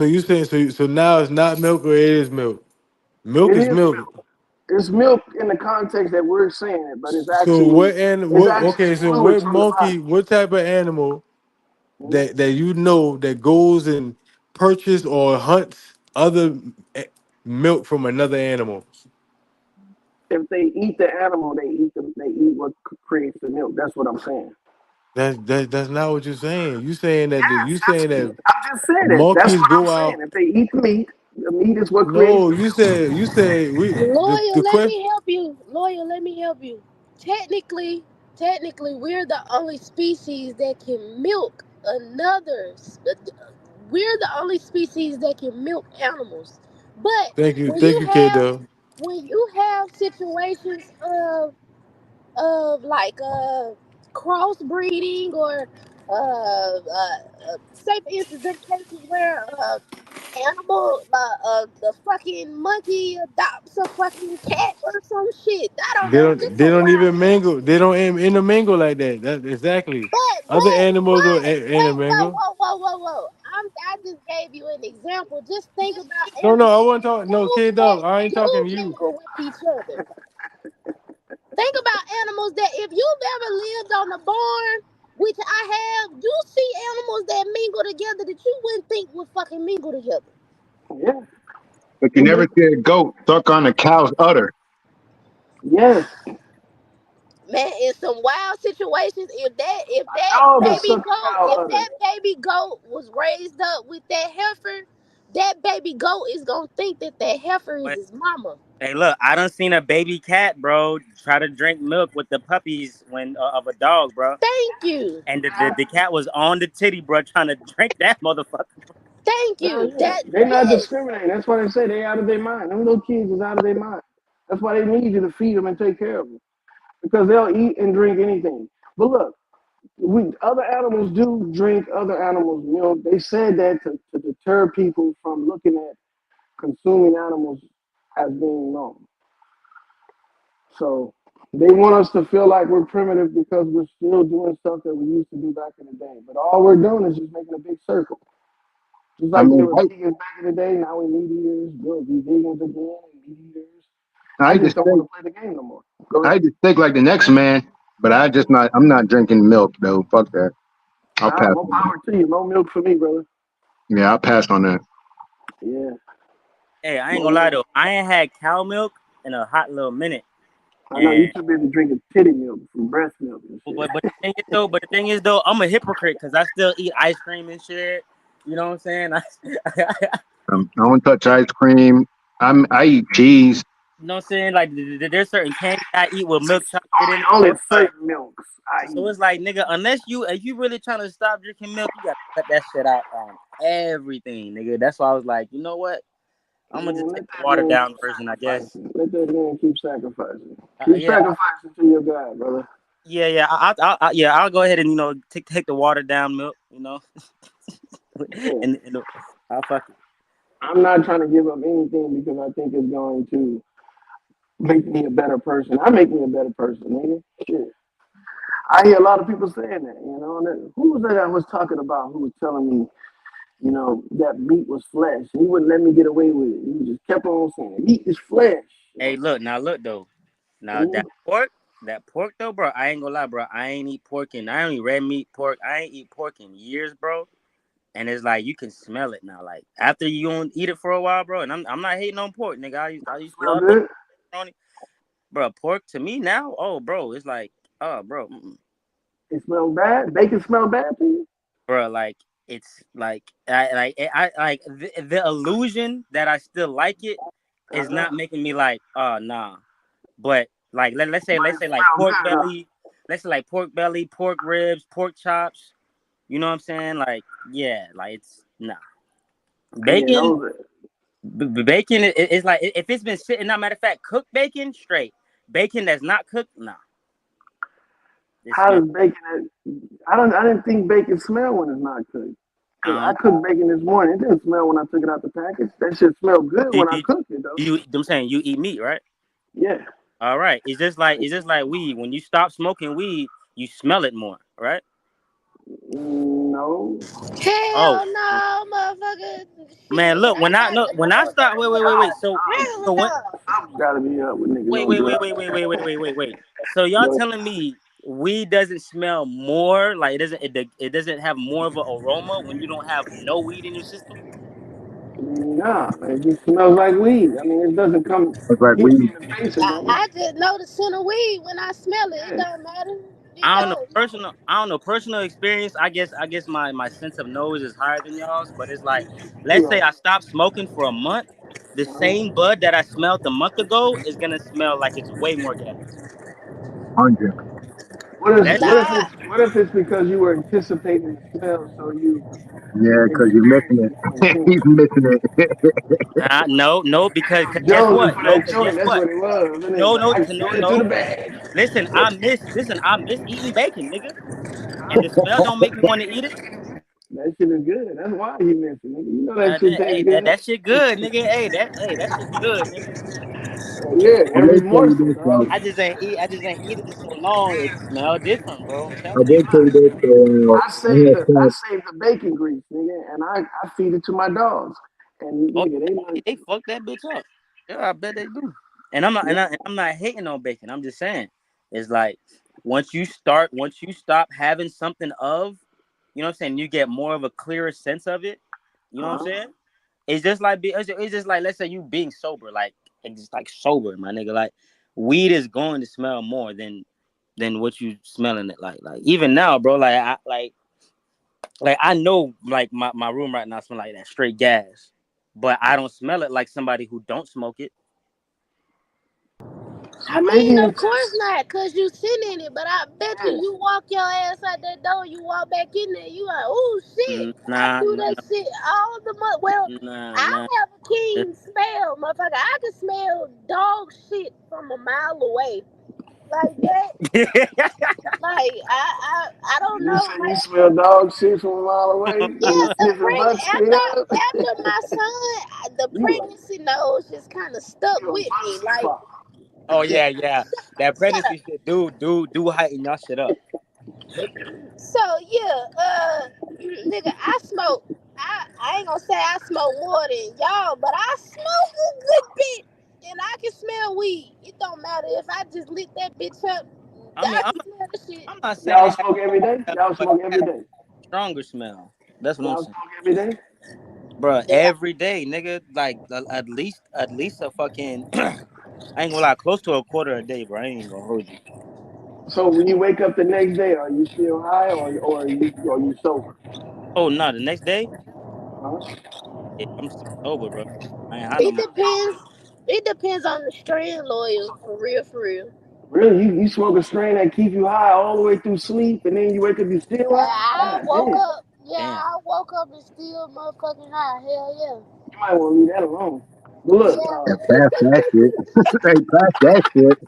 So you saying so now it's not milk or it is milk? Milk It is is milk. milk. It's milk in the context that we're saying it, but So what and it's what? actually Okay, so fluids what from the monkey? body. What type of animal Mhm. that you know that goes and purchase or hunts other eh, milk from another animal? If they eat the animal, they eat what creates the milk. That's what I'm saying. That's not what you're saying. You saying that Yes, you saying that I just said it. That's monkeys what I'm go saying. out. If they eat the meat is what creates No, the milk. you said we Lawyer, the let question. me help you. Lawyer, let me help you. Technically, technically, we're the only species that can milk another. We're the only species that can milk animals. But when Thank you you, have K-Dub. situations of like crossbreeding or say for instance them cases where animal the fucking monkey adopts a fucking cat or some shit. I don't know, just They some don't wild even shit. mingle. They don't intermingle like that. That exactly. Other animals will Wait, whoa, intermingle. whoa, whoa, whoa, whoa. I just gave you an example. Just think about No, animals I wasn't that talking. No, K-Dub, I ain't talking do to you. mingle with each other. Think about animals that if you've ever lived on a barn, which I have, you see animals that mingle together that you wouldn't think would fucking mingle together. Yeah, But you we never do. see a goat suck on a cow's udder. Yes, Man, in some wild situations, if that all the baby suck goat cow if udder. that baby goat was raised up with that heifer, that baby goat is gonna think that that heifer is But his mama. hey, look, I done seen a baby cat, bro, try to drink milk with the puppies when of a dog, bro, Thank you, and the cat was on the titty, bro, trying to drink that motherfucker. thank Hell you. yeah, That they not yes, discriminating. That's why they say they out of their mind. Them little kids is out of their mind. That's why they need you to feed them and take care of them because they'll eat and drink anything. But look, we other animals do drink other animals' milk. They said that to deter people from looking at consuming animals as being wrong. So they want us to feel like we're primitive because we're still doing stuff that we used to do back in the day. But all we're doing is just making a big circle. Just I like they mean, were vegans back in the day, now we meat eaters. We'll be vegans again and meat eaters. I I eat the just don't want steak. to play the game no more. Go I ahead. eat the steak like the next man, but I'm not drinking milk though. Fuck that. I'll Nah, pass more on that. power to you. No milk for me, brother. Yeah, I'll pass on that. Yeah, Hey, I ain't no gonna lie milk. though, I ain't had cow milk in a hot little minute, I know you and too busy drinking titty milk from breast milk and shit. but the thing is though, I'm a hypocrite because I still eat ice cream and shit. You know what I'm saying? I don't touch ice cream. I eat cheese. You know what I'm saying? Like there's certain candy I eat with milk chocolate in it. Only certain milks I So eat. it's like, nigga, unless if you really trying to stop drinking milk, you gotta cut that shit out on everything, nigga. That's why I was like, you know what? I'm gonna just Man, take let the that watered man down keep version, I guess. sacrificing. Let that man keep sacrificing. Keep Yeah, sacrificing to your God, brother. yeah. Yeah, I'll go ahead and take the watered down milk, Yeah. and I'll fuck it. I'm not trying to give up anything because I think it's going to make me a better person. I make me a better person, nigga. Shit. I hear a lot of people saying that, who was that I was talking about who was telling me, that meat was flesh. He wouldn't let me get away with it. He just kept on saying, meat is flesh. Hey, look though. Now Mhm. that pork though, bro. I ain't gonna lie, bro. I ain't eat pork and I don't eat red meat pork. I ain't eat pork in years, bro. And it's like you can smell it now. Like after you don't eat it for a while, bro. And I'm not hating on pork, nigga. I used to Smell love pork, good? bro. Pork to me now, oh, bro, it's like, oh, bro, It smells bad? Bacon smell bad to you? bro. Like it's like I like the illusion that I still like it is Uh-huh. not making me like, oh, nah. But like But let's it say like smells pork good, huh? belly, let's say like pork belly, pork ribs, pork chops. You know what I'm saying? Like yeah, like it's nah. Yeah, Bacon, those are, bacon is like if it's been sitting. Not matter of fact, cooked bacon straight. Bacon that's not cooked, nah. It how smells. does bacon, I didn't think bacon smell when it's not cooked. Cause I Um, cooked bacon this morning. It didn't smell when I took it out the package. That shit smelled good do, when I do, cooked it though. I'm saying you eat meat, right? Yeah. All right. It's just like weed. When you stop smoking weed, you smell it more, right? No. Oh, Hell no, motherfucker. man, Shit, look, I got the when I start, wait. So when, Something gotta be up with niggas on drugs. wait. So y'all But telling me weed doesn't smell more, like it doesn't have more of an aroma when you don't have no weed in your system? nah, it just smells like weed. I mean, it doesn't come It's like hit we, me in the face or nothing. I just know the scent of weed when I smell it. It Yeah. don't matter. It don't. I don't know personal experience. I guess my sense of nose is higher than y'all's, but it's like, let's say I stop smoking for a month, the same bud that I smelled a month ago is gonna smell like it's way more gas. 100. That's just Nah, What if it's because you were anticipating the smell, so you Yeah, because you're missing experienced it. it more intensely? He's missing it. no, because guess Jonesing what? for No, that because joint, guess that's what? what it was. And it's No, like no, I to no, fed it to the no. bag. I miss eating bacon, nigga. And the smell don't make me want to eat it. That shit is good. That's why you miss it, nigga. You know that shit tastes Hey, good. that shit good, nigga. That shit good, nigga. Yeah, I every will tell you morsel, this, though. dog. I just ain't eat it in so long. It smell different, bro. I'm I telling you. will tell you this, though. I have I felt, saved the bacon grease, nigga, and I feed it to my dogs. And Oh, nigga, they like, they fuck that bitch up. Yeah, I bet they do. And I'm not yeah, and I'm not hating on bacon. I'm just saying it's like once you stop having something of, you know what I'm saying, you get more of a clearer sense of it. You know what I'm uh-huh. saying? It's just like it's just like, let's say you being sober, like it's just like sober, my nigga. Like weed is going to smell more than what you smelling it like. Like even now, bro. Like I know like my room right now smell like that straight gas, but I don't smell it like somebody who don't smoke it. So I maybe mean, of it's course just, not, cause you sit in it. But I bet you, yeah, you walk your ass out that door, you walk back in there, you like, oh shit, I Nah, do that shit all the month. Well, I nah. have a keen smell, motherfucker. I can smell dog shit from a mile away, like that. Like I don't you know, say you like. smell dog shit from a mile away, Yeah, you the sniff your butt straight up. after my son, the You a, pregnancy nose just kind of stuck you a with butt me. Like, sniffer. Oh yeah. That shut up. pregnancy shit, do heighten y'all shit up. So yeah, nigga, I smoke. I ain't gonna say I smoke more than y'all, but I smoke a good bit, and I can smell weed. It don't matter if I just lit that bitch up. I mean, I can smell the shit. I'm not saying Y'all it has smoke every day? a Y'all but it smoke has every day? a stronger smell. That's what I'm Y'all saying, smoke every day? bro. Yeah. Every day, nigga, like at least a fucking. I ain't gonna lie, close to a quarter a day, bro. I ain't gonna hold you. So when you wake up the next day, are you still high or you sober? Oh no, the next day, Huh? yeah, I'm still sober, bro. I ain't had no It more. depends. It depends on the strain, loyal. For real, for real. Really? You smoke a strain that keep you high all the way through sleep, and then you wake up, you still high? I God woke damn. up. Yeah, Damn. I woke up and still motherfucking high. Hell You might want to leave that alone. But yeah. look, Yeah. yeah, pass that shit. Hey, pass that shit.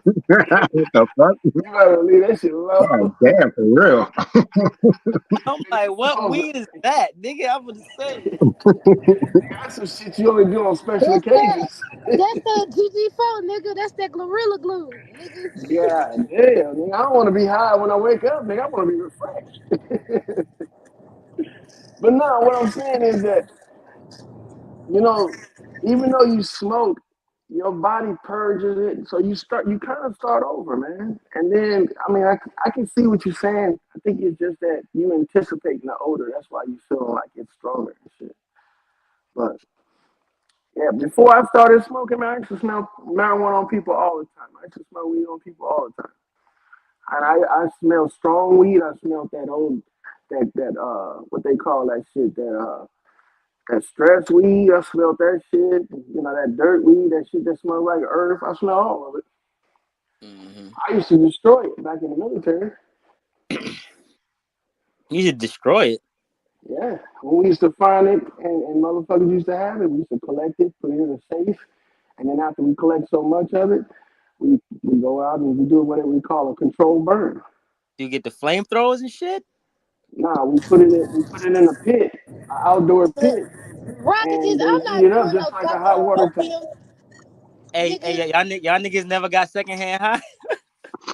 What the fuck? you might want to leave that shit alone. God damn, for real. I'm like, what weed is that, nigga? I'm gonna say. That's some shit you only do on special That's that. occasions. That's that GG4, nigga. That's that Glorilla Glue, nigga. God damn, nigga. I don't want to be high when I wake up, nigga. I want to be refreshed. But no, what I'm saying is that, you know, even though you smoke, your body purges it. So you kind of start over, man. And then, I mean, I can see what you're saying. I think it's just that you anticipating the odor. That's why you feel like it's stronger and shit. But yeah, before I started smoking, man, I used to smell marijuana on people all the time. I used to smell weed on people all the time. And I smell strong weed. I smelled that old, what they call that shit, that stress weed. I smelled that shit. You know, that dirt weed, that shit that smells like earth. I smell all of it. Hmm. I used to destroy it back in the military. You should destroy it. Yeah. When we used to find it and motherfuckers used to have it, we used to collect it, put it in a safe. And then after we collect so much of it, we go out and we do what we call a controlled burn. You get the flamethrowers and shit. Nah, we put it in a pit, an outdoor pit, Rockages, and they I'm heat not it up doing just no like a hot goddamn water tank. opium, Hey, nigga. y'all niggas never got secondhand high.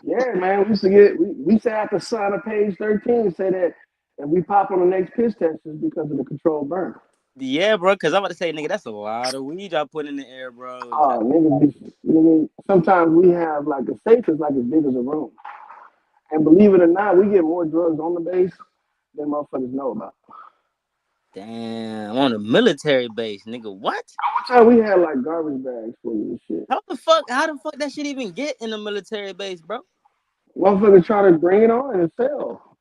Yeah, man. We used to get we used to have to sign a page 13 say that and we pop on the next piss test is because of the controlled burn. Yeah, bro. Cause I'm about to say, nigga, that's a lot of weed y'all put in the air, bro. Oh, nigga, sometimes we have like a safe is like as big as a room. And believe it or not, we get more drugs on the base than motherfuckers know about. Damn, on a military base, nigga. What? One time we had like garbage bags full of shit. How the fuck? How the fuck that shit even get in a military base, bro? Motherfuckers try to bring it on and sell.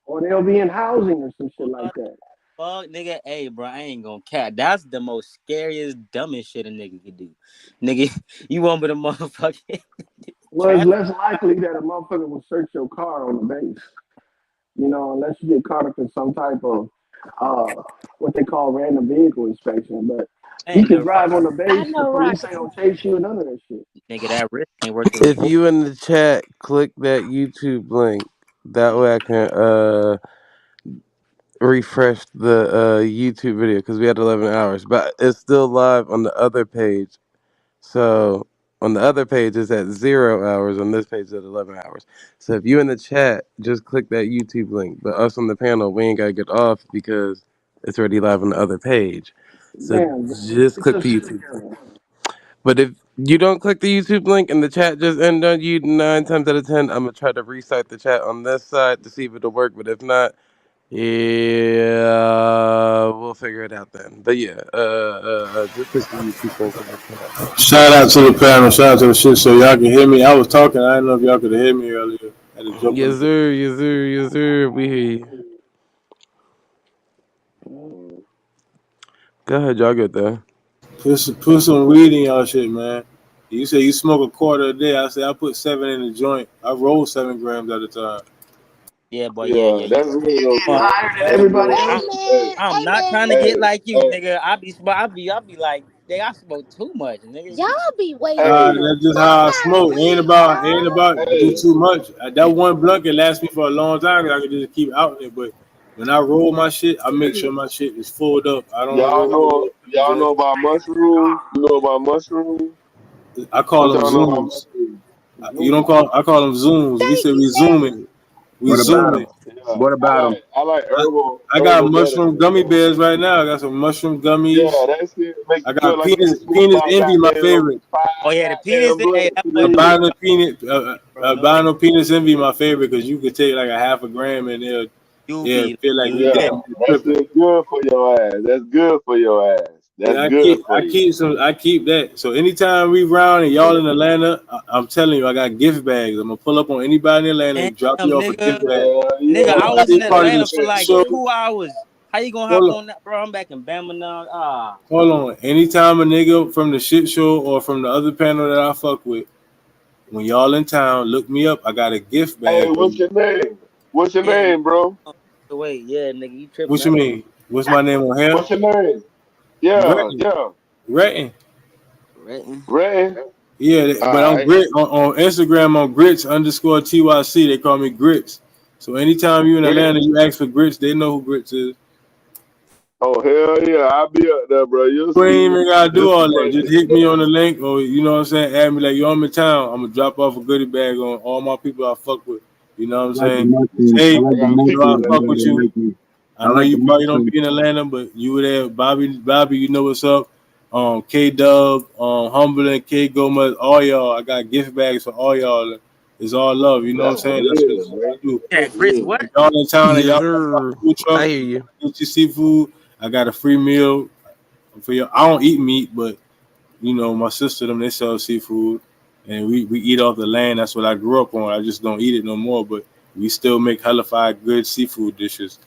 Or they'll be in housing or some shit like What that. fuck, nigga? Hey, bro, I ain't gonna cap. That's the most scariest, dumbest shit a nigga could do, nigga. You want me to motherfucking Well, it's trans? less likely that a motherfucker will search your car on the base. You know, unless you get caught up in some type of what they call random vehicle inspection. But I you ain't can never, drive on the I base, the know police Rocket. ain't gonna chase you, none of that shit. nigga. That risk ain't worth the If reward. you in the chat, click that YouTube link. That way I can refresh the YouTube video because we had 11 hours, but it's still live on the other page. So on the other page it's at 0 hours. On this page it's at 11 hours. So if you in the chat, just click that YouTube link. But us on the panel, we ain't gotta get off because it's already live on the other page. So Damn, just get click your the shit YouTube link. together. But if you don't click the YouTube link and the chat just end on you, 9 times out of 10, I'm gonna try to restart the chat on this side to see if it'll work. But if not, yeah, we'll figure it out then. But yeah, just click the YouTube link in the chat. Shout out to the panel. Shout out to the shit so y'all can hear me. I was talking. I didn't know if y'all could hear me earlier. I had to jump on Yes the. sir, yes sir, yes sir. We hear you. Go ahead, y'all get there. Put some weed in y'all shit, man. You say you smoke a quarter a day. I say I put 7 in the joint. I roll 7 grams at a time. Yeah, boy. Yeah, Yeah, yeah. that's good though, Uh, bro. Higher than That's everybody good. I'm, else. Hey, I'm not trying to Amen. get hey, like you, hey, nigga. I be like, nigga, I smoke too much, nigga. Y'all be way hey, too That's just how I fucking smoke. Ain't y'all. about do hey. too much. That one blunt can last me for a long time. I can just keep out there. But when I roll my shit, I make sure my shit is filled up. I don't roll a Y'all know joint. about mushrooms? You know about mushrooms? I call What them y'all know about zooms. mushrooms? You don't Zoom. call. I call them zooms. We Thank say you, we thank zooming. you. We What about zooming. them? Yeah, What about them? I like I, herbal I got herbal mushroom medicine, gummy bro. bears right now. I got some mushroom Yeah, gummies. that shit make I you feel got like you penis. done smoked Penis about envy, my goddamn favorite. Oh five yeah, the penis. goddamn Hey, blunts that boy today. Chris, Albino penis. bro. No way, Albino penis envy, my favorite, because you could take like a half a gram and you yeah, be feel like you you Yeah, lit. damn near that tripping. shit good for your ass. That's good for your ass. That's Yeah, good for you. I keep that. So anytime we round and y'all in Atlanta, I'm telling you, I got gift bags. I'm gonna pull up on anybody in Atlanta, Damn, drop you off a gift nigga, bag. Hell nigga, I was Anybody in yeah, part of the Atlanta man. for shit like show, 2 hours. How you gonna hop hold on, on that, bro? I'm back in Bama now. Ah, hold on. Anytime a nigga from the shit show or from the other panel that I fuck with, when y'all in town, look me up. I got a gift Hey, bag for what's you. your name? What's your yeah, name, bro? wait, yeah, nigga, you tripping? What you That mean? What's my name on here? What's your name? Yeah, Gretton. yeah. Gretton. right? Ray. Yeah, but on Alright. Grit on Instagram on Grits underscore TYC, they call me Grits. So anytime you in Atlanta, Grits. you ask for Grits, they know who Grits is. Oh hell yeah, I'll be up there, bro. You'll You ain't see me. even gotta do This the all that. Just person. hit me on the link, or you know what I'm saying. Add me like yo, I'm in town. I'm gonna drop off a goodie bag on all my people I fuck with. You know what I'm I like the saying? mushrooms. I Hey, I like the got you know I people mushrooms. that You fuck do with gotta that. you. make me. I I know like the you probably don't mushrooms. be in Atlanta, but you were there. Bobby, you know what's up. K Dub, Humble and K Gomez, all y'all. I got gift bags for all y'all. It's all love. You know what I'm That's saying? That's what real, I man. do. Yeah, That's Chris, real. what? If y'all in town and Yes y'all got my sir. food I truck, hear you. get your seafood. I got a free meal for you. I don't eat meat, but you know my sister them they sell seafood, and we eat off the land. That's what I grew up on. I just don't eat it no more, but we still make hellified good seafood dishes.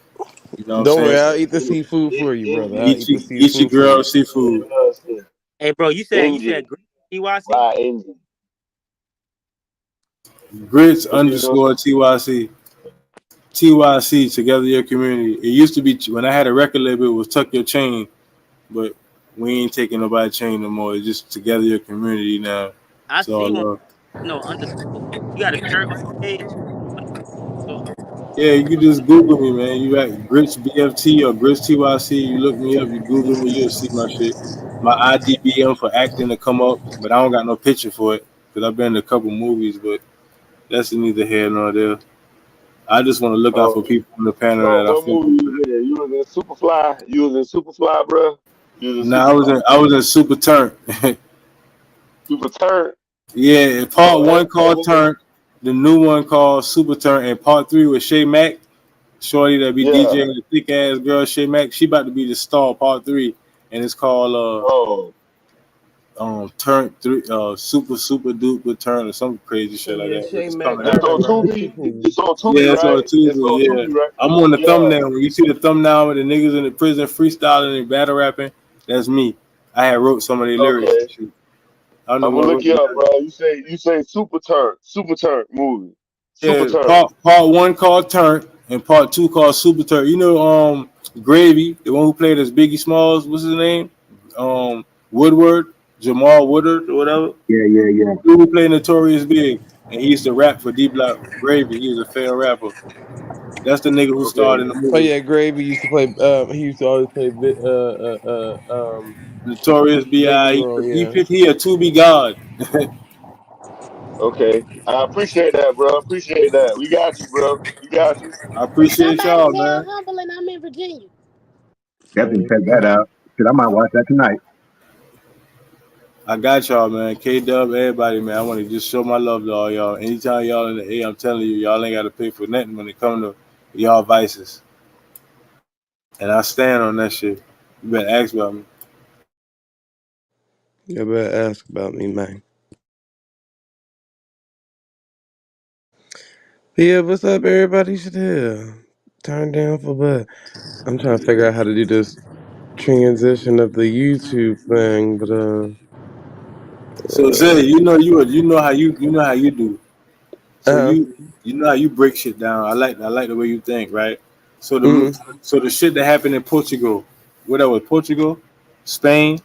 You know what I'm Don't saying? worry, I'll Man, eat the seafood for you, brother. I'll eat the Eat your seafood for girl you. seafood. Hey, bro, you said engine. GYC? Fly engine. Grits What you gonna say? underscore TYC. TYC, Together Your Community. It used to be when I had a record label, it was Tuck Your Chain, but we ain't taking nobody chain no more. It's just Together Your Community now. I It's all see one. love. No underscore. You got a shirt on your page? Underscore. Yeah, you can just Google me, man. You got Grits BFT or Grits TYC. You look me up, you Google me, you'll see my shit. My IDBM for acting to come up, but I don't got no picture for it because I've been in a couple movies, but that's neither here nor there. I just want to look out for Oh, people on the panel so that I what fuck movie with. you was in? You was in Superfly. You was in Superfly, bro. You was in Now Superfly. I was in Super Turn. Super Turn. Yeah, Oh, part one called what was? Turn, the new one called Super Turn, and part three with Shay Mack, shorty that be Yeah. DJing the thick ass girl Shay Mack. She about to be the star, part three, and it's called Oh, Turn Three, Super Duper Turn or some crazy Oh shit like yeah, that. But Shay it's Mack. coming I it's out. on remember her. She Tubi. cool. It's on Yeah, Tubi, it's on right? It's on Tuesday. Yeah, Tubi, right? I'm on the Yeah. thumbnail. When you see the thumbnail with the niggas in the prison freestyling and battle rapping, that's me. I had wrote some of the lyrics Okay. and shit. I don't know I'm who gonna I look wrote you the up, lyrics. bro. You say Super Turn movie. Super Yeah, Turn. part one called Turn and part two called Super Turn. You know, Gravy, the one who played as Biggie Smalls, what's his name? Woodward, Jamal Woodard or whatever. Yeah, yeah, yeah. Dude who played Notorious Big, and he used to rap for D Block. Gravy, he was a fair rapper. That's the nigga who starred Okay. in the Oh movie. yeah, Gravy used to play. He used to always play. Notorious Biggie B.I. role. Yeah. He a to be God. Okay. I appreciate that, bro. Appreciate that. We got you, bro. We got you. I appreciate Somebody y'all, tell man. Humble and I'm in Virginia. Definitely check that out. Shit, I might watch that tonight. I got y'all, man. K Dub, everybody, man. I want to just show my love to all y'all. Anytime y'all in the A, I'm telling you, y'all ain't got to pay for nothing when it comes to y'all vices. And I stand on that shit. You better ask about me. You better ask about me, man. Yeah, what's up, everybody? Should have turn down for what? I'm trying to figure out how to do this transition of the YouTube thing, but So say, you know how you do. So uh, you know how you break shit down. I like the way you think, right? So mm, the shit that happened in Portugal, what that was Portugal, Spain.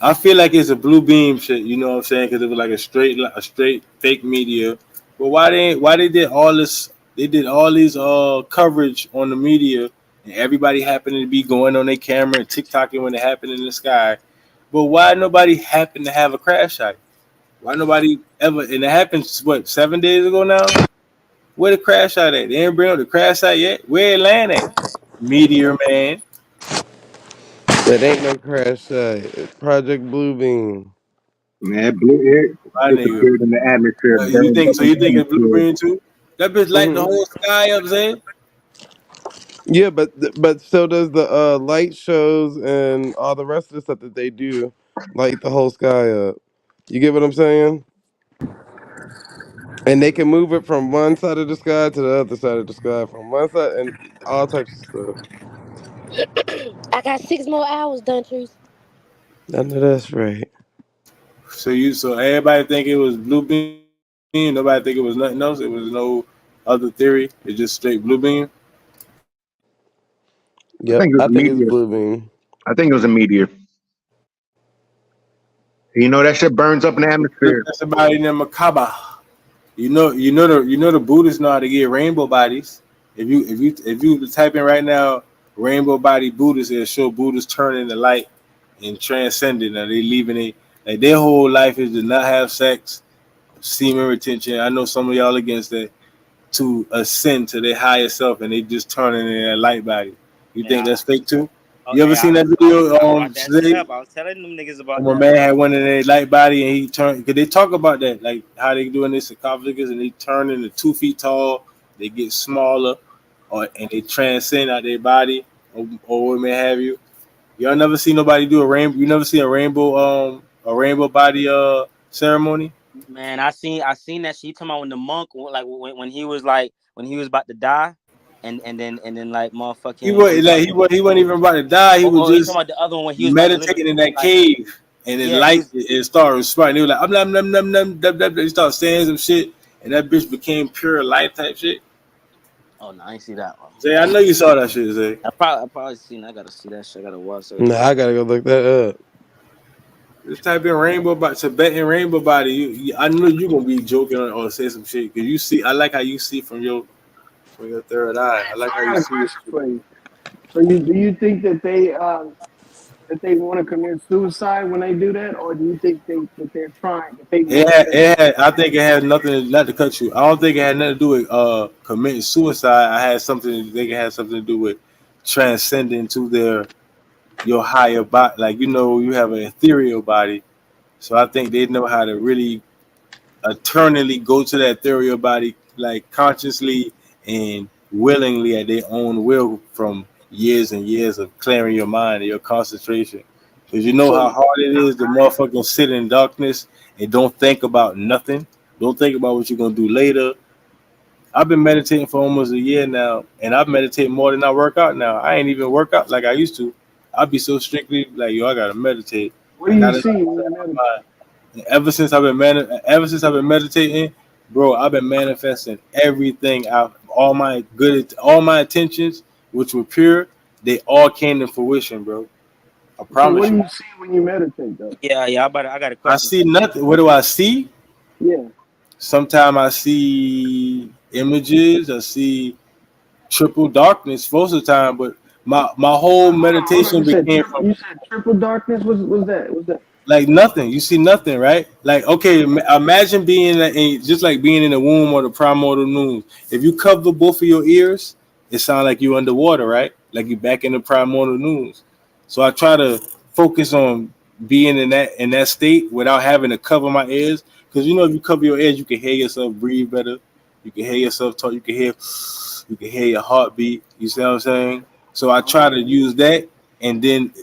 I feel like it's a blue beam shit. You know what I'm saying? Because it was like a straight fake media. But why they did all this? They did all these coverage on the media, and everybody happened to be going on their camera and TikToking when it happened in the sky. But why nobody happened to have a crash site? Why nobody ever? And it happened what 7 days ago now. Where the crash site at? They ain't bring up the crash site yet. Where it land at? Meteor man. that ain't no crash site. It's Project Bluebeam. Man, blue air My nigga. disappeared in the atmosphere, You burned think up so? in You the think it's blue atmosphere. green too? That bitch light the Hmm. whole sky up, Zay. Yeah, but so does the light shows and all the rest of the stuff that they do, light the whole sky up. You get what I'm saying? And they can move it from one side of the sky to the other side of the sky, from one side and all types of stuff. I got 6 more hours, Duntries. I know that's right. So everybody think it was blue beam. Nobody think it was nothing else. It was no other theory. It's just straight blue beam. I Yep, think it was I a think it's meteor. blue beam. I think it was a meteor. You know that shit burns up in the atmosphere. That's about in the macabre. You know the Buddhists know how to get rainbow bodies. If you type in right now rainbow body Buddhists, it'll show Buddhists turning the light and transcending. And they leaving it like their whole life is to not have sex, semen retention. I know some of y'all against that to ascend to their higher self, and they just turning in their light body. You Yeah, think that's fake too? oh, You ever hey, seen that video? I brought that shit Today, up. I was telling them niggas about my that. man had one in their light body, and he turned. Cause they talk about that, like how they doing this sarcophagus, and they turn into 2 feet tall. They get smaller, and they transcend out their body, or what may have you. Y'all never see nobody do a rainbow. You never see a rainbow body ceremony. Man, I seen that shit. You talking about when the monk, like when he was like when he was about to die, and then like He motherfucking was like he wasn't even about to die. He was oh, you talking just about the other one when he was about to literally meditating in that like cave, and it yeah he light was it started sparking. He was like, num, num, num, num, dub, dub, dub. He started saying some shit, and that bitch became pure light type shit. oh no I ain't see that one. Zay, I know you saw that shit, Zay. I probably seen. I gotta see that shit. I gotta watch that Nah, shit. I gotta go look that up. Just type in rainbow body, Tibetan rainbow body. I know you gonna be joking or say some shit because you see. I like how you see from your third eye. I like how I you got a see this question shit. for you. So do you think that they that they want to commit suicide when they do that, or do you think that they're trying, that they It know had, that? it had, I think it had nothing, not to cut you. I don't think it had nothing to do with committing suicide. I had something. They had something to do with transcending to your higher body. Like you have an ethereal body, so I think they know how to really eternally go to that ethereal body, like consciously and willingly at their own will from years and years of clearing your mind and your concentration. Because you know So how hard it is to motherfucking sit in darkness and don't think about nothing. Don't think about what you're gonna do later. I've been meditating for almost a year now, and I've meditated more than I work out now. I ain't even work out like I used to. I'd be so strictly like, yo, I gotta meditate. what do I you gotta see when you meditate? ever since I've been meditating, bro, I've been manifesting everything out. All my intentions, which were pure, they all came to fruition, bro. I So what promise do you. you see when you meditate, though? Yeah. I got a I question see for you. nothing. What do I see? Yeah. Sometimes I see images. I see triple darkness most of the time, but my whole Hold on. meditation became from You said triple darkness. What's that? What's that? like nothing. You see nothing, right? Like okay, imagine being just like being in the womb or the primordial moon. If you cover both of your ears, it sounds like you're underwater, right? Like you're back in the primordial news. So I try to focus on being in that state without having to cover my ears, because if you cover your ears, you can hear yourself breathe better. You can hear yourself talk. You can hear your heartbeat. You see what I'm saying? So I try to use that, and then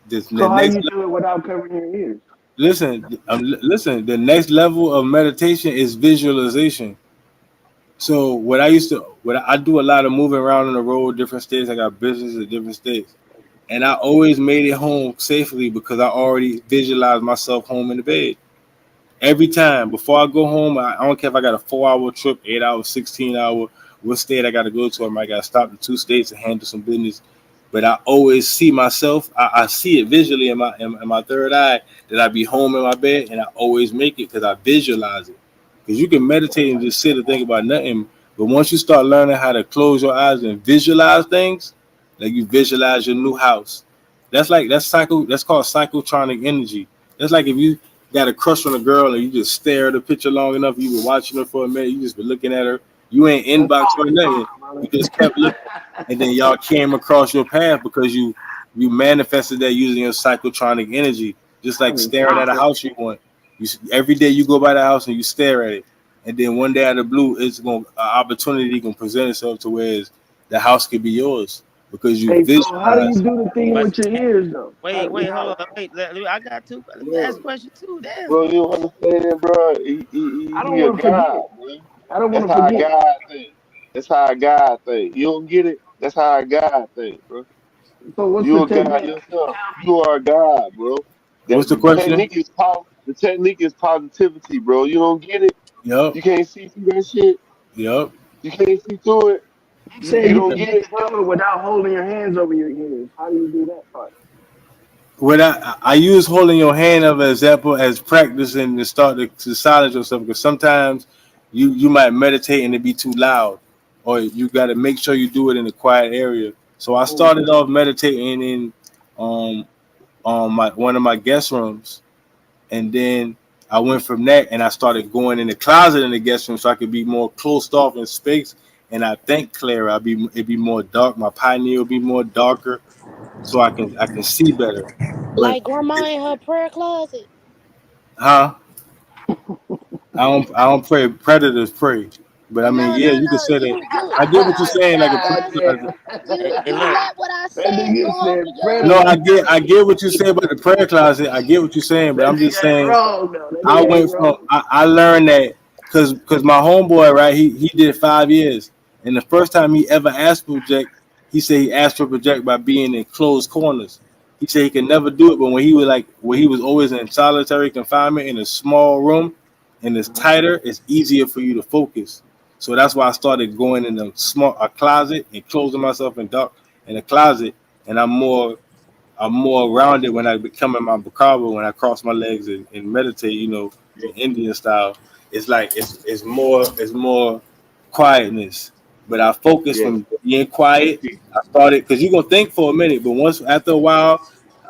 the So how next you do it without covering your ears? listen. The next level of meditation is visualization. So what I do a lot of moving around on the road, different states. I got business in different states, and I always made it home safely because I already visualized myself home in the bed. Every time before I go home, I don't care if I got a 4 hour trip, 8 hour, 16 hour, what state I got to go to. I might got to stop in 2 states and handle some business. But I always see myself. I see it visually in my third eye that I be home in my bed, and I always make it because I visualize it. Because you can meditate and just sit and think about nothing, but once you start learning how to close your eyes and visualize things, like you visualize your new house, that's called psychotronic energy. That's like if you got a crush on a girl and you just stare at the picture long enough, you've been watching her for a minute, you just been looking at her, you ain't That's inbox or all nothing, you we just talking, kept looking, and then y'all came across your path because you manifested that using your psychotronic energy, just like brother. staring at a house you want. Every day you go by the house and you stare at it, and then one day out of the blue, it's going an opportunity can present itself to where the house could be yours because you Hey, so how do you visualize. do the thing But with your ears, though? wait, hold on, wait. I got two. Let me ask a Bro, question too. Damn. bro, you don't understand, bro. I don't He a want to forget. god, man. I don't want That's to how a forget. God think. That's how a God think. You don't get it? That's how a God think, bro. So what's the You a God technique? yourself. You are a God, bro. What's That the the question? technique is the technique is positivity, bro. You don't get it? Yup, You can't see through that shit. yup. You can't see through it. You You said don't get you it, can bro. do it without holding your hands over your ears. How do you do that part? What I use holding your hand as an example as practicing to start to silence yourself, because sometimes you might meditate and it be too loud, or you got to make sure you do it in a quiet area. So I Mm. started off meditating in um my one of my guest rooms, and then I went from that and I started going in the closet in the guest room so I could be more closed off in space, and I think clearer. It'd be more dark. My pineal would be more darker, so I can see better. But Like grandma in her prayer closet. huh? I don't pray. Predators pray. But I mean, No, yeah, no, you can no. say that. You I get what you're prayer saying, like a God closet. damn. predator. Hey, You look. let what I That said nigga go over said your No, predator. I get what you say about the prayer closet. I get what you're saying, but That I'm just nigga ain't saying wrong, though. That I nigga ain't went from wrong. I learned that because my homeboy, right, he did 5 years, and the first time he ever asked for project, he said he asked for project by being in closed corners. He said he could never do it, but when he was always in solitary confinement in a small room and it's tighter, it's easier for you to focus. So that's why I started going in a closet and closing myself in a closet, and I'm more rounded when I become in my bakava, when I cross my legs and meditate, in Indian style. It's like it's more quietness. But I focus Yes, from being yes, quiet. peace. I started because you're gonna think for a minute, but once after a while,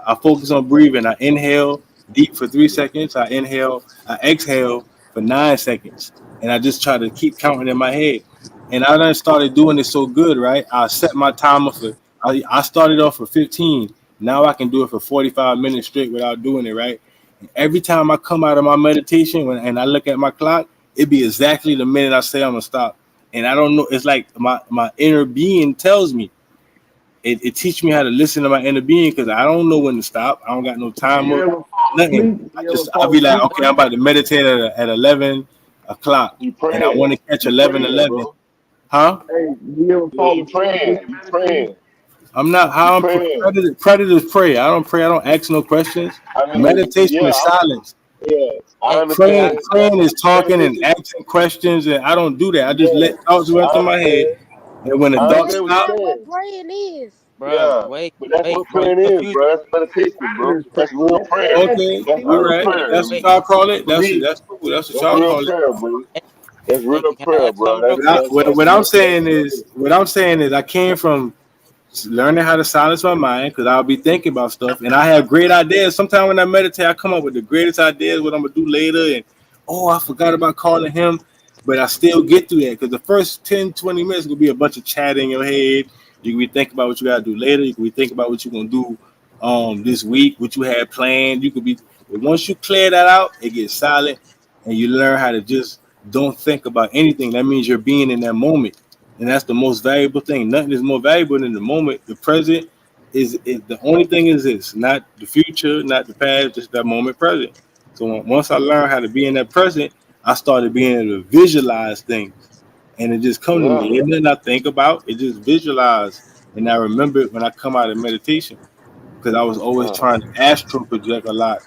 I focus on breathing. I inhale deep for 3 seconds. I exhale for 9 seconds, and I just try to keep counting in my head. And I done started doing it so good, right? I set my timer for. I started off for 15. Now I can do it for 45 minutes straight without doing it, right? And every time I come out of my meditation and I look at my clock, it be exactly the minute I say I'm gonna stop. And I don't know. It's like my inner being tells me. It teaches me how to listen to my inner being because I don't know when to stop. I don't got no Do you timer, ever fall nothing. asleep? Do you ever I'll fall be like, asleep okay, I'm praying? about to meditate at 11 o'clock, Be and I want praying. to catch Be 11 praying, 11. bro. Huh? Hey, do you ever Yeah, fall be asleep when praying. you Be meditate? praying. I'm not Be how I'm praying. predators pray. I don't pray. I don't ask no questions. I mean, Meditation yeah, is silence. yeah. I Hey, Praying, understand that. praying is talking and Meditation. asking questions, and I don't do that. I just Yeah, let thoughts run I through my head, understand. and when the I But thoughts that's understand what stop, you're not what saying. praying is. bro, Yeah, wait, but that's wait, what bro, you praying is, confused. bro. That's It's meditation, bro. predators That's praying. real prayer. okay, That's all real right, Wait, prayer. that's what wait, y'all call it. For me, That's cool. That's what that's y'all real call it. prayer, bro. hey, That's hey, real can I prayer, ask bro. something real That's quick? that's that's What I'm real prayer, saying bro. is, I came from learning how to silence my mind because I'll be thinking about stuff and I have great ideas. Sometimes when I meditate, I come up with the greatest ideas what I'm gonna do later, and oh, I forgot about calling him, but I still get through that because the first 10, 20 minutes will be a bunch of chat in your head. You can be thinking about what you gotta do later. You can be thinking about what you're gonna do this week, what you had planned. You could be, but once you clear that out, it gets silent, and you learn how to just don't think about anything. That means you're being in that moment, and that's the most valuable thing. Nothing is more valuable than the moment. The present is the only thing is this, not the future, not the past, just that moment present. So once I learned how to be in that present, I started being able to visualize things, and it just come to Yeah, me. And then I think about it, just visualize, and I remember it when I come out of meditation because I was always yeah, trying to astral project a lot,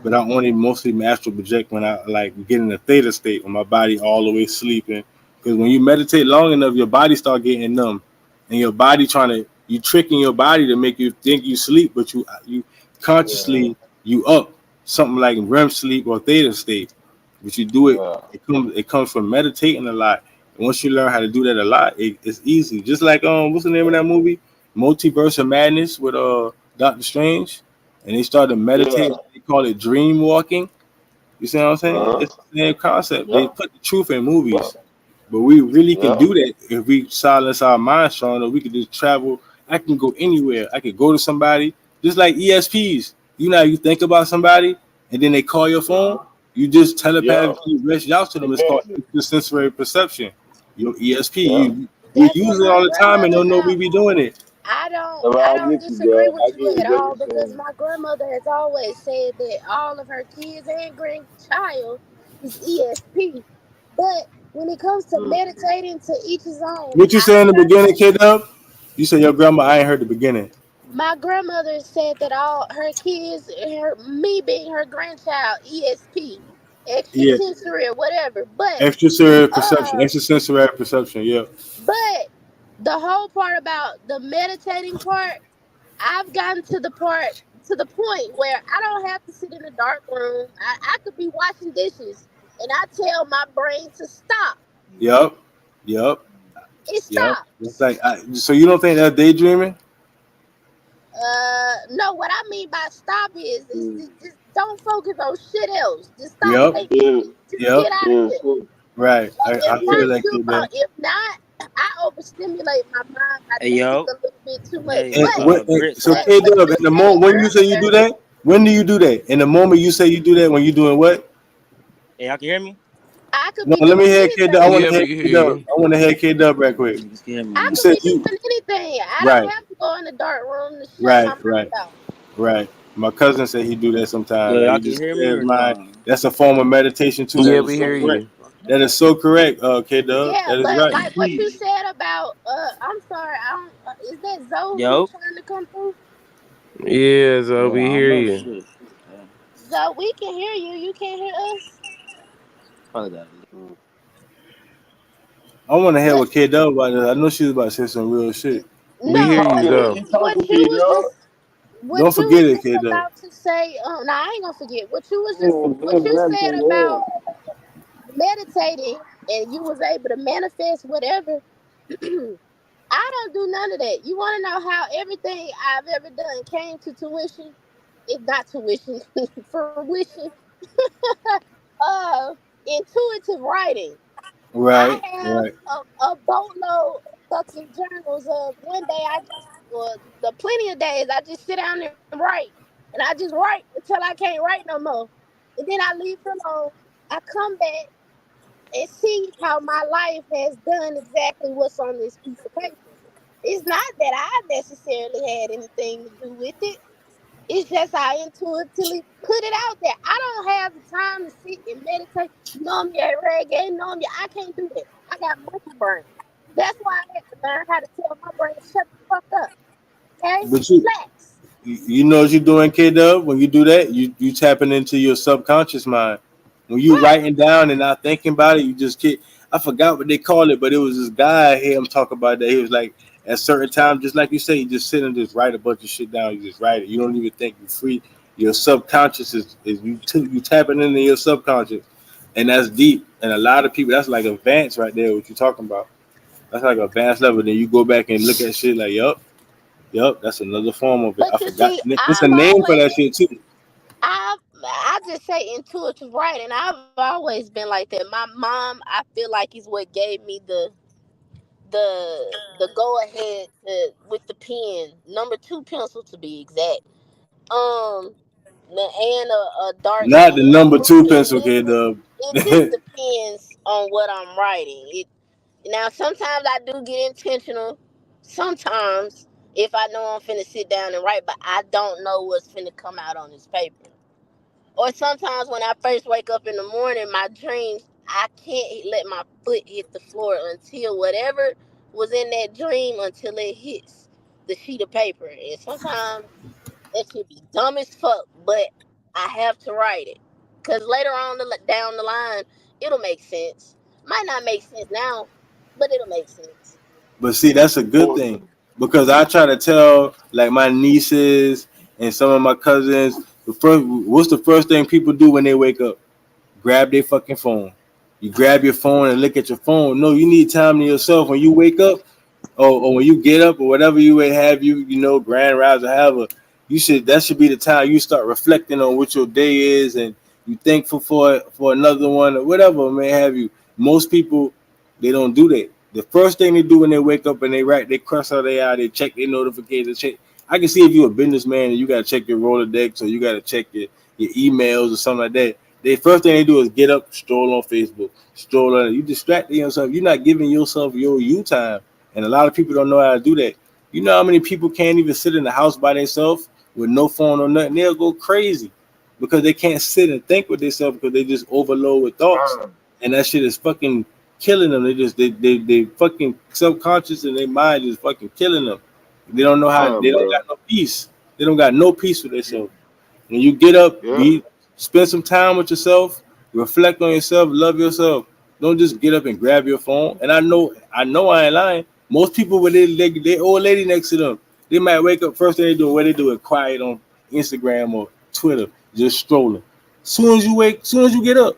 but I only mostly astral project when I like get in a theta state when my body all the way sleeping. Because when you meditate long enough, your body start getting numb, and your body trying to you tricking your body to make you think you sleep, but you yeah, consciously you up something like REM sleep or theta state. But you do it. yeah, It comes from meditating a lot. And once you learn how to do that a lot, it's easy. Just like what's the name of that movie? Multiverse of Madness with Doctor Strange, and they started yeah. meditating. They call it dream walking. You see what I'm saying? Uh-huh. It's the same concept. They Yeah, put the truth in yeah, movies, but we really can yeah, do that if we silence our minds strong enough. We could just travel. I can go anywhere. I could go to somebody, just like ESPs. You know, you think about somebody, and then they call your phone. uh-huh. You just Yeah. telepathically reach out to them. It's called Connection. sensory perception. Your ESP. Yeah. We That's what use it my all the time and grandmother don't know we have. be doing it. No, I I don't get you, disagree bro. with I you get at what you're all because saying. my grandmother has always said that all of her kids and grandchild is ESP. But when it comes to Mm. meditating, to each his own. What you say I in the beginning, personally, K Dub? You said your grandma. I ain't heard the beginning. my grandmother said that all her kids, me being her grandchild, ESP, Yeah, extrasensory or whatever. Uh, extrasensory perception. Yeah. but the whole part about the meditating part, I've gotten to the point where I don't have to sit in a dark room. I could be washing dishes and I tell my brain to stop. Yep. Yep. It Yep. It's stops. like so you don't think that's daydreaming? No, what I mean by stop is Mm. just don't focus on shit else. Just stop Yep. thinking. Yeah. Just Yep. get out of Yeah. here. So, Right. So I if yeah. feel not, like you it go. does. If not, I overstimulate my mind by Hey, thinking yo, a little bit too much. hey, And grits, so right? K What Dub, you in the said moment when you say you do earlier, that, when do you do that? In the moment you say you do that, when you doing what? Hey, y'all can hear me? I could No, be let me doing hear K Dub. I want anything. Yeah, to hear we can K hear Dub. you. I want to hear K Dub right quick. Niggas can hear me I You now. could said be you doing anything. I don't right, have to go in the dark room to shut my right, mouth right, out. right. My cousin said he do that sometimes. Yeah, Like y'all he can just hear me clear his or mind. no? That's a form of meditation too. That Yeah, is we so hear correct. you. That is so correct, K Dub. Yeah, That is but right. like what you said about I'm sorry, I don't is that Zoe who Yo, trying to come through? Yeah, so yeah, we I don't hear know you. shit. Yeah, Zoe, we can hear you. You can't hear us. probably got it. Mm. I want to hear But what K Dub about this. I know she was about to say some real shit. We Keep hear no, you, talking. though. Keep talking, kid, Don't what you forget was it, just K Dub. about to say. No, I ain't gonna forget what Yeah, you said exactly. about Yeah. meditating and you was able to manifest whatever. I don't do none of that. You want to know how everything I've ever done came to tuition? It's not tuition, fruition. uh, Intuitive writing. I Right, have right. a boatload of fucking journals of one day I just, well, the plenty of days I just sit down and write. And I just write until I can't write no more. And then I leave it alone. I come back and see how my life has done exactly what's on this piece of paper. It's not that I necessarily had anything to do with it. It's just I intuitively put it out there. I don't have the time to sit and meditate. Numb your reggae, numb your. I can't do that. I got monkey brain. That's why I had to learn how to tell my brain to shut the fuck up. Okay, But relax. you know what you're doing, K Dub? When you do that, you tapping into your subconscious mind. When you Right. writing down and not thinking about it, you just get. I forgot what they call it, but it was this guy I hear him talk about that. He was like, at certain times, just like you say, you just sit and just write a bunch of shit down. You just write it. You don't even think. You free. Your subconscious is you tapping into your subconscious, and that's deep. And a lot of people, that's like advanced right there. What you talking about? That's like advanced level. Then you go back and look at shit like, yup, that's another form of it. I But you forgot. see, It's a name for that shit too. I just say intuitive writing. I've always been like that. My mom, I feel like, is what gave me the go ahead to, with the pen, number two pencil to be exact. Um, and a dark Not the ink. number two It pencil, just kid. it just depends on what I'm writing. It now sometimes I do get intentional. Sometimes if I know I'm finna sit down and write, but I don't know what's finna come out on this paper. Or sometimes when I first wake up in the morning, my dreams, I can't let my foot hit the floor until whatever was in that dream until it hits the sheet of paper. And sometimes that should be dumb as fuck, but I have to write it. Cause later on down the line, it'll make sense. Might not make sense now, but it'll make sense. But see, that's a good Well, thing because I try to tell like my nieces and some of my cousins what's the first thing people do when they wake up? Grab their fucking phone. You grab your phone and look at your phone. No, you need time to yourself when you wake up. Or when you get up or whatever you may have, grand rise or however, that should be the time you start reflecting on what your day is and you thankful for another one or whatever may have you. Most people they don't do that. The first thing they do when they wake up and they cross out their eye, they check their notifications. Check. I can see if you're a businessman and you gotta check your Rolodex or you gotta check your emails or something like that. The first thing they do is get up, stroll on Facebook, stroll on. You distracting yourself. You're not giving yourself your you time. And a lot of people don't know how to do that. You know how many people can't even sit in the house by themselves with no phone or nothing? They'll go crazy because they can't sit and think with themselves because they just overload with thoughts. time, And that shit is fucking killing them. They fucking subconscious and their mind is fucking killing them. They don't know how they time, don't bro. got no peace. They don't got no peace for themselves. When you get up, Yeah, spend some time with yourself, reflect on yourself, love yourself. Don't just get up and grab your phone. And I know I ain't lying. Most people with their old lady next to them, they might wake up first thing they do, what they do is quiet on Instagram or Twitter, just strolling. Soon as you get up,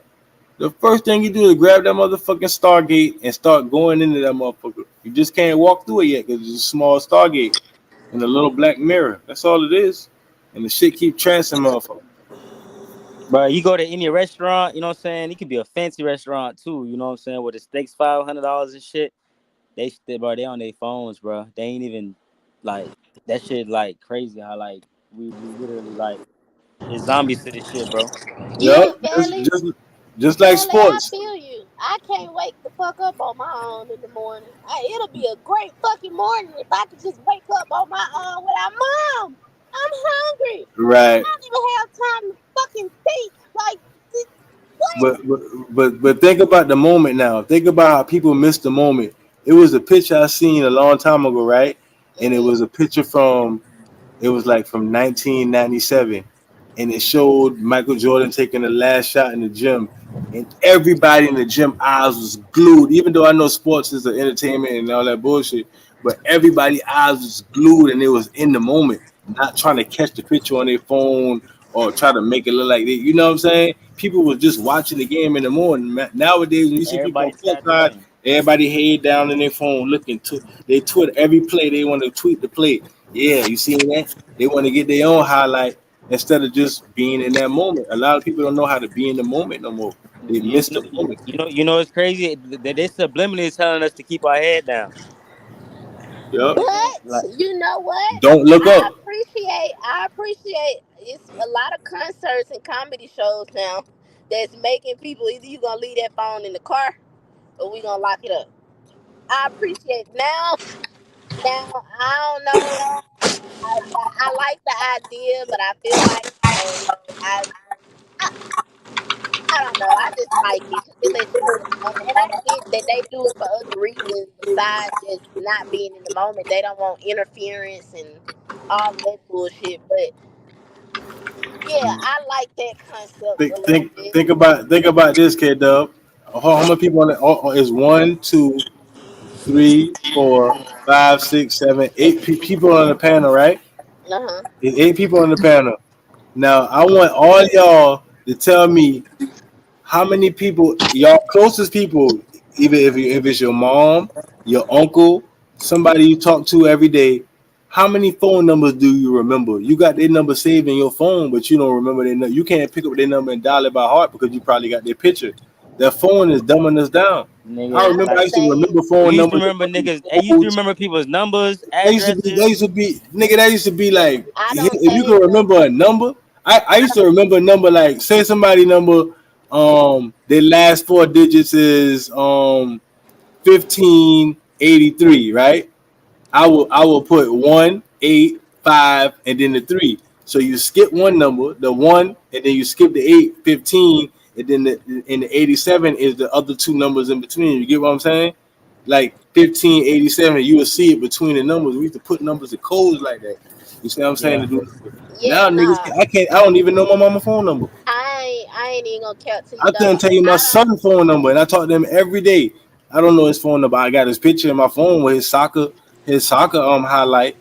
the first thing you do is grab that motherfucking Stargate and start going into that motherfucker. You just can't walk through it yet because it's a small Stargate and a little black mirror. That's all it is. And the shit keep transing motherfucker. Bro, you go to any restaurant, you know what I'm saying? It could be a fancy restaurant too, you know what I'm saying, where the steaks $500 and shit. They on their phones, bro. They ain't even like that shit like crazy how like we literally like is zombies to this shit, bro. Yep, Yeah, Valley. just like Valley, I sports. feel you. I can't wake the fuck up on my own in the morning. It'll be a great fucking morning if I could just wake up on my own without mom. I'm hungry. Right. I don't even have time to fucking think. Like, what? But think about the moment now. Think about how people miss the moment. It was a picture I seen a long time ago, right? And it Mm-hmm. was a picture from it was like from 1997, and it showed Michael Jordan taking the last shot in the gym, and everybody in the gym eyes was glued. Even though I know sports is an entertainment and all that bullshit, but everybody eyes was glued, and it was in the moment, not trying to catch the picture on their phone or try to make it look like they. You know what I'm saying? People was just watching the game in the morning. Nowadays, when you see people on Everybody tapped courtside, in. Everybody head down in their phone looking to they tweet every play. They want to tweet the play. Yeah, you seen that? They want to get their own highlight instead of just being in that moment. A lot of people don't know how to be in the moment no more. They You miss know, the moment. you know, it's crazy that they subliminally telling us to keep our head down. Yup. Like, But you know what? Don't look up. I appreciate it's a lot of concerts and comedy shows now that's making people either you gonna leave that phone in the car or we gonna lock it up. I appreciate now I don't know. I like the idea, but I feel like I I I don't know. I just like it because it lets you be in the moment, and I get that they do it for other reasons besides just not being in the moment. They don't want interference and all of that bullshit. But yeah, I like that concept a Think little think bit. think about this, kid. Dub. How many people on it? Is one, two, three, four, five, six, seven, eight people on the panel, right? Uh huh. There's eight people on the panel. Now I want all y'all to tell me how many people, y'all closest people, even if it's your mom, your uncle, somebody you talk to every day, how many phone numbers do you remember? You got their number saved in your phone, but you don't remember their number. You can't pick up their number and dial it by heart because you probably got their picture. That phone is dumbing us down. I nigga, I remember would I like used to say remember we phone used to numbers, remember niggas. I used to codes. remember people's numbers, That addresses. used to be nigga. That used to be like I don't if you can save remember numbers. a number. I I used don't. to remember a number like say somebody number their last four digits is 1583, right? I will put 185 and then the 3. So you skip one number, the 1, and then you skip the 815, and then the 87 is the other two numbers in between. You get what I'm saying? Like 1587, you will see it between the numbers. We used to put numbers and codes like that. You see what I'm saying? Yeah, To do Yeah, now, niggas, nah. I don't even know my mama phone number. I ain't even gonna count to you I though. couldn't tell you my I don't. son's phone number, and I talk to him every day. I don't know his phone number. I got his picture in my phone with his soccer highlight,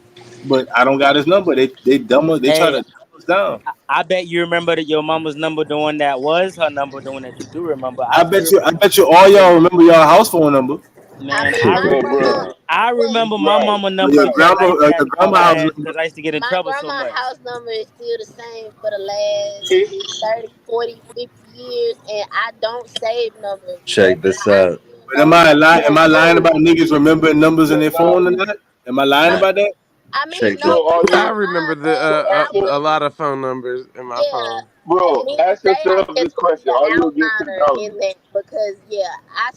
but I don't got his number. They dumb us. They try hey, to dumb us down. I bet you remember that your mama's number, the one that was her number, the one that you do remember. I I still bet you. I remember. bet you all y'all remember y'all house phone number. I Man, mean, my Man, grandma. bro. I Well, remember my Right. mama Or number your because I grandma, used to have your to call grandma her house ass number. because I used to get in my trouble so grandma much. house number is still the same for the last See? 30, 40, 50 years, and I don't save numbers. Check But this I out. still But am know I my lying? Am So, I grandma. lying about niggas remembering numbers in their phone or technology. not? Am I lying about that? I mean, Check no, this. So, you're are I not you, remember lying, but so I answer, a wouldn't. lot of phone numbers in my Yeah, phone. at bro, the end of ask the day, I yourself just this want to be question. the Are you against outliner in technology? that because yeah, I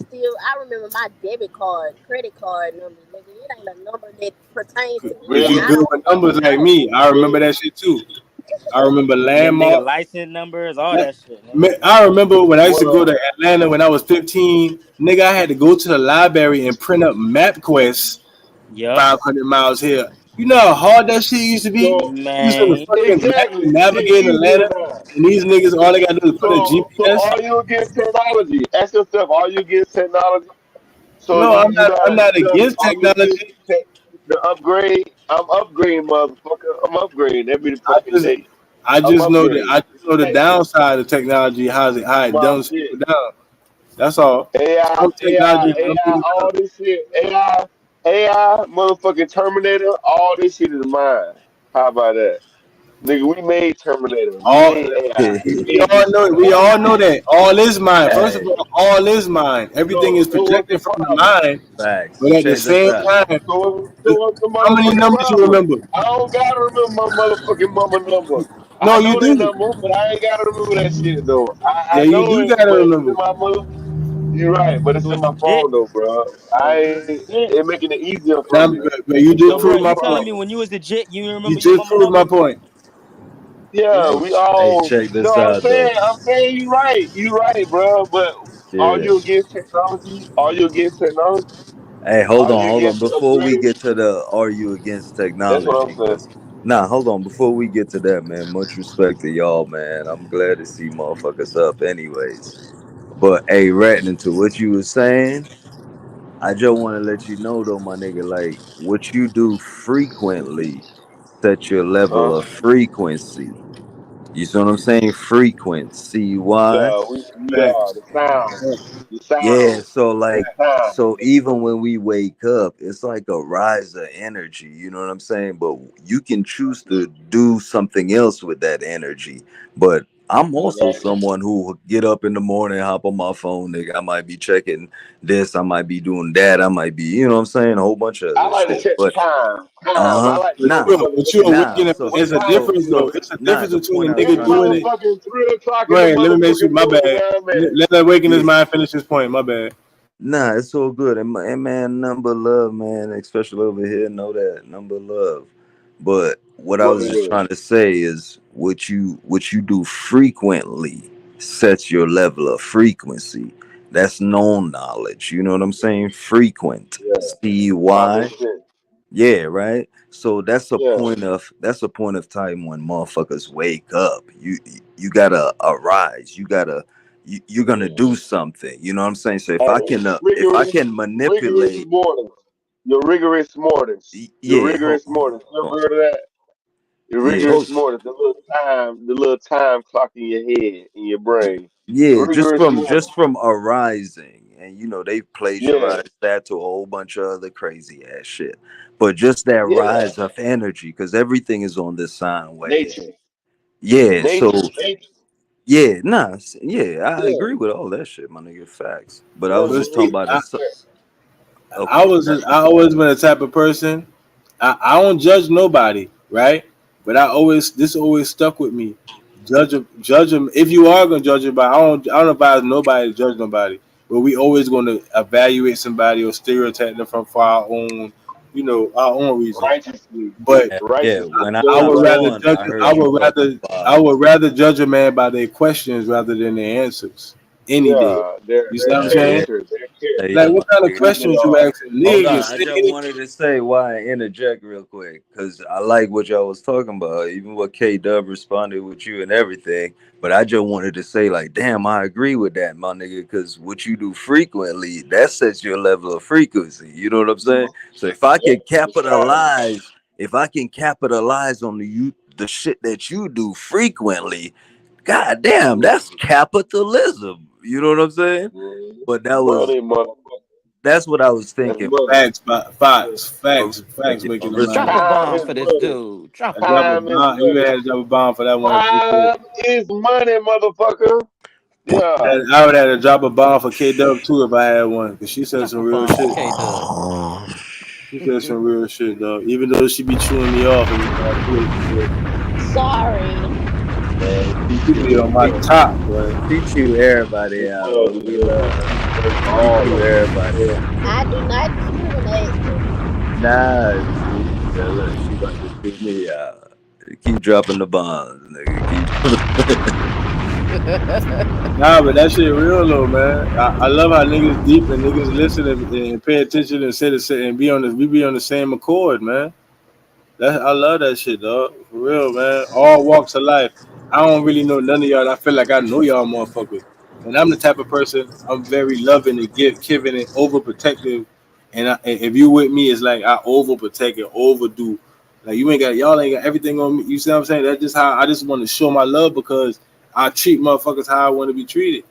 remember my debit card, credit card numbers, nigga. It ain't a number that pertains to me Cause that you I Really? good don't with fucking numbers like know. me. I remember Really? that shit too. I remember Nigga, landmark. license numbers, all that shit, nigga. I remember when I used to go Well, to Atlanta when I was 15. Nigga, I had to go to the library and print up MapQuest Yup. 500 miles here. You know how hard that shit used to be? so, You used to Man. fucking map exactly. and Shit navigate in easier Atlanta, now. and these niggas, all they gotta do is put a So GPS. are you against technology? Ask yourself, are you against technology? So No, you I'm gotta, not against are you against technology. the upgrade? I'm upgrading, motherfucker. I'm upgrading every I fucking just, day. I I'm just know that upgrading. I just know the Hey, downside of technology, how it my dumbs shit. people down. That's all. AI, Some technology dumb AI, people down. all this shit. AI, motherfucking Terminator, all this shit is mine. How about that? Nigga, we made Terminator. We All made AI. We we made all this know shit. we all know that all is mine. First of Hey, all, all is mine. Everything is So what's the projected from the problem? mind. facts. But at the Check this same out. time, So what's the how many motherfucking numbers you problem? remember? I don't gotta remember my motherfucking mama number. No, I you know that do. number, but I ain't gotta remember that shit though. I Yeah, I you know do it, gotta but it's in remember. my mother. You're right, but it's You in was my legit. phone though, bro. Oh, I you was ain't. legit. It making it easier But, for me. but you So, just So bro, what's proved the my you telling point. me problem? when you was legit, you You remember your just mama proved my number? point. Yeah, we Hey, all. check No, this out though. I'm saying you right. You right, bro. But are Yeah. you against technology? Are you against technology? Hey, Are you hold on. against the Before we upgrade? get to the are you against That's what I'm technology? saying. Cause nah, hold on. Before we get to that, man, much respect to y'all, man. I'm glad to see motherfuckers up anyways. But hey, ratting into what you was saying, I just want to let you know though, my nigga, like what you do frequently set your level Huh? of frequency. You see what I'm saying? Frequency. Yeah, Why? we are Facts. the sound, the Yeah, sound, so the like, time. so even when we wake up, it's like a rise of energy, you know what I'm saying? But you can choose to do something else with that energy. But I'm also Right. someone who will get up in the morning, hop on my phone, nigga. I might be checking this, I might be doing that, I might be, you know what I'm saying? A whole bunch of I other like to shit. check the But time. Time. I uh-huh. like to But know, Nah, you, motherfucker, but you nah. awakening. So what It's a time difference it though. so is. It's a nah, difference the between point a I was It's nigga trying to doing it. make. motherfucking 3 o'clock Go in the ahead. Let me make sure. motherfucking My morning bad. where I'm at. Let that awaken his Yeah. mind finish his point. My bad. Nah, it's all good. And man, number love, man, especially over here, know that number love. But what I was Word, just word. trying to say is what you do frequently sets your level of frequency. That's known knowledge. You know what I'm saying? Frequent. Yeah. Common CY. sense. Yeah, right. So Yeah. that's a point of time when motherfuckers wake up. You gotta arise. You're gonna do something. You know what I'm saying? So Hey, if I rigorous, can rigorous manipulate, mornings. Your rigorous mornings. Your yeah, rigorous mornings. You ever heard of that? Your yeah, rigorous mornings. The little time clock in your head, in your brain. yeah, Rigorous mornings. just from arising, and they Yeah. plagiarized that to a whole bunch of other crazy ass shit. But just that Yeah. rise of energy, because everything is on this sine wave. Nature. Yeah, so Nature. Nature. yeah, nah, yeah, I Yeah. agree with all that shit, my nigga. Facts. But I was But just talking see, Absolutely. about I, this. I Okay, was I always been a type of person. I don't judge nobody, right? But this always stuck with me. Judge them. If you are gonna judge them, I don't advise nobody to judge nobody. But we always gonna evaluate somebody or stereotype them for our own, our own reason. Righteously. But yeah. Righteously. When I I Judge would hopped rather righteously. on, judge. I heard you talking I about. would rather judge a man by their questions rather than their answers any day. Yeah. Their You see their what I'm Hey, saying? yeah, character. Their hey, Like, yeah, character. my what kind of nigga. Who they questions you are. ask a Hold nigga on, can I say just anything. wanted to say why I interject real quick because I like what y'all was talking about, even what K Dub responded with you and everything. But I just wanted to say, like, damn, I agree with that, my nigga, because what you do frequently, that sets your level of frequency. You know what I'm saying? So Yep. The sound. if I can capitalize on the shit that you do frequently, god damn, that's capitalism. You know what I'm saying? But Money, motherfucker. that's what I was That's thinking. money. Facts, Yeah. facts, making the Respect. money. Drop a Time bomb is for this money. dude. Drop I a drop a Time bomb. is bomb. You money. had to drop a bomb for that one for sure. Time is money, motherfucker. Yeah. I would have to drop a bomb for K Dub too if I had one, because she said Drop some a real bomb for shit. K Dub. She said some real shit, though. Even though she be chewing me off and shit, Sorry. Man, she be on my top, boy. she chew everybody She out, does, but we man. love her. She works She all chew of everybody out. I do not discriminate. Nah, see, yeah, look, she about to chew me out. Keep dropping the bombs, nigga. Nah, but that shit real though, man. I love how niggas deep and niggas listen and pay attention and say and we be on the same accord, man. I love that shit, dog. For real, man. All walks of life. I don't really know none of y'all. I feel like I know y'all motherfuckers. And I'm the type of person, I'm very loving and giving and overprotective. And if you with me, it's like I overprotect and overdo. Like y'all ain't got everything on me. You see what I'm saying? That's just how I just want to show my love because I treat motherfuckers how I want to be treated.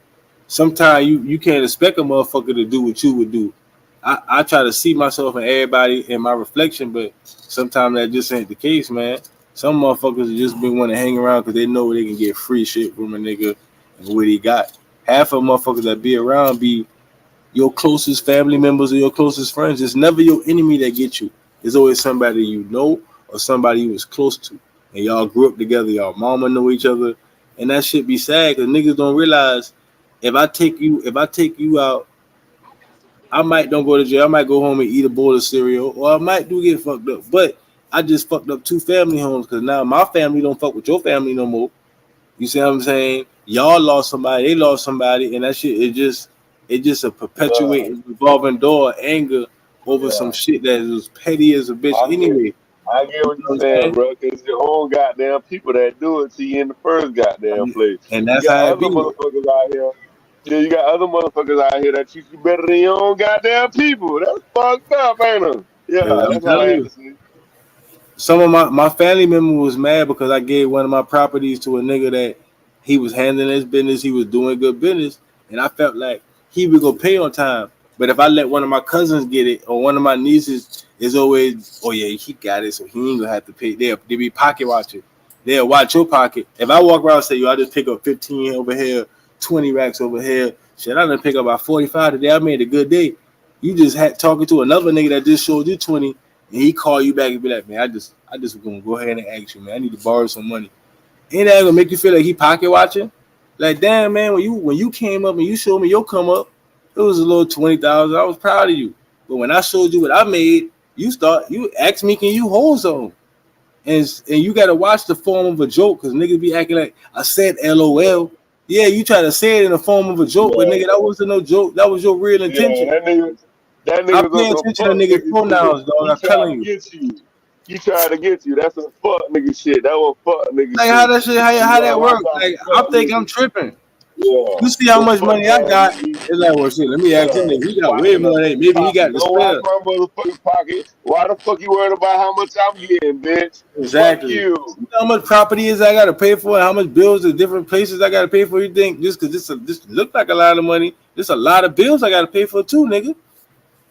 Sometimes you can't expect a motherfucker to do what you would do. I try to see myself and everybody in my reflection, but sometimes that just ain't the case, man. Some motherfuckers just been want to hang around because they know they can get free shit from a nigga and what he got. Half of motherfuckers that be around be your closest family members or your closest friends. It's never your enemy that gets you. It's always somebody you know or somebody you was close to. And y'all grew up together, y'all mama know each other. And that shit be sad because niggas don't realize if I take you out, I might don't go to jail. I might go home and eat a bowl of cereal, or I might do get fucked up. But I just fucked up two family homes because now my family don't fuck with your family no more. You see what I'm saying? Y'all lost somebody, they lost somebody, and that shit it just a Yeah. perpetuating revolving door of anger over some Yeah. shit that was petty as a bitch I get anyway. I get You what know you're what I'm saying, saying? bro, because your own goddamn people that do it to you in the first goddamn place. And You that's got how it other be. motherfuckers out here. Yeah, you got other motherfuckers out here that treat you better than your own goddamn people. That's fucked up, ain't it? Yeah, Yeah, I'm that's all I telling had you. to say. some of my family member was mad because I gave one of my properties to a nigga that he was handling his business, he was doing good business, and I felt like he would go pay on time. But if I let one of my cousins get it or one of my nieces, is always, oh yeah, he got it, so he ain't gonna have to pay. They be pocket watching. They'll watch your pocket. If I walk around and say, yo, I just pick up 15 over here, 20 racks over here, shit, I done pick up about 45 today. I made a good day. You just had talking to another nigga that just showed you 20, and he call you back and be like, man, I just gonna go ahead and ask you, man. I need to borrow some money. Ain't that gonna make you feel like he pocket watching? Like, damn, man, when you came up and you showed me your come up, it was a little 20,000. I was proud of you. But when I showed you what I made, you asked me, can you hold some? And you gotta watch the form of a joke, because niggas be acting like I said LOL. Yeah, you try to say it in the form of a joke, but Yeah, nigga, that wasn't no joke. That was your real yeah, intention. that I nigga was pay on some attention to fuck niggas' nigga shit. pronouns, dog. He I'm tried telling to you. get you. He tried to get you. That's some fuck nigga shit. That was fuck nigga Like how shit. that shit, You how gotta that watch work? out Like for I fuck think I'm niggas. tripping. Yeah, You see how them much fuck money I ass got? niggas. It's like, well, shit. Let me ask this Yeah, nigga. He got way watching more other than that. niggas' Maybe he got pocket. to Don't watch spare. my motherfucking pocket. Why the fuck you worried about how much I'm getting, bitch? Fuck Exactly. you. You know how much property is I got to pay for, and how much bills at different places I got to pay for. You think just because this look like a lot of money, there's a lot of bills I got to pay for too, nigga.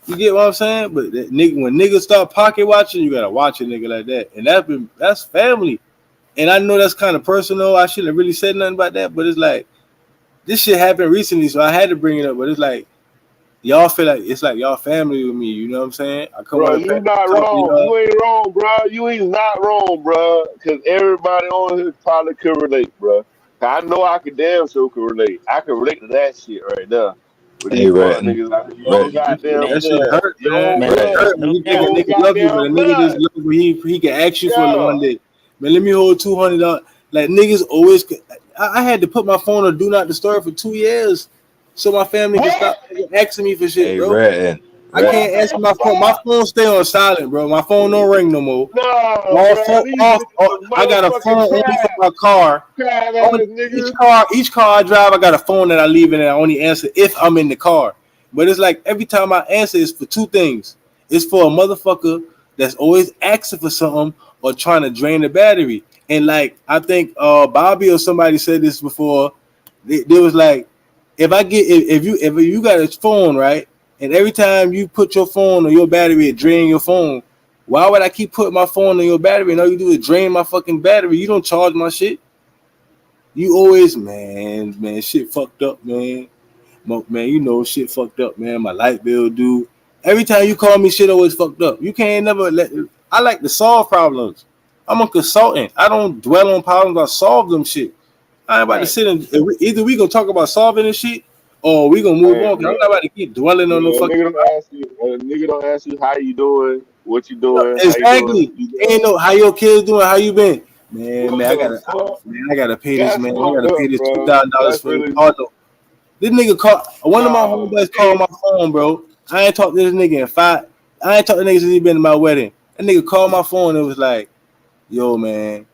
You get what I'm saying? But that nigga, when niggas start pocket watching, you gotta watch a nigga like that, and that's family. And I know that's kind of personal. I shouldn't have really said nothing about that, but it's like this shit happened recently, so I had to bring it up. But it's like y'all feel like it's like y'all family with me. You know what I'm saying? I come on Bro, the you pack, not talk to wrong. y'all. You ain't wrong, bro. You ain't not wrong, bro. Because everybody on here probably can relate, bro. I know I can damn sure can relate. I can relate to that shit right now. With Hey, these fuck Ratton. niggas out here. You don't Ratton. goddamn Man, That shit blood. hurt, You man. don't man, It blood. Ratton. hurt when slow you You think a down. don't nigga love you, but a goddamn nigga just blood. love you. He can ask you for the Yeah. one day. Man, let me hold $200. Like niggas always. I had to put my phone on do not disturb for 2 years, so my family can What? stop asking me for shit, Hey, bro. Ratton. I What can't Ratton. answer the my phone. My fuck? phone stay on silent, bro. My phone don't ring no more. Nah, All bro. phone, These niggas all, are I got a motherfucking phone only for crab. my car. Crab On ass niggas. each car I drive, I got a phone that I leave in and I only answer if I'm in the car. But it's like every time I answer, it's for two things. It's for a motherfucker that's always asking for something or trying to drain the battery. And like I think Bobby or somebody said this before. They was like, if you got a phone, right, and every time you put your phone on your battery, it drain your phone. Why would I keep putting my phone on your battery and all you do is drain my fucking battery? You don't charge my shit. You always, man, shit fucked up, man. Man, you know shit fucked up, man. My light bill due. Every time you call me, shit always fucked up. You can't never let. I like to solve problems. I'm a consultant. I don't dwell on problems. I solve them shit. I ain't about to Right. sit and either we gonna talk about solving this shit or we gonna move Hey, on. Cause I'm bro. not about to keep dwelling on no Yeah, fucking. a nigga don't ask you how you doing, what you doing, how you doing, Exactly. you Ain't good. no how your kids doing. How you been, man? What the fuck? I gotta pay this, That's man. I fucked gotta pay up, this two bro. thousand dollars That's for the really car note. This nigga called one of my nah. homeboys called Hey, my phone, bro. I ain't talked to this nigga in five. I ain't talked to niggas since he been to my wedding. That nigga called my phone and it was like, "Yo, man,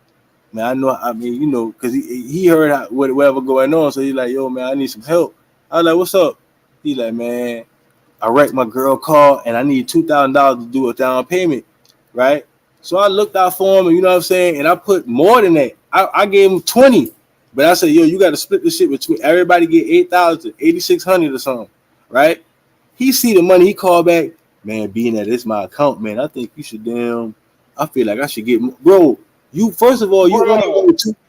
I know. I mean, you know, cause he heard whatever going on, so he's like, yo, man, I need some help." I was like, "What's up?" He's like, "Man, I wrecked my girl car and I need $2,000 to do a down payment, right?" So I looked out for him, and you know what I'm saying, and I put more than that. I gave him 20, but I said, "Yo, you got to split the shit between everybody. Get 8,000, 8,600 or something, right?" He see the money. He called back, "Man, being that it's my account, man, I think you should damn. I feel like I should get bro. You first of all, bro.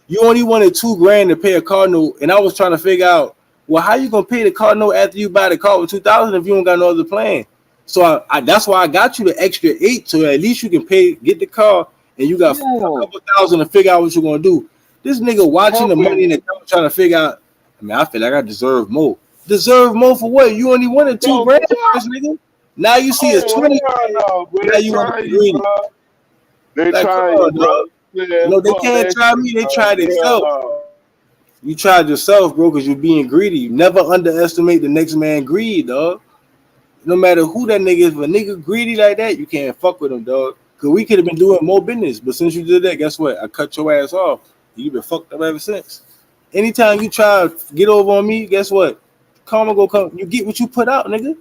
you only wanted 2 grand to pay a car note, and I was trying to figure out, well, how you gonna pay the car note after you buy the car with 2,000 if you don't got no other plan? So that's why I got you the extra 8, so at least you can get the car, and you got a Yeah. couple thousand to figure out what you're gonna do. This nigga watching the money in the Helping. account trying to figure out. I mean, I feel like I deserve more. Deserve more for what? You only wanted two No, grand first, nigga. Now you see it's oh 20. hell no, but Now they you want to trying be you, greedy. bro. They Like, come trying you, on, dog. bro. Man, No, they fuck can't that try shit, me. They bro. tried Hell themselves. no. You tried yourself, bro, because you're being greedy. You never underestimate the next man greed, dog. No matter who that nigga is, if a nigga greedy like that, you can't fuck with him, dog. Because we could have been doing more business. But since you did that, guess what? I cut your ass off. You've been fucked up ever since. Anytime you try to get over on me, guess what? Karma go come. You get what you put out, nigga.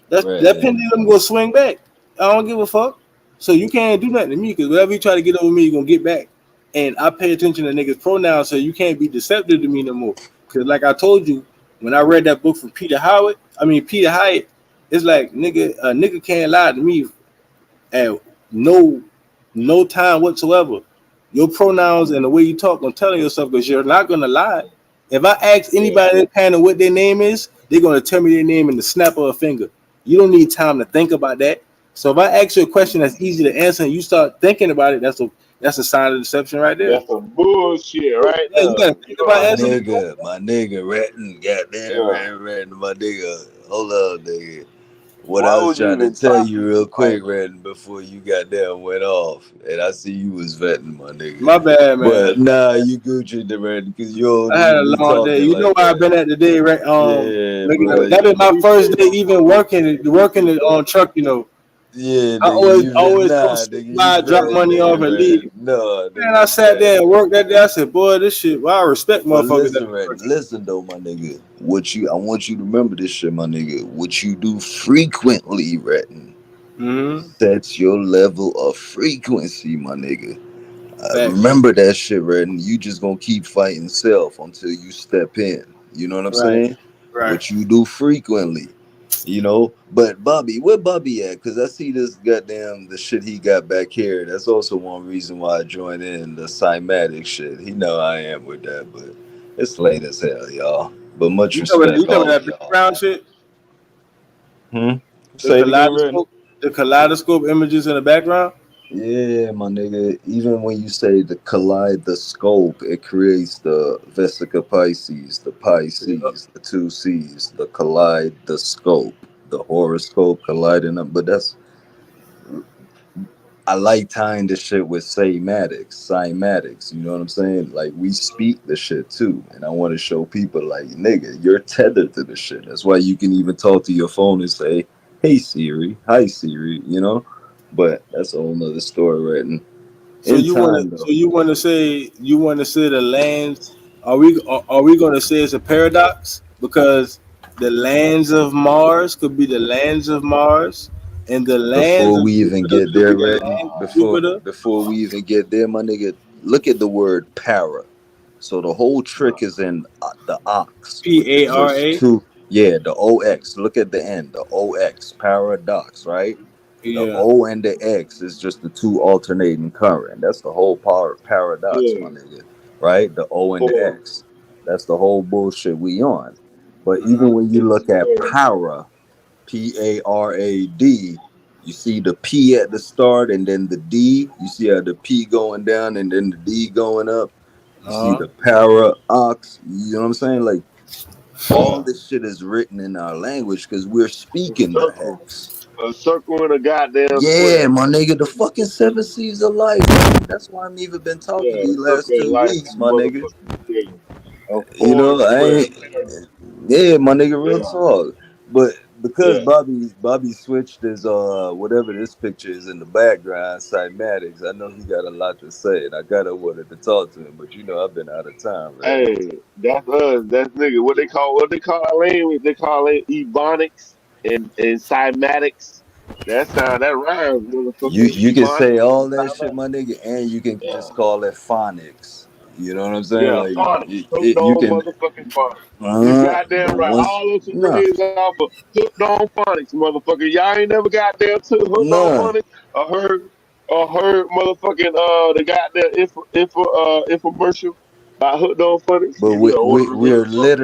That Ratton. pendulum go swing back. I don't give a fuck. So you can't do nothing to me because whatever you try to get over me, you're gonna get back. And I pay attention to niggas' pronouns, so you can't be deceptive to me no more. Cause like I told you, when I read that book from Peter Hyatt, it's like a nigga can't lie to me at no no time whatsoever. Your pronouns and the way you talk gonna tell yourself because you're not gonna lie. If I ask Yeah, anybody in the panel what their name is, they're gonna tell me their name in the snap of a finger. You don't need time to think about that. So if I ask you a question that's easy to answer and you start thinking about it, that's a sign of deception right there. that's some bullshit right Yeah, you there. gotta You think know about what I answering. mean? My nigga, ratting, goddamn, Yeah. ratting, my nigga. Hold up, nigga. What Why I was would you trying to even tell try you to real like? quick, ratting, before you goddamn went off, and I see you was vetting, my nigga. My bad, man. But nah, you Gucci the ratting because you don't I had even a be long day. talking You know like where I've that. been at today, right? Yeah, bro. Nigga, that been my first day even working it on truck. Yeah, I nigga, always come nah, swing nigga, you by, drop bad, money off, nigga, and leave. ratting. No, Man, I nigga, you sat there bad. and worked that day. I said, boy, this shit. Well, I respect But motherfuckers that listen, be Red, working. listen though, my nigga. I want you to remember this shit, my nigga. What you do frequently, Redden, Mm-hmm. sets your level of frequency, my nigga. Facts. Remember that shit, Redden. You just gonna keep fighting self until you step in. You know what I'm Right. saying? Right. What you do frequently. But Bobby, where Bobby at? Cause I see this goddamn the shit he got back here. That's also one reason why I joined in the cymatic shit. He know I am with that, but it's late as hell, y'all. But much You respect, talking all of that y'all. background shit? Hmm. The Say it again, Red. kaleidoscope, the kaleidoscope images in the background. Yeah, my nigga. Even when you say the kaleidoscope, it creates the Vesica Pisces, the Yeah. Pisces, the two C's, the kaleidoscope, the horoscope colliding them. But I like tying this shit with cymatics. You know what I'm saying? Like we speak the shit too, and I want to show people like, nigga, you're tethered to the shit. That's why you can even talk to your phone and say, "Hey Siri, hi Siri," you know. But that's a whole nother story, right? And So in you want to time, so though, you want to say the lands? Are we going to say it's a paradox because the lands of Mars could be the lands of Mars, and the lands before of we even Jupiter get could be there, the Redden, lands of before Jupiter? before we even get there, my nigga, look at the word para. So the whole trick is in the ox, which is just Para. two. Yeah, the ox. Look at the end, the ox, paradox, right? The Yeah. O and the X is just the two alternating current. That's the whole paradox, my Yeah. nigga. Right? The O and the Or X. That's the whole bullshit we on. But even Uh-huh. when you it's look at Parad, you see the P at the start and then the D. You see how the P going down and then the D going up. You see Uh-huh. the para ox. You know what I'm saying? Like all yeah, this shit is written in our language because we're a speaking the circle, hex. a circle and a goddamn Yeah, square. my nigga, the fucking seven seas of life, man. That's why I'm even been talking Yeah, these a last circle of two life weeks, and my nigga. motherfucking square. A You four know, I square. ain't. Yeah, my nigga, real Yeah, talk. But because yeah. Bobby switched his whatever this picture is in the background, cymatics. I know he got a lot to say, and I gotta wanted to talk to him. But you know, I've been out of time, right? Hey, that's us. That's nigga. What they call our language? They call it ebonics and cymatics. That rhymes, motherfucker. You can Ebonics say and all that shit, cymatics. my nigga, and you can Yeah, just call it phonics. You know what I'm saying? yeah. Like Phonics. Hooked you on can. motherfucking phonics. You goddamn But right. once, All those nah, names off of hooked on phonics, motherfucker. Y'all ain't never goddamn took hooked on nah. phonics or heard motherfucking the goddamn infomercial by hooked on phonics. But You don't want to remember something.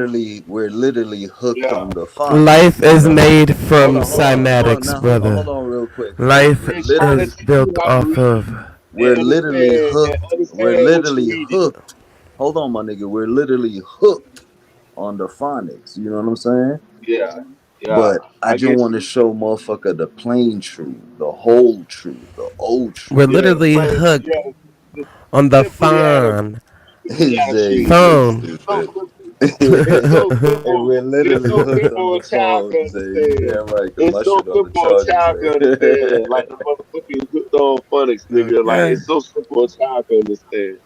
we're literally hooked Yeah. on the phonics. Life You is know. made Hold from on, cymatics, now hold brother. on real quick. Life And trying to is teach you built how to off read of. We're literally and hooked. We're understand what you're literally reading. hooked. Hold on, my nigga. We're literally hooked on the phonics. You know what I'm saying? Yeah, yeah, But I I just get want to you. show motherfucker the plain truth, the whole truth, the old We're truth. Yeah, the literally plain, hooked yeah, the on the simple reality. phone. The He say reality. he's so Phone. It's so stupid. simple. It's so And simple. we're It's literally so hooked on simple the a child phone. can Say you understand. damn right, cause It's my so shit on the simple a charger. child can understand. Like the motherfucking hooked on phonics, nigga. Like Okay. it's so simple a child can understand.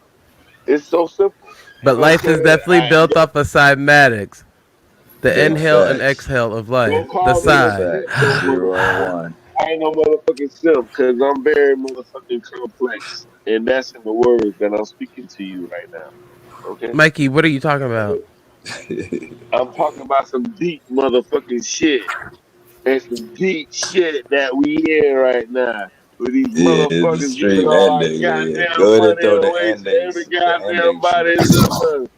It's so simple. You But know what I'm life is saying? definitely built off of cymatics. The Big Yeah. inhale and facts. exhale of life. Don't The call me Big no sigh. shit, facts. though, Zero and motherfucker. one. I ain't no motherfucking simp because I'm very motherfucking complex, and that's in the words that I'm speaking to you right now. Okay, Mikey, what are you talking about? I'm talking about some deep motherfucking shit and some deep shit that we in right now. With these Yeah, the motherfuckers giving straight all our ending. Yeah, goddamn go ahead and money throw the away to every endings, the goddamn ending body. shit.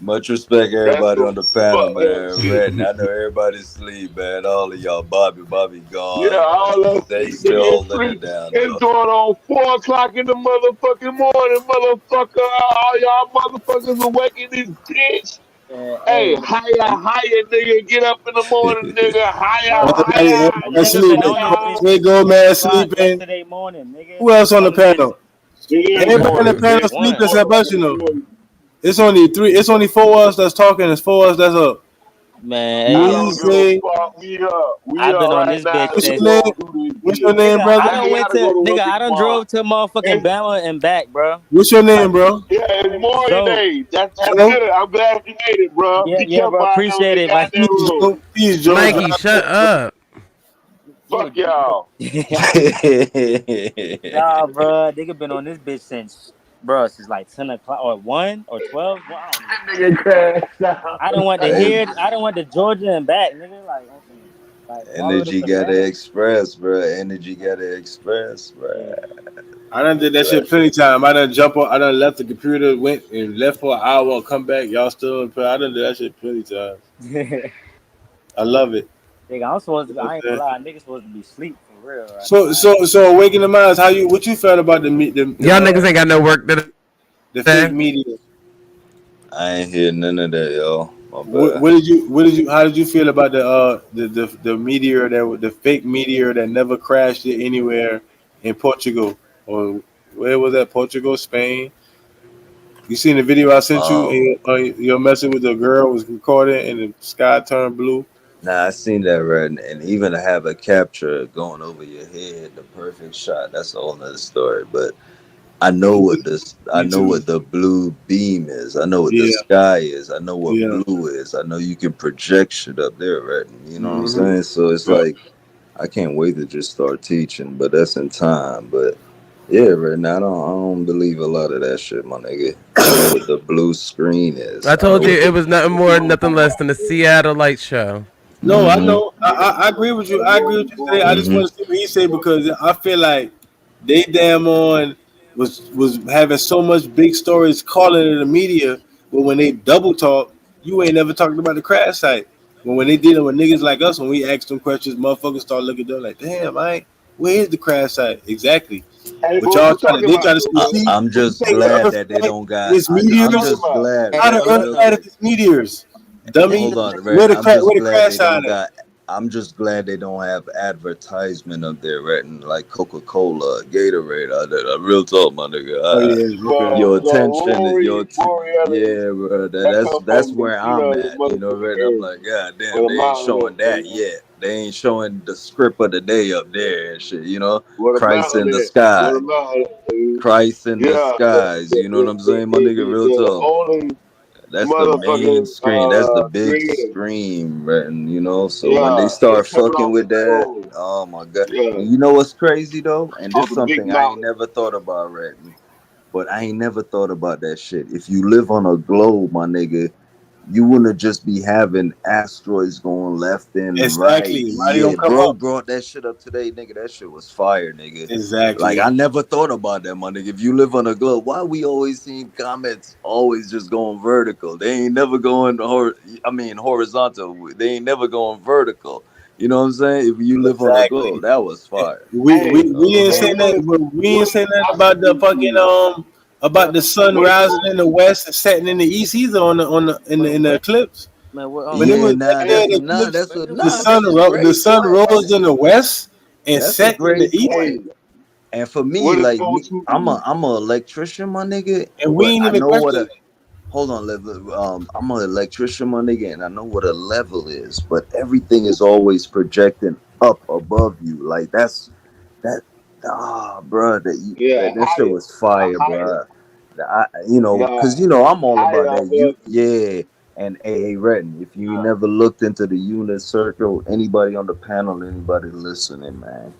Much respect, That's everybody on some the panel, fucked up man. shit. Red, I know everybody's asleep, man. All of y'all, Bobby Yeah, gone. all us They sleep, still nigga. holding it down, It's though. going on 4 o'clock in the motherfucking morning, motherfucker. All y'all motherfuckers awaken this bitch. Hey, Hey, higher, nigga. Get up in the morning, nigga. bro, Everybody a Higher. nigga asleep. been on this bitch They since go, man, 6 o'clock sleeping. yesterday morning, nigga. Who else on the Fuck niggas. panel? It is Everybody on the morning, panel bitch. It's sleeping One. 4 except o'clock us, in you the know. morning. It's only three. It's only four of us that's talking. It's four of us that's up. Man, I hey, don't give a Easy. fuck. We up. We I've up been on right this now, bitch and What's we your since name? gonna do What's this your shit. name, nigga, brother? I I done ain't went gotta go to to nigga, work I done tomorrow. drove to motherfucking It's, Bama and back, bro. What's your name, Like, bro? yeah, it's morning so day. That's Joe. good. I'm glad you made it, bro. yeah, Be yeah, bro. careful out there with Appreciate this it. Like, goddamn Peace, road. Joe. Peace, Joe. Mikey, Drive shut safe, bro. up. Fuck y'all. nah, bro. Nigga been on this bitch since, bro, since like 10 o'clock or 1 or 12. Well, I don't even That know. nigga crashed out. I don't want to Hey, hear. I don't want to Georgia and back, nigga. Like on some, like all over the energy gotta Savannah. express, bro. Energy gotta express, bro. Yeah. I done did that shit plenty time. I done jump on. I done left the computer, went and left for an hour, come back. Y'all still in play. I done did that shit plenty times. I love it. Nigga, I'm supposed to. You know I ain't what I'm gonna saying? lie. Niggas supposed to be asleep for real right now. So awaken the minds. How you? What you felt about Y'all niggas ain't got no work the fake today. media? I ain't hear none of that, y'all. My What, bad. what did you? What did you? How did you feel about the meteor the fake meteor that never crashed it anywhere in Portugal or where was that? Portugal, Spain. You seen the video I sent you? Um, And you're messing with the girl was recording and the sky turned blue. Nah, I seen that, right, and even to have a capture going over your head, the perfect shot. That's a whole nother story. But I know what this. I Me know too. what the blue beam is. I know what the Yeah, sky is. I know what yeah. blue is. I know you can project shit up there, right? You know what I'm Hmm. saying? So it's Yeah. like I can't wait to just start teaching, but that's in time. But yeah, right now I don't believe a lot of that shit, my nigga. I know what the blue screen is. I I told know you what it the. was nothing more, nothing less than a Seattle light show. No, I Mm-hmm. know. I agree with you. I agree with you today. I just Mm-hmm. want to see what he say because I feel like they damn on was having so much big stories calling it the media, but when they double talk, you ain't never talking about the crash site. But when they dealing with niggas like us, when we ask them questions, motherfuckers start looking at them like, damn, I ain't. Where is the crash site exactly? Hey, But what y'all you talking they about, try to say, Lil? see, I'm What you just the talking about? glad Earth that they flat don't got. is What you I'm talking meteors. just about? glad. Hey, How Hey, the yo, Earth look real. though. flat if it's meteors? Hold Dummy, on, where Red. the where the crash site at? I'm just glad they don't have advertisement up there, Red, and like Coca-Cola, Gatorade. Real talk, my nigga. Oh yeah, okay. Your The attention, Rory Borealis yeah, bro. that That's come from that's the where center I'm of the at. You know, Red. motherfucking I'm earth, like, God where damn, the they ain't mountain showing is, that nigga. yet. They ain't showing the script of the day up there and shit. You know, Where the Christ in mountain the is. Where sky, the mountain is. Christ in the Yeah, skies. You know what I'm saying, my nigga? Real the talk. only That's the main motherfucking screen. That's the big creator. screen, right? And you know, so when they Yeah, it's start coming fucking off with the that, throne. oh my god! Yeah, And you know what's crazy though? And this off is a big something I ain't mountain. never thought about, right? But I ain't never thought about that shit. If you live on a globe, my nigga, you wouldn't just be having asteroids going left and right. Exactly. Why they Yeah, don't come bro up? brought that shit up today, nigga. That shit was fire, nigga. Like Exactly. I never thought about that, my nigga. If you live on a globe, why we always seeing comets always just going vertical? They ain't never going horizontal. They ain't never going vertical. You know what I'm saying? If you live on a globe, Exactly. that was fire. Hey, We didn't hey, say that. We didn't what say is nothing about the fucking astrology? about the sun What is rising in the west and setting in the east either Man, in the eclipse. man, what? Hold on, When it man. Yeah, was back nah, there hey, in the eclipse, the Great sun point, my rose in nigga. the west and That's a set in the great east, hey, point. And for me, what is like me, Fortuny? I'm a electrician, my nigga. and we But ain't I even know what questioning a hold on, I'm an electrician, my nigga, and I know what a level is. But everything is always projecting up above you. Like that. Ah, bro, Yeah, that shit was fire, higher. bro. Cause Nah, I'm all higher about that. above you. Yeah. And hey, Redden, if you Nah. never looked into the unit circle, anybody on the panel, anybody listening, man.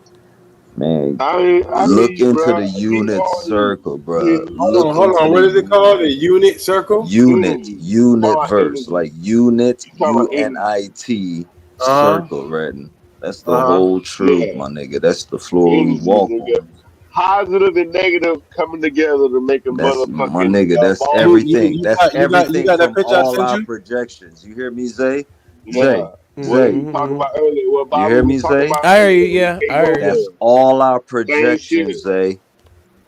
Man, I hear look you, into bro. the I hear unit all you. circle, I hear bro. you. Look Hold into on. the What is it called? A unit circle? unit, Unity. Talk unit about verse, energy. like unit, You talking about energy. UNIT Uh huh. circle, Redden. That's the Uh huh. whole truth, Yeah. my nigga. That's the floor we Energy, walk nigga. on. Positive and negative coming together to make a That's my motherfucking nigga. That's ball of everything. energy. That's You everything got that from picture I all sent our you? projections. You hear me, Zay? Yeah. Zay, What we Zay. was talking Mm-hmm. about earlier, what You Bobby hear was me, talking Zay? about I hear you. earlier, we Yeah, I came hear over you. That's there. all our Same shit. projections, Zay,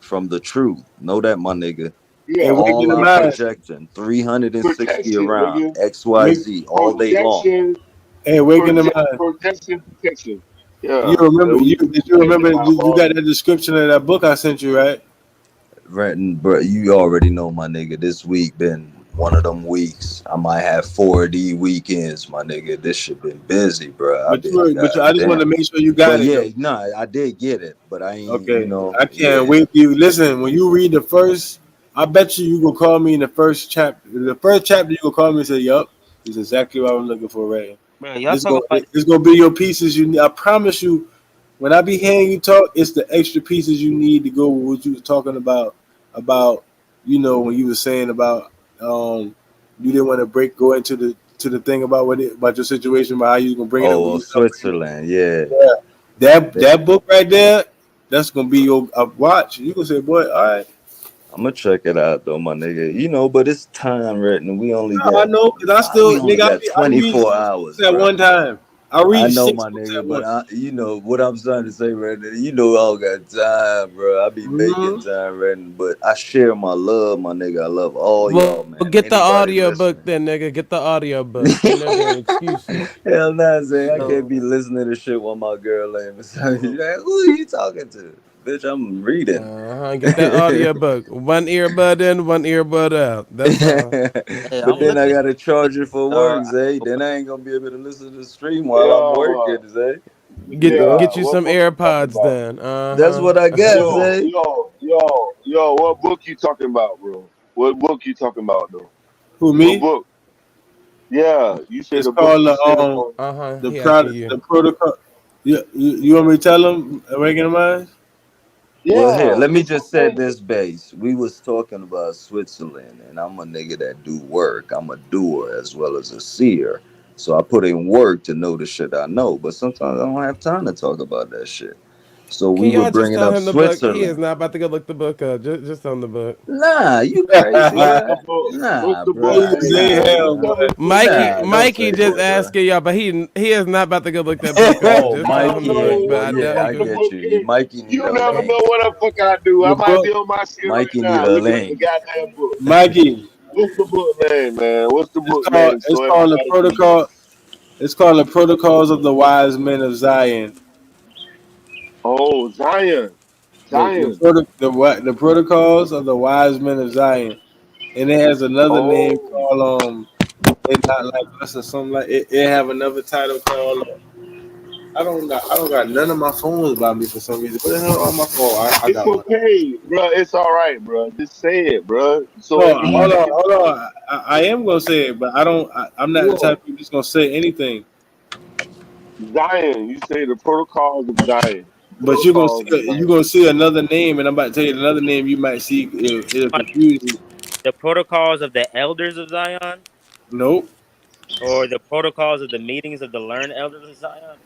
from the truth. Know that, my nigga. Hey, Yeah. waking All the our Protection. mind. projection, 360 Protection, around, nigga. Wake, XYZ, all day long. Projection. hey, waking the mind. Projection. Protection. You Yeah. remember? So You we did you changing remember? our You got ball. that description of that book I sent you, right? Renton, bro, you already know, my nigga. This week been one of them weeks. I might have 4D weekends, my nigga. This shit been busy, bro. I've been I just wanted goddamn. to make sure you But got it yeah, though. no, I did get it, but I ain't, Okay, I can't yeah. wait. You listen when you read the first. I bet you gonna call me in the first chapter. The first chapter you gonna call me and say, "Yup, this is exactly what I was looking for, right?" Bro, y'all talk about This gonna be your pieces you need. I promise you. When I be hearing you talk, it's the extra pieces you need to go with what you was talking about when you were saying about you didn't want to go into the thing about about your situation about how you gonna bring it up Oh, when well, you start bringing it. Switzerland, yeah. Yeah, that book right there, that's gonna be your watch. You gonna say, boy, all right. I'm gonna check it out though, my nigga. But it's time, Renton. No, I know because We only got I read 24 six hours, books at bro. one time. I I read know, six my books nigga, at but once. what I'm trying to say, Renton. I don't got time, bro. I be making Mm-hmm. time, Renton. But I share my love, my nigga. I love all y'all, Well, man. get the Anybody audio book listening? then, nigga. Get the audio book. Ain't no damn excuses. Hell nah, Zay. I So, can't be listening to shit while my girl laying beside me. Like, who are you talking to? Bitch, I'm reading. get that audio book. One earbud in, one earbud out. That's all. hey, But I'm then I looking gotta charge it for so work, Zay. Then I ain't gonna be able to listen to the stream while I'm Yeah. working, Zay. Yeah. Get you What some book you talking AirPods about? then. That's what I got, Uh-huh. Yo, Zay. yo, yo, yo, what book you talking about, bro? What book you talking about, though? Who What me? book? Yeah, you said It's the book called you said about. He asking the you. protocol. You want me to tell them? Awaken the mind. Well, here, Yeah, let me it's just set okay. this base. We was talking about Switzerland, and I'm a nigga that do work. I'm a doer as well as a seer. So I put in work to know the shit I know, but sometimes I don't have time to talk about that shit. So Can we were y'all just bringing tell up him the book? He is Switzerland. not about to go look the book up. Just on the book. Nah, you crazy, What's bro? the book? What's Nah, the bro. book, Please, name, ain't bro? hell, Just boy. tell me the book Mikey, name. Nah, What's don't Mikey the say just that, book? bro. asking y'all, but he is not about to go look that book up. Oh, Just tell I him don't the Mikey, book. know But what I the yeah, I fuck definitely the could. get book you. is. Mikey need You a never link. know what the fuck I do. I The might be book, on my shit right Mikey need now a looking at the link. goddamn book. Mikey. What's the book name, man? What's the book name It's so called the everybody can know? protocol. It's called the Protocols of the Wise Men of Zion. Oh, Zion. Zion. The Protocols of the Wise Men of Zion, and it has another name Oh, called They're Not Like Us or something like it. It have another title called I don't got none of my phones by me for some reason. What the hell on my phone? I it's got one. okay, bro. It's all right, bro. Just say it, bro, so No, everybody can hold know. on. I am gonna say it, but I don't. I'm not the type Yo, of just gonna say anything. Zion. You say the protocols of Zion. But Protocols of you're Zion. gonna see another name, and I'm about to tell you another name you might see. It'll confuse you. the protocols of the elders of Zion Nope. or the protocols of the meetings of the learned elders of Zion.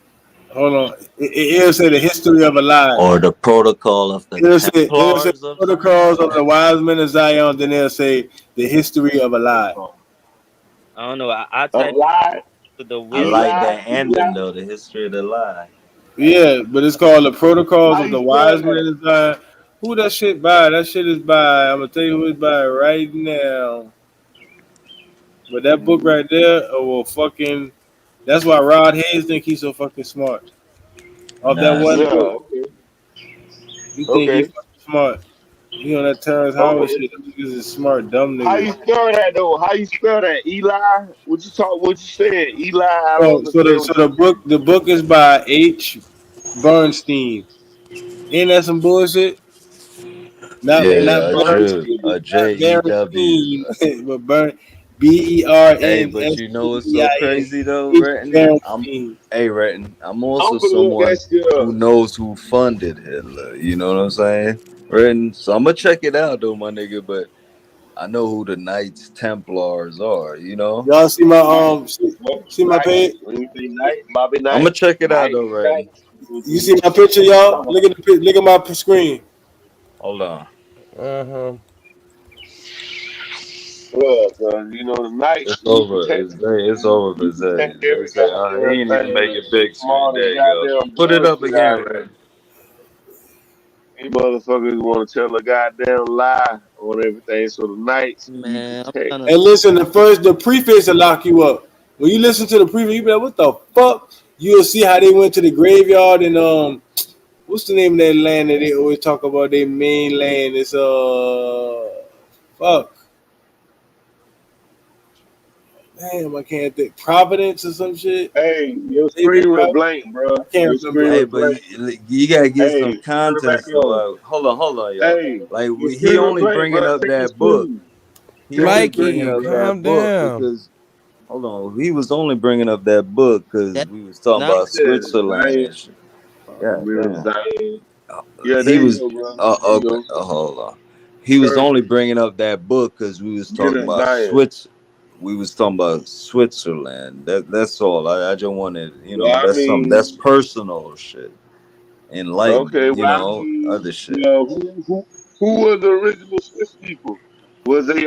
Hold on. It'll say the history of a lie. Or the protocol of the It'll say Templars of protocols of Zion. the wise men of Zion. Then it'll say the history of a lie. Protocol. I don't know. I A type lie. in the I wisdom. like Eli. that ending Eli. though, the history of the lie. Yeah, but it's called the protocols How of you the spell wise men that? of Zion. Who that shit by? That shit is by. I'm gonna tell you who it's by right now. But that book Mm-hmm. right there, oh well, fucking. That's why Rod Hayes think he's so fucking smart. Off that Nah, one Yeah. book, Okay. you think he's Okay. fucking smart. You know that Terrence Howard Okay. shit. Them niggas is smart, dumb How you niggas. spell that though? How you spell that? Eli? What you talk? What you said? Eli? I don't understand So what you said. the book is by H. Bernstein. Ain't that some bullshit? Not H. yeah, not a Jew, Bernstein. Bernstein, a not Jew. Berenstein, but Bern. Hey, but you know what's so BERNSTEIN. crazy though, It's Renton? Bernstein. Hey Renton, I'm I'm also gonna look that someone shit who up. knows who funded Hitler. You know what I'm saying? Renton, so I'm gonna check it out though, my nigga. But I know who the Knights Templars are. You know, Y'all see my Night. What see my night? page? When you say night, Bobby I'm gonna Knight, check it out night, though, night. Renton. You see my picture, y'all? Look at look at my screen. Hold on. Uh-huh. Well, you know the night It's we over. protect. It's over for We Zay. protect They every say he goddamn ain't even make thing it big from screen. all There this you go. goddamn Put it up bullshit again, out here. Renton. You motherfuckers want to tell a goddamn lie on everything. So the nights we Man, I'm protect. trying to. And listen, the prefix will lock you up. When you listen to the prefix, you be like, what the fuck? You'll see how they went to the graveyard and what's the name of that land that they always talk about? Their main land is fuck. Damn, I can't think. Providence or some shit. Hey, your They went screen went out. blank, bro. I can't Your remember. screen Hey, went but blank. you gotta get some Hey, turn it back context on. though. Hold on, y'all. Hey, Like your he screen went only blank, bringing bro. up Check your that book. screen. He Check your only screen, bringing Mikey, up bro. that calm book down. because hold on, he was only bringing up that book because That we was talking not. He about said Switzerland Zion. and shit. Yeah, We were damn. Zion. Yeah, He there you was go, bro. There you okay. go. Hold on. He was Turn, only bringing up that book because we was get talking a about Zion. Switz. We was talking about Switzerland. That's all. I just wanted, Well, I that's something that's mean, personal shit. okay. Enlightenment, Well, I other mean, shit. well, who were the original Swiss people? Was they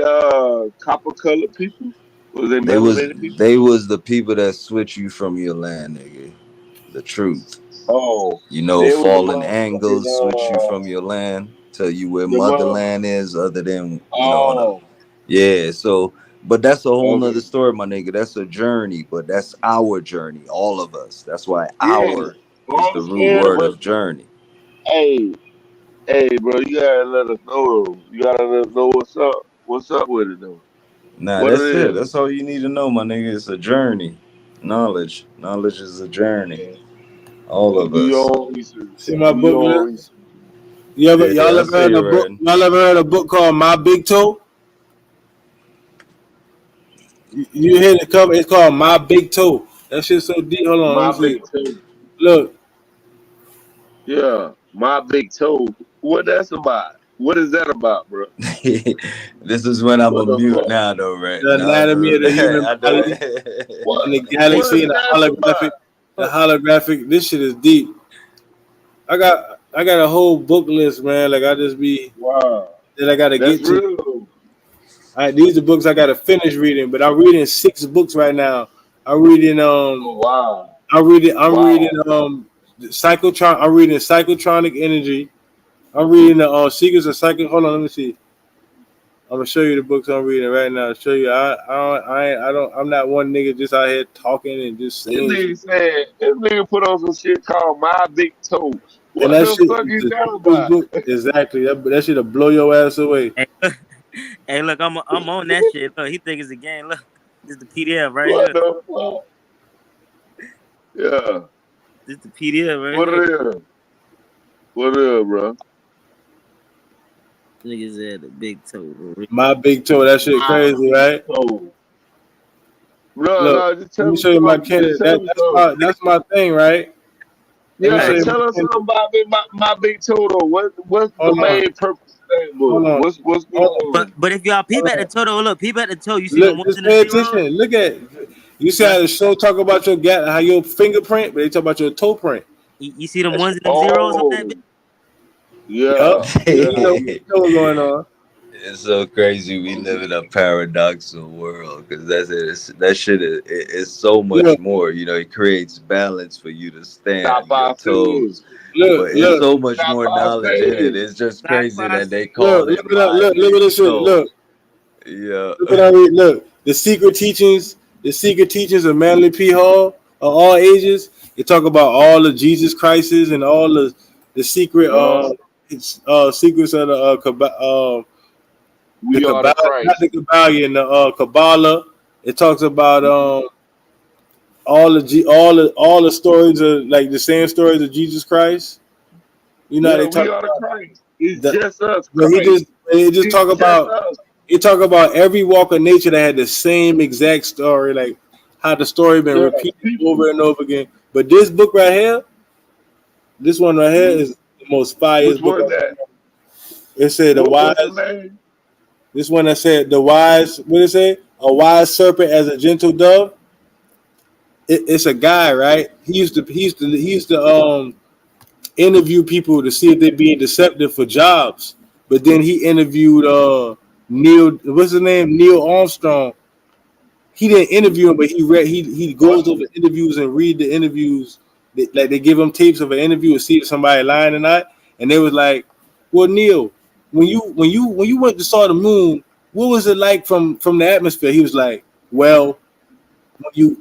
copper colored people? Was they They was melanated people? they was the people that switch you from your land, nigga. The truth. Oh, they was the Fallen motherfucking angles switch you from your land, tell you where the mother. motherland is, other than on a Oh, yeah. So, but that's a whole okay. nother story, my nigga. That's a journey, but that's our journey, all of us. That's why Yeah, our I is the root understand, word but of journey. hey, hey, bro, you gotta let us know. Though. You gotta let us know what's up. What's up with it though? Nah, What it that's it. is? That's all you need to know, my nigga. It's a journey. Knowledge is a journey. Okay. All So of do your us. own research. See my Do your book own list? research. Y'all Yeah, I ever see heard you, a book? Red. Y'all ever heard a book called My Big Toe? You hear the cover? It's called My Big Toe. That shit's so deep. Hold on, let me My see. big toe. Look, Yeah, my big toe. What that's about? What is that about, bro? This is when I'm a What the mute fuck? now, though, Red. the No, anatomy of the human I body What? and the What galaxy is and the that holographic. about? The holographic. This shit is deep. I got a whole book list, man. Like I just be Wow, that I gotta that's get to. real. These are books I gotta finish reading, but I'm reading 6 books right now. I'm reading Oh, wow, I'm reading wow. Psychotron. I'm reading Psychotronic Energy. I'm reading the Secrets of Psycho. Hold on, let me see. I'm gonna show you the books I'm reading right now. Show you. I don't. I'm not one nigga just out here talking and just This saying shit. nigga said, this nigga put on some shit called My Big Toe. And What that the shit, fuck is the that first about? book, exactly. That shit'll blow your ass away. Hey, hey, look, I'm on that shit. Look, he think it's a game. Look, this the PDF right What here. the fuck? Yeah. This the PDF right What here. it is? What it is, bro? Niggas had a big toe. My Big Toe. That shit My crazy, Big right? Toe. No, Look, no, just let tell me me show you my something. Just candidate. tell me something. That's my thing, right? Let me Yeah, show you my tell us something candidate. about my big toe though. What's the Hold on, main purpose of that book? hold on, What's going hold on, But on? but if y'all peep hold at the on. toe, though, look, peep at the toe. You see them Look, ones just and the pay zeros? attention. Look at. You see Look, how the show talk about how your fingerprint, but they talk about your toe print. you see them That's ones and them zeros on that Oh, bitch? yup. yeah, You yeah. know what's going on. It's so crazy. We live in a paradoxical world because that's it. That shit is so much Look, more. It creates balance for you to Top stand your five fingers. toes, look, but it's look, so much Top more five knowledge in it. fingers. It's just Knock crazy five. that they look. call it Look at that. my Look at big this shit. toe. Look. Yeah. Look what I read. Look, the secret teachings of Manly P. Hall of all ages. They talk about all the Jesus Christs and all the secret Uh, secrets of the we are the Kabbalah, not Christ. the Kabbalah, and the Kabbalah. It talks about all the stories of like the same stories of Jesus Christ. You know how Yeah, they talk we are the about Christ. It's the just us, but Christ. he just It's talk just about us. It talk about every walk of nature that had the same exact story, like how the story been Yeah, repeated people. over and over again. But this book right here, this one right here is the most Which fireest book one I've that? ever read. It said the What's the wise. name? This one that said the wise. What did it say? A wise serpent as a gentle dove. It's a guy, right? He used to interview people to see if they're being deceptive for jobs. But then he interviewed Neil. What's his name? Neil Armstrong. He didn't interview him, but he goes over interviews and read the interviews. Like they give him tapes of an interview and see if somebody lying or not. And they was like, "Well, Neil, when you went to saw the moon, what was it like from the atmosphere?" He was like, "Well,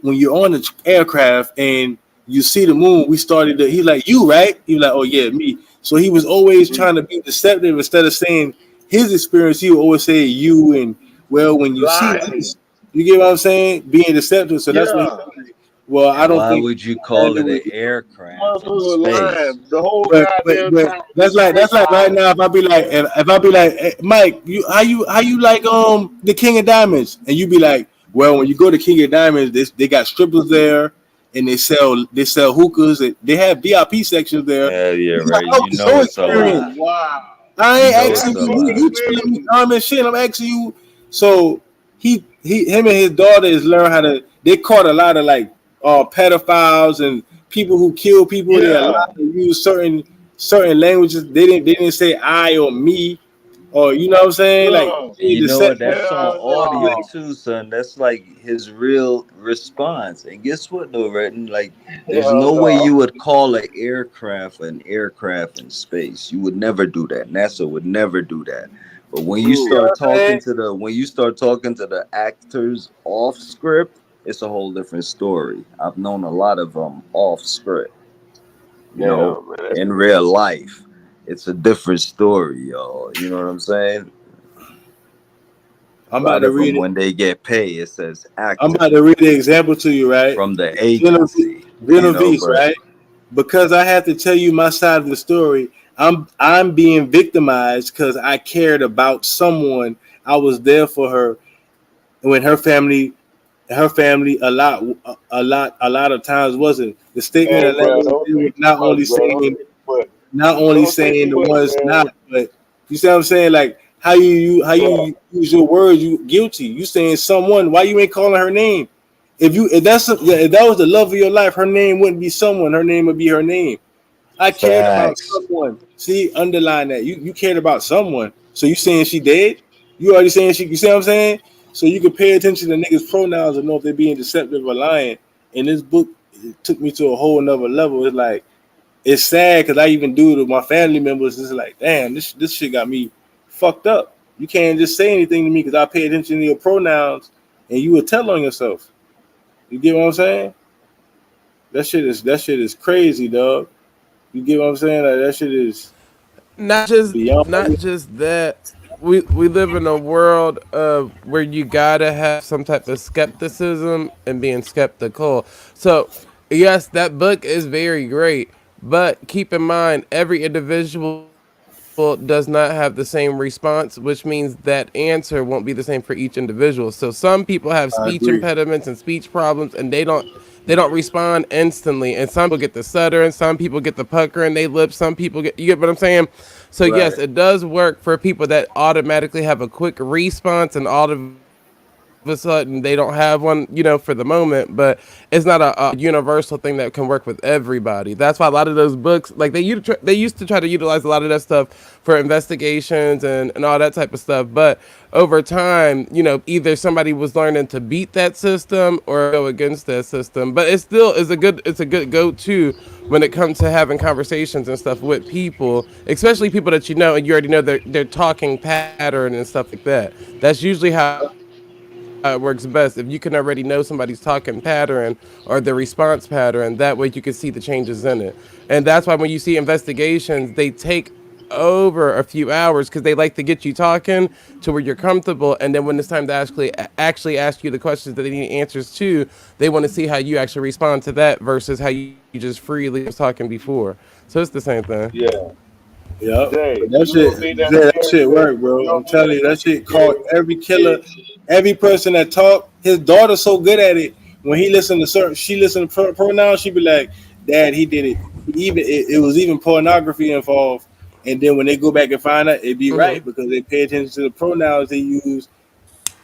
when you're on the aircraft and you see the moon, we started to." He's like, "You right?" He was like, "Oh yeah, me." So he was always trying to be deceptive instead of saying his experience. He would always say you and well, when you see Lying. this, you get what I'm saying? Being deceptive. So that's when he Yeah. was like, "Well, I don't Why think would you nothing call to it do an with you." aircraft in Motherfucker space? lying the whole But goddamn time. that's Just like say that's like right I. now. If I be like, "Hey, Mike, how you like the King of Diamonds?" And you be like, "Well, when you go to King of Diamonds, they got strippers there, and they sell hookahs, and they have VIP sections there." Hell yeah, He's like, right. "Oh, You it's know so it's a Oh lie. experience." wow. I You ain't know That's it's asking a you. fucking lie. You telling me crazy. common shit. I'm asking you. So him and his daughter is learn how to. They caught a lot of like pedophiles and people who kill people. They Yeah. allowed to use certain languages. They didn't say I or me or you know what I'm saying. Like No. And they you know what? deceptive. That's on Hell audio no. too, son. That's like his real response. And guess what, though, Redden? Like, there's Hell no way no. you would call an aircraft in space. You would never do that. NASA would never do that. But You see what I'm saying? when you start talking to the actors off script, it's a whole different story. I've known a lot of them off script. You know, Damn, man. That's in real crazy. life, it's a different story, y'all. You know what I'm saying? I'm A about lot to of them, read it. when they get paid, it says I'm actor about to read the example to you, right? from the Genevieve, agency, you know. Genevieve, But right? Because I have to tell you my side of the story. I'm being victimized because I cared about someone. I was there for her when her family a lot of times wasn't. The statement Hey, of bro, language don't it was say too much, bro. Don't say too much. not only saying the ones Man. not, but you see what I'm saying? Like how you Bro, use your words, you guilty. You saying someone, why you ain't calling her name? If that was the love of your life, her name wouldn't be someone, her name would be her name. I cared about facts, someone. See, underline that. You cared about someone. So you saying she dead? You already saying she, you see what I'm saying? So you can pay attention to niggas' pronouns and know if they're being deceptive or lying. And this book it took me to a whole nother level. It's like it's sad because I even do it with my family members. It's like, damn, this shit got me fucked up. You can't just say anything to me because I pay attention to your pronouns and you would tell on yourself. You get what I'm saying? That shit is crazy, dog. You get what I'm saying? Like that shit is beyond. Not just that. We live in a world of where you gotta have some type of skepticism and being skeptical. So yes, that book is very great, but keep in mind every individual does not have the same response, which means that answer won't be the same for each individual. So some people have speech I agree. impediments and speech problems, and they don't respond instantly. And some people get the stuttering, some people get the puckering they lips, some people get, you get what I'm saying? So yes, Right. it does work for people that automatically have a quick response and all of a sudden they don't have one, for the moment, but it's not a universal thing that can work with everybody. That's why a lot of those books, like they used to try to utilize a lot of that stuff for investigations and all that type of stuff. But over time, either somebody was learning to beat that system or go against that system. But it still is a good go-to when it comes to having conversations and stuff with people, especially people that you know and you already know their talking pattern and stuff like that. That's usually how it works best. If you can already know somebody's talking pattern or their response pattern, that way you can see the changes in it. And that's why when you see investigations, they take over a few hours because they like to get you talking to where you're comfortable, and then when it's time to actually ask you the questions that they need answers to, they want to see how you actually respond to that versus how you just freely was talking before. So it's the same thing. yeah. Yep. Jay, That you shit, don't think that's that scary, shit Jay? worked, You bro. I'm don't think telling that's you, that fucking shit caught scary? every killer, Yeah. every person that talked. His daughter's so good at it. When he listened to certain, she listened to pronouns. She be like, "Dad, he did it. It was even pornography involved." And then when they go back and find out, it be Hmm. right because they pay attention to the pronouns they use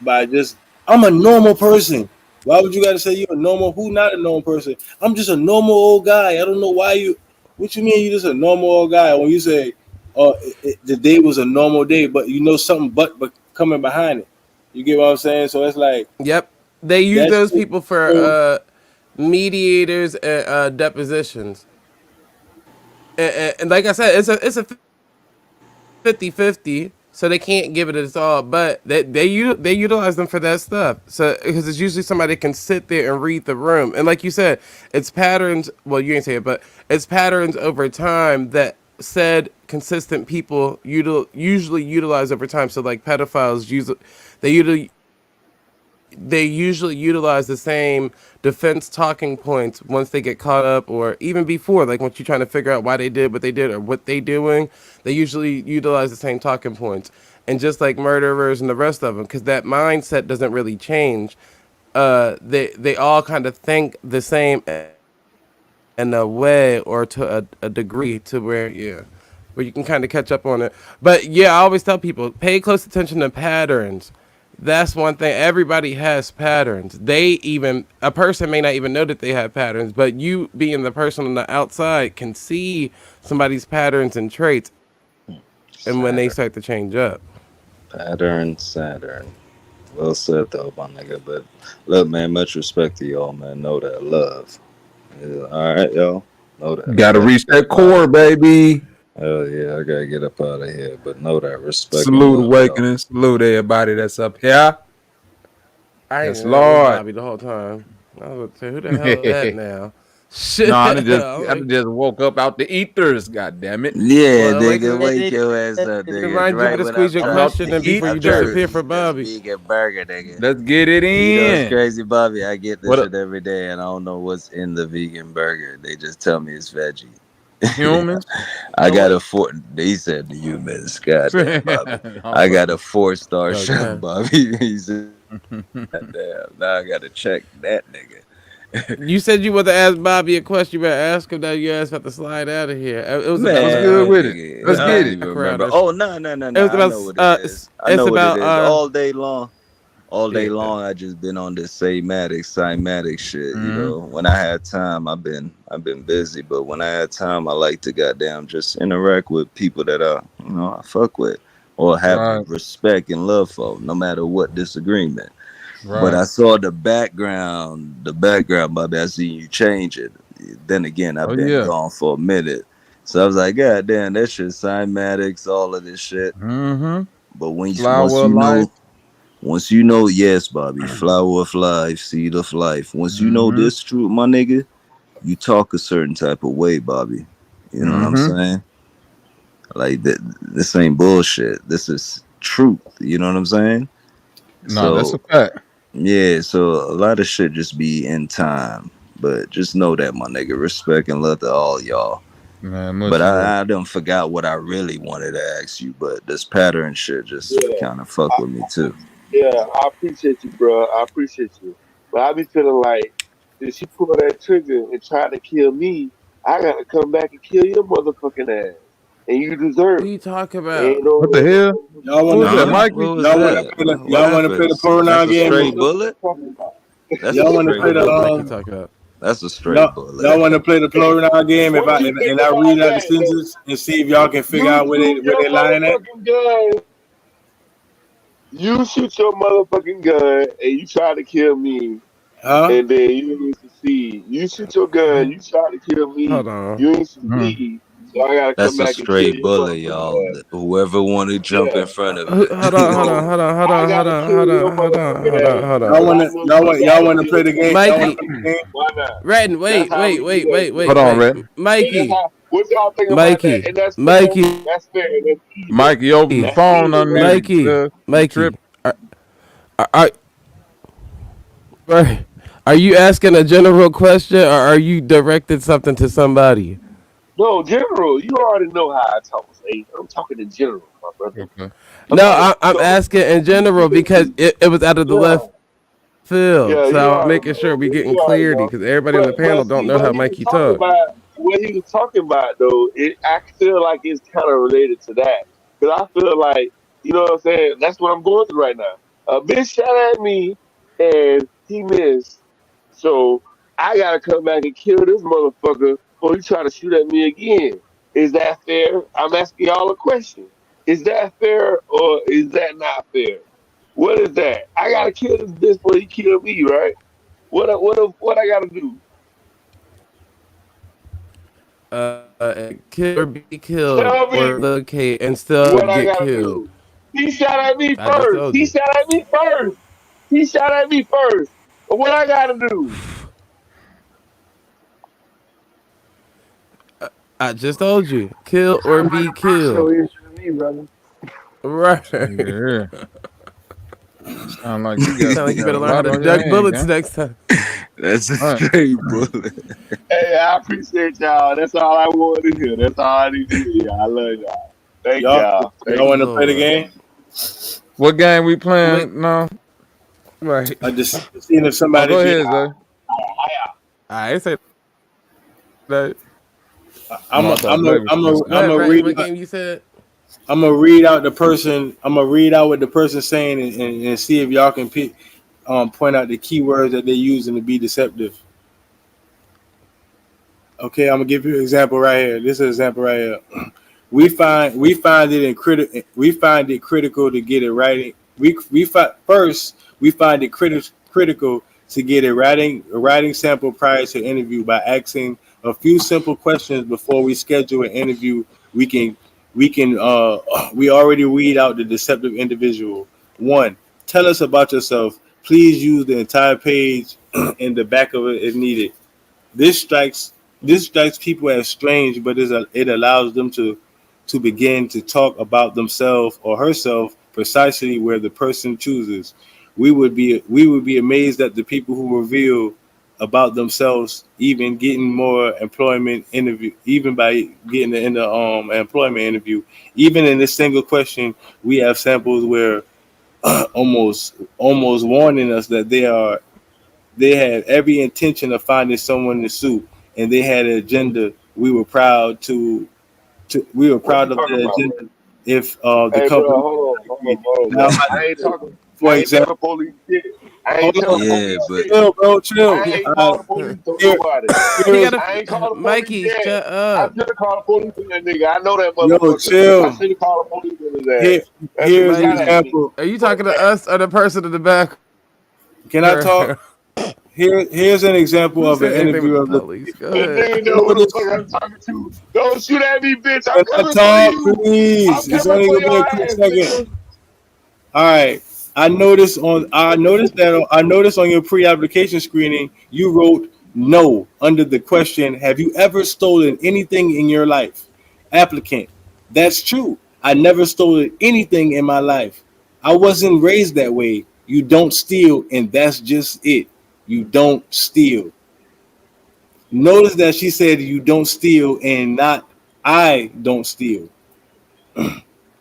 by just. I'm a normal person. Why would you got to say you're a normal? Who not a normal person? I'm just a normal old guy. I don't know why you. What you mean you just a normal old guy? When you say, "Oh, the day was a normal day," but you know something but coming behind it. You get what I'm saying? So it's like Yep. They use that's those people for so mediators and depositions. And like I said, it's a 50-50, so they can't give it its all, but they utilize them for that stuff. So because it's usually somebody that can sit there and read the room, and like you said, it's patterns. Well, you ain't say it, but it's patterns over time that said consistent people usually utilize over time. So like pedophiles they usually they usually utilize the same defense talking points once they get caught up, or even before, like once you're trying to figure out why they did what they did or what they doing, they usually utilize the same talking points. And just like murderers and the rest of them, because that mindset doesn't really change, they all kind of think the same in a way or to a degree to where, yeah, where you can kind of catch up on it. But yeah, I always tell people, pay close attention to patterns. That's one thing. Everybody has patterns. A person may not even know that they have patterns, but you being the person on the outside can see somebody's patterns and traits, and when they Saturn, start to change up. Saturn, Saturn. Well said though, my nigga. But look, man, much respect to y'all, man. Know that love. Yeah, all right, y'all. Know that Gotta love. reach Get that up out of core, here. baby. Hell yeah, I gotta get up out of here. But know that respect and Salute love, y'all. awakening. Salute everybody that's up here. I didn't Yes, know that was Lord. Bobby the whole time. I was about to say, who the hell is that now? No, Shit. I'm I like, just woke up out the ethers. God damn it! Yeah, well, wait nigga, till wake your ass up, it nigga. reminds you Right to when squeeze I'm your I'm trying to out the question in feed, before I'm you trying to ethers. disappear for feed this Bobby. vegan burger, nigga. Let's get it You know, it's in. crazy, Bobby. I get this What up, shit every day, and I don't know what's in the vegan burger. They just tell me it's veggie. humans? I Oh got a wait. four. He said the humans. Goddamn, Bobby. I'm I got a fucking. 4-star chef, Okay. Bobby. He said, "Damn, now I gotta check that nigga." You said you want to ask Bobby a question. You better ask him that. You asked about to slide out of here. It was about What's good Man, with it? it nigga, was Let's I get don't it. even remember. background. Oh no, no, no, It no! was I about know what it is. I it's know what it about is. All day long. All day yeah. long I just been on this cymatic shit. You Mm-hmm. know, when I had time, I've been busy, but when I had time, I like to goddamn just interact with people that I fuck with or have Right, respect and love for, no matter what disagreement. But right. I saw the background, Bobby. I seen you change it. Then again, Oh I've been yeah. gone for a minute, so I was like, God damn, that shit, cymatics, all of this shit. Mm-hmm. But when you, once Flower you of life. know yes, Bobby, flower of life, seed of life. Once you know Mm-hmm. this truth, my nigga, you talk a certain type of way, Bobby. You know what I'm Mm-hmm. saying? Like that, this ain't bullshit. This is truth. You know what I'm saying? No, that's a So fact, yeah, so a lot of shit just be in time. But just know that, my nigga. Respect and love to all y'all. man. But Much love. I done forgot what I really wanted to ask you. But this pattern shit just Yeah, kind of fuck with me too. yeah. I appreciate you, bro. I appreciate you. But I be feeling like if she pull that trigger and try to kill me, I gotta come back and kill your motherfucking ass, and you Who deserve you talk it. Ain't about? no What the way hell? no y'all Who want was to that, Huh? Mikey? What was y'all want to that? play the What y'all want to play happened? the That's pronoun a game. stray what the bullet. fuck talking about. That's a Y'all want to stray play Who the did Mikey bullet. talk about? That's a stray y'all bullet. y'all want to play the pronoun game if What I you think and I about read out the that? sentences and see if y'all can figure You out where shoot they your lying at? motherfucking gun. You shoot your motherfucking gun and you try to kill me, Huh? and then you ain't succeed. You shoot your gun, you try to kill me, Hold on. you ain't Mm. succeed. So I gotta come That's a back and kill stray your bullet, y'all. motherfucking ass. Whoever want to jump Yeah. in front of Hold it. on, hold on, So hold on, hold I on, hold gotta on, kill hold your on, hold on, motherfucking hold on, ass hold Y'all because on. I wanna know y'all you want y'all gotta want to kill play the me. game? Y'all want to Mikey, play the game? Why not? Redden, That's wait, how wait, we do wait, that wait, shit. Hold wait, on, wait. Red. That's Mikey, how. What y'all think about that? Mikey, And that's fair. Mikey, That's fair. That's even. Mikey, open the That's phone even, right? unmuted. Mikey, You trip? Mikey. Are, are, are you asking a general question or are you directed something to somebody? No, general. You already know how I talk. I'm talking in general, my brother. Okay. I'm No, like, I'm so asking in general because it was out of the yeah, left field. yeah, So you I'm already making know. sure we getting You already clarity know. because everybody on the panel But don't see know how what he was Mikey talking talk. about, though, I feel like it's kind of related to that. Because I feel like, you know what I'm saying? That's what I'm going through right now. A bitch shot at me and he missed. So I gotta come back and kill this motherfucker before he try to shoot at me again. Is that fair? I'm asking y'all a question. Is that fair or is that not fair? What is that? I gotta kill this bitch before he kill me, right? What I gotta do? Kill or be killed Tell or me locate and still what I get gotta killed. do. He shot at me I just first. told He you. shot at me first. He shot at me first. What I gotta do? I just told you. Kill or Sounds like be a personal killed. issue to me, brother. Right. Yeah. Sound like you got Sound like you got better a learn how lot to on your duck hand, bullets gang. next time. That's a All right. straight bullet. Hey, I appreciate y'all. That's all I wanted to hear. That's all I need to hear, y'all. I love y'all. Thank Y'all, y'all. y'all Thank want to you. play the Lord. game? What game we Wait. playing now? Right. I just seeing if Oh, somebody go be. ahead, Zay. I ain't say that. I'm No, a, I thought I'm a, Zay was I'm finna a, Go say. I'm ahead, a Ratton. read. What game you said? I'm gonna read out the person. I'm gonna read out what the person's saying and see if y'all can pick, point out the keywords that they're using to be deceptive. Okay, I'm gonna give you an example right here. This is an example right here. We find it critical to get it right. We find it critical to get a writing sample prior to interview by asking a few simple questions before we schedule an interview. We can we already weed out the deceptive individual. One, tell us about yourself. Please use the entire page in the back of it if needed. This strikes this strikes people as strange, but it allows them to begin to talk about themselves or herself precisely where the person chooses. We would be amazed at the people who reveal about themselves, even getting more employment interview, even by getting in the employment interview. Even in this single question, we have samples where almost warning us that they had every intention of finding someone to sue, and they had an agenda. We were What proud you of talking the about, agenda. bro? If the Hey, bro, company hold on, now, bro. I ain't talking. for I ain't example, talking police shit. I hold ain't telling on, Yeah, police but shit. chill, bro, chill. I ain't calling the police on Here, nobody. here You is gotta, I ain't called the police Mikey, yet. shut I up. should have called the police on that nigga. I know that yo, motherfucker. I chill. should have called the police on his Here, ass. That bitch here's an shot Mikey, at me. example. are you What talking is to that? us or the person in the back? Can I talk? Here's an example Who of an said anything with interview the of the. police? Go This ahead. nigga You know know what who the this? fuck I'm talking to. Don't shoot at me, bitch. I'm Can I coming for talk, you. I'm please? It's coming only for gonna be your a quick ass, second. nigga. All right. I noticed on your pre-application screening you wrote no under the question, have you ever stolen anything in your life? Applicant. That's true. I never stolen anything in my life. I wasn't raised that way. You don't steal, and that's just it. You don't steal. Notice that she said you don't steal and not I don't steal.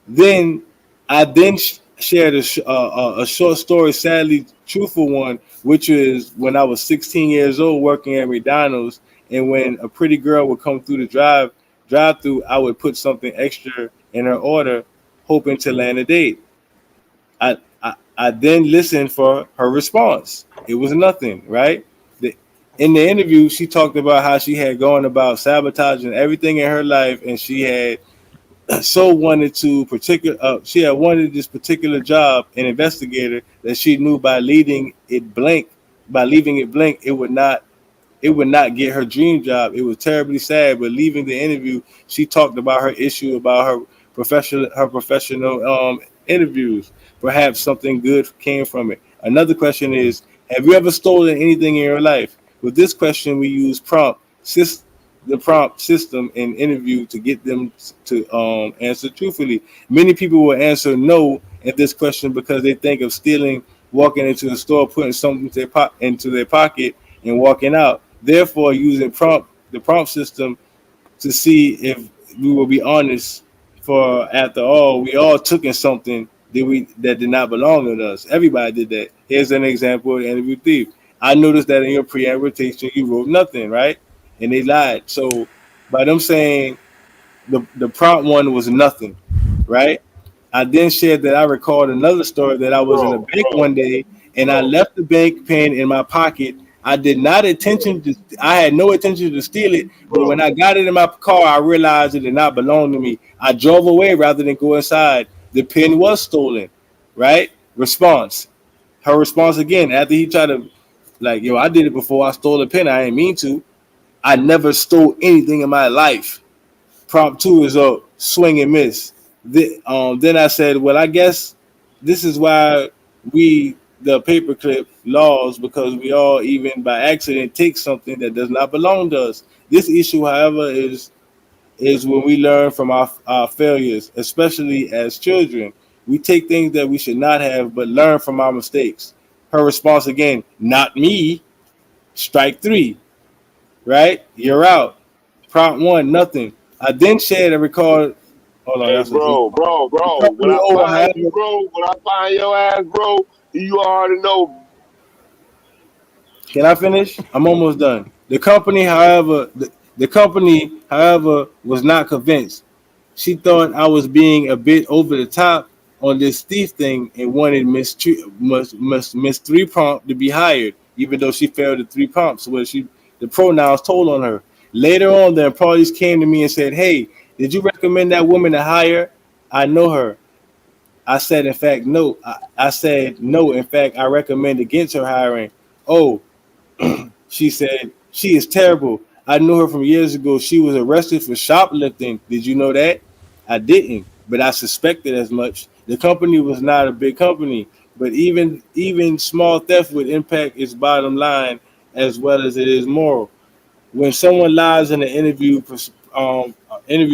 Then I shared a short story, sadly truthful one, which is when I was 16 years old working at McDonald's, and when a pretty girl would come through the drive through, I would put something extra in her order, hoping to land a date. I then listened for her response. It was nothing, right? The, in the interview, she talked about how she had gone about sabotaging everything in her life, and so wanted to particular she had wanted this particular job, an investigator, that she knew by leaving it blank it would not get her dream job. It was terribly sad, but leaving the interview, she talked about her issue about her professional interviews. Perhaps something good came from it. Another question is, have you ever stolen anything in your life? With this question, we use the prompt system in interview to get them to answer truthfully. Many people will answer no at this question because they think of stealing, walking into a store, putting something into their pocket, and walking out. Therefore, using the prompt system to see if we will be honest. For after all, we all took in something that did not belong to us. Everybody did that. Here's an example of the interview thief. I noticed that in your pre-invitation you wrote nothing, right? And they lied. So by them saying the prompt one was nothing, right? I then shared that I recalled another story that I was in a bro, bank bro, one day and I bro. left the bank pen in my pocket. I did not intention to. I had no intention to steal it, but when Bro, I got it in my car, I realized it did not belong to me. I drove away rather than go inside. The pen was stolen, right? Response. Her response again after he tried to like, yo, I did it before. I stole the pen. I didn't mean to. I never stole anything in my life. Prompt two is a swing and miss. Then I said, well, I guess this is why we the paperclip laws because we all even by accident take something that does not belong to us. This issue, however, is when we learn from our failures, especially as children. We take things that we should not have, but learn from our mistakes. Her response again, not me. Strike three, right? You're out. Prompt one, nothing. I then shared a record. Hold on, hey, that's a Z. The bro. When company I over, find you, however, bro, when I find your ass, bro, you already know. can I finish? I'm almost done. The company, however, was not convinced. She thought I was being a bit over the top on this thief thing and wanted Miss Three Prompt to be hired, even though she failed the three prompts where the pronouns told on her. Later on, the employees came to me and said, "Hey, did you recommend that woman to hire? I know her." I said, "In fact, no." I said, "No. In fact, I recommend against her hiring." Oh, she said, "She is terrible. I knew her from years ago. She was arrested for shoplifting. Did you know that?" I didn't, but I suspected as much. The company was not a big company, but even small theft would impact its bottom line as well as it is moral. When someone lies in an interview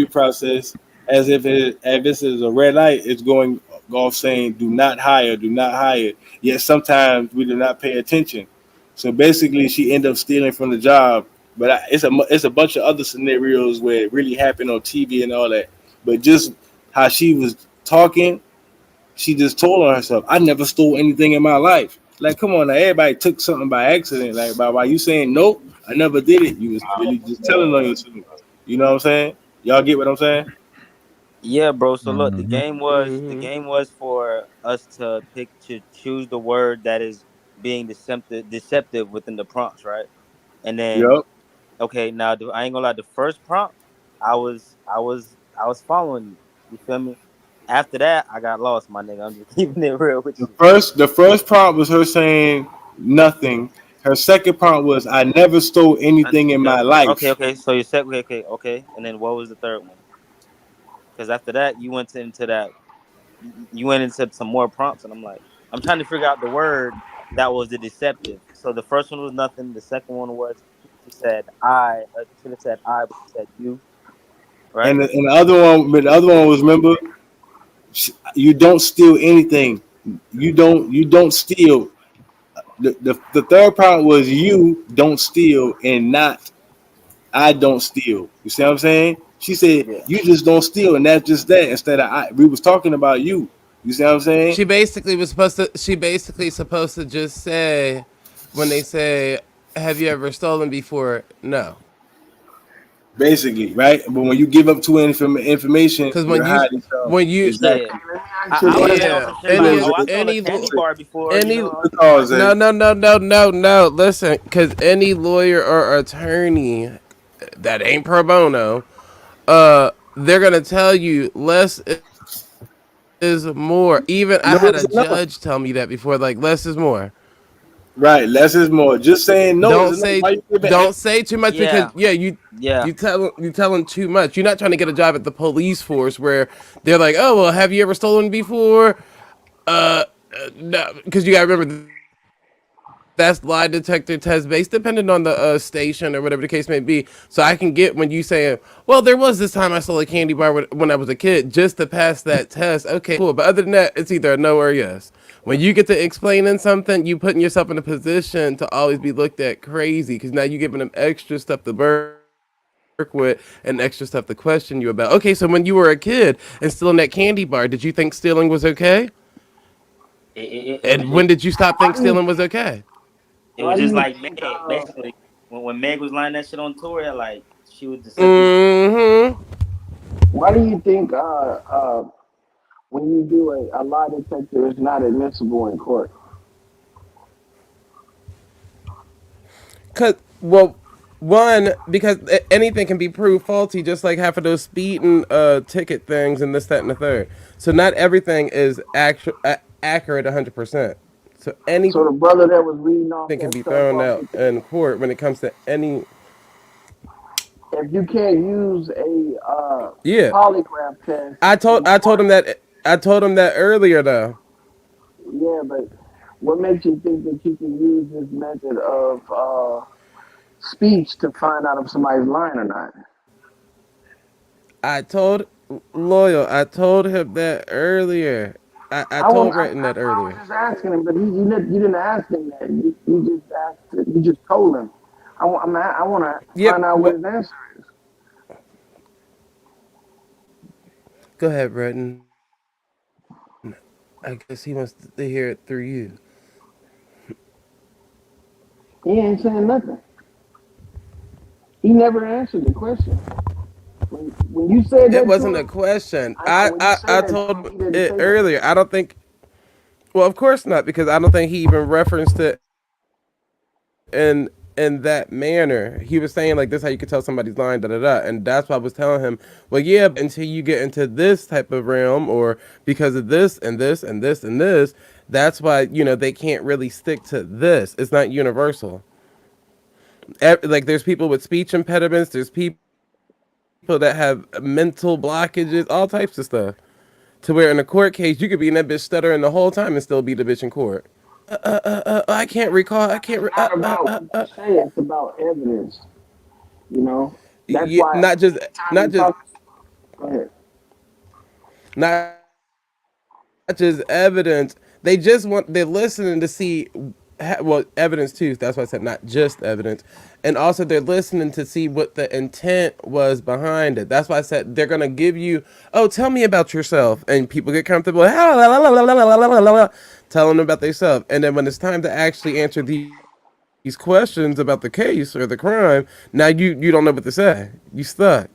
process, as this is a red light, it's going off saying "do not hire, do not hire." Yet sometimes we do not pay attention. So basically, she ended up stealing from the job. But it's a bunch of other scenarios where it really happened on TV and all that. But just how she was talking, she just told on herself, "I never stole anything in my life." Like, come on, now, everybody took something by accident. Like, by you saying nope, I never did it. You was really just telling on yourself. You know what I'm saying? Y'all get what I'm saying? Yeah, bro. So look, Mm-hmm. the Hmm. game was for us to choose the word that is being deceptive within the prompts, right? And then Yup. okay, now I ain't gonna lie, the first prompt, I was following you. You feel me? After that, I got lost, my nigga. I'm just keeping it real with you. The first prompt was her saying nothing. Her second prompt was I never stole anything in my Okay, life. okay. So you said okay. And then what was the third one? Because after that, you went into that. You went into some more prompts, and I'm like, I'm trying to figure out the word that was the deceptive. So the first one was nothing. The second one was she said I. She should have said I, but she said you. Right? And the other one was remember you don't steal anything. You don't steal. The third prompt was you don't steal and not I don't steal. You see what I'm saying? She said Yeah. you just don't steal and that's just that instead of I. We was talking about you. You see what I'm saying? She basically was supposed to. She basically supposed to just say, when they say, "Have you ever stolen before?" No, Basically, right? But when you give up too information, because you're hiding something. when you, Yeah. Exactly. Let me ask you a I would have said question. on yeah, some shit like, any oh, I stole a any candy bar before, you any know, or some shit like Because that. no, no, no, no, no, no. Listen, because any lawyer or attorney that ain't pro bono, they're gonna tell you less is more. Even I no, had it's a enough. judge tell me that before. Like, less is more. Right, less is more. Just saying no is Don't enough. say Why you giving don't say too much because Yeah. yeah, Yeah. you telling too much. You're not trying to get a job at the police force where they're like, oh well, have you ever stolen before? No, because you gotta remember that's lie detector test based, depending on the station or whatever the case may be. So I can get when you say, well, there was this time I stole a candy bar when I was a kid, just to pass that test. Okay, cool. But other than that, it's either a no or a yes. When you get to explaining something, you putting yourself in a position to always be looked at crazy because now you're giving them extra stuff to burn work with and extra stuff to question you about. Okay, so when you were a kid and stealing that candy bar, did you think stealing was okay? And when did you stop Why think do you stealing was okay? it was why do just you like think Meg. Basically, when Meg was lining that shit on tour, like she was just simply. Mm-hmm. why do you think when you do a lie detector is not admissible in court? Cause well, one because anything can be proved faulty, just like half of those speeding ticket things and this, that, and the third. So not everything is accurate 100%. So So anything the brother that was reading off can that be stuff thrown off out the thing, in court when it comes to any. if you can't use a Yeah, polygraph test I told in I told court, him that I told him that earlier though. yeah, but what makes you think that you can use this method of speech to find out if somebody's lying or not? I told loyal. I told him that earlier. I I want. told Renton that That's why I was earlier. just asking him, but you didn't ask him that. You just asked. You just told him. I want to Yep. find out what What? his answer is. Go ahead, Renton. I guess he wants to hear it through you. He ain't saying nothing. He never answered the question. When you said It that to wasn't a him, question. I know when you said I that to told him, him he didn't it say nothing. earlier. I don't think. Well, of course not, because I don't think he even referenced it in that manner. He was saying like this, how you could tell somebody's lying, da da da, and that's why I was telling him. Well, yeah, but until you get into this type of realm, or because of this and this and this and this, that's why they can't really stick to this. It's not universal. Like there's people with speech impediments. There's people that have mental blockages, all types of stuff. To where in a court case, you could be in that bitch stuttering the whole time and still be the bitch in court. I can't recall. I can't. It's not about what you say. It's about evidence. You know. That's Yeah, why anytime not you just, talk, go ahead. not just evidence. They're listening to see, well, evidence too. That's why I said not just evidence, and also they're listening to see what the intent was behind it. That's why I said they're gonna give you, oh, tell me about yourself, and people get comfortable, telling them about themselves, and then when it's time to actually answer these questions about the case or the crime, now you don't know what to say. You stuck.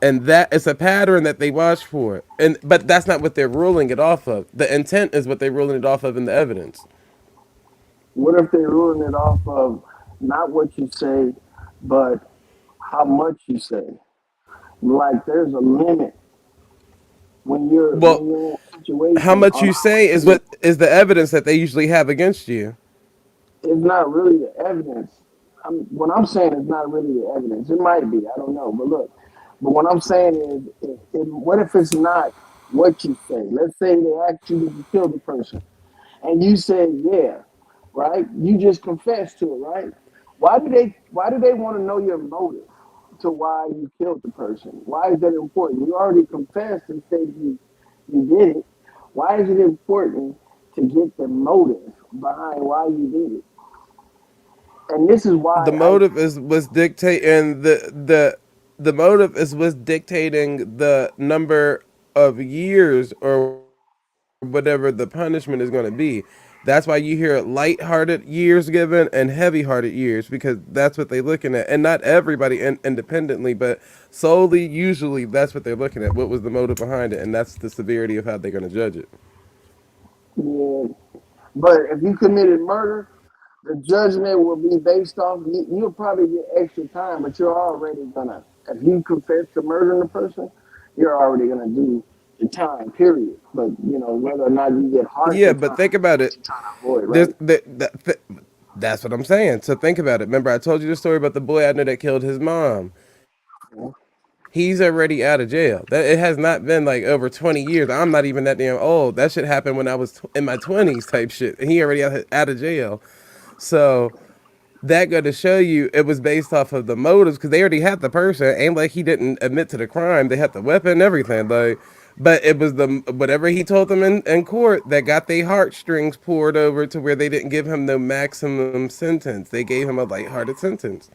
And that is a pattern that they watch for, but that's not what they're ruling it off of. The intent is what they're ruling it off of in the evidence. What if they're ruling it off of not what you say, but how much you say? Like there's a limit Well, when you're in a how situation much on you how say is many. what is the evidence that they usually have against you. It's not really the evidence. What I'm saying is not really the evidence. It might be. I don't know. But look, but what I'm saying is, what if it's not what you say? Let's say they ask you, did you kill the person? And you say, yeah, right? You just confessed to it, right? Why do they want to know your motive to why you killed the person? Why is that important? You already confessed and said you did it. Why is it important to get the motive behind why you did it? And this is why The I motive is was dictating the motive is was dictating the number of years or whatever the punishment is going to be. That's why you hear light-hearted years given and heavy-hearted years, because that's what they're looking at, and not everybody independently, but solely usually that's what they're looking at. What was the motive behind it, and that's the severity of how they're going to judge it. yeah. But if you committed murder, the judgment will be based off. You'll probably get extra time, but you're already gonna. If you confess to murdering a person, you're already gonna do the time. Period. But whether or not you get Yeah, harsher but time, think about what it. you trying to avoid, There's right? that's what I'm saying. So think about it. Remember, I told you the story about the boy I know that killed his mom. He's already out of jail. That it has not been like over 20 years. I'm not even that damn old. That shit happened when I was in my 20s type shit. And he already out of jail. So that go to show you it was based off of the motives, because they already had the person. Ain't like he didn't admit to the crime. They had the weapon and everything. Like, but it was the whatever he told them in court that got their heartstrings poured over to where they didn't give him the maximum sentence. They gave him a lighthearted sentence.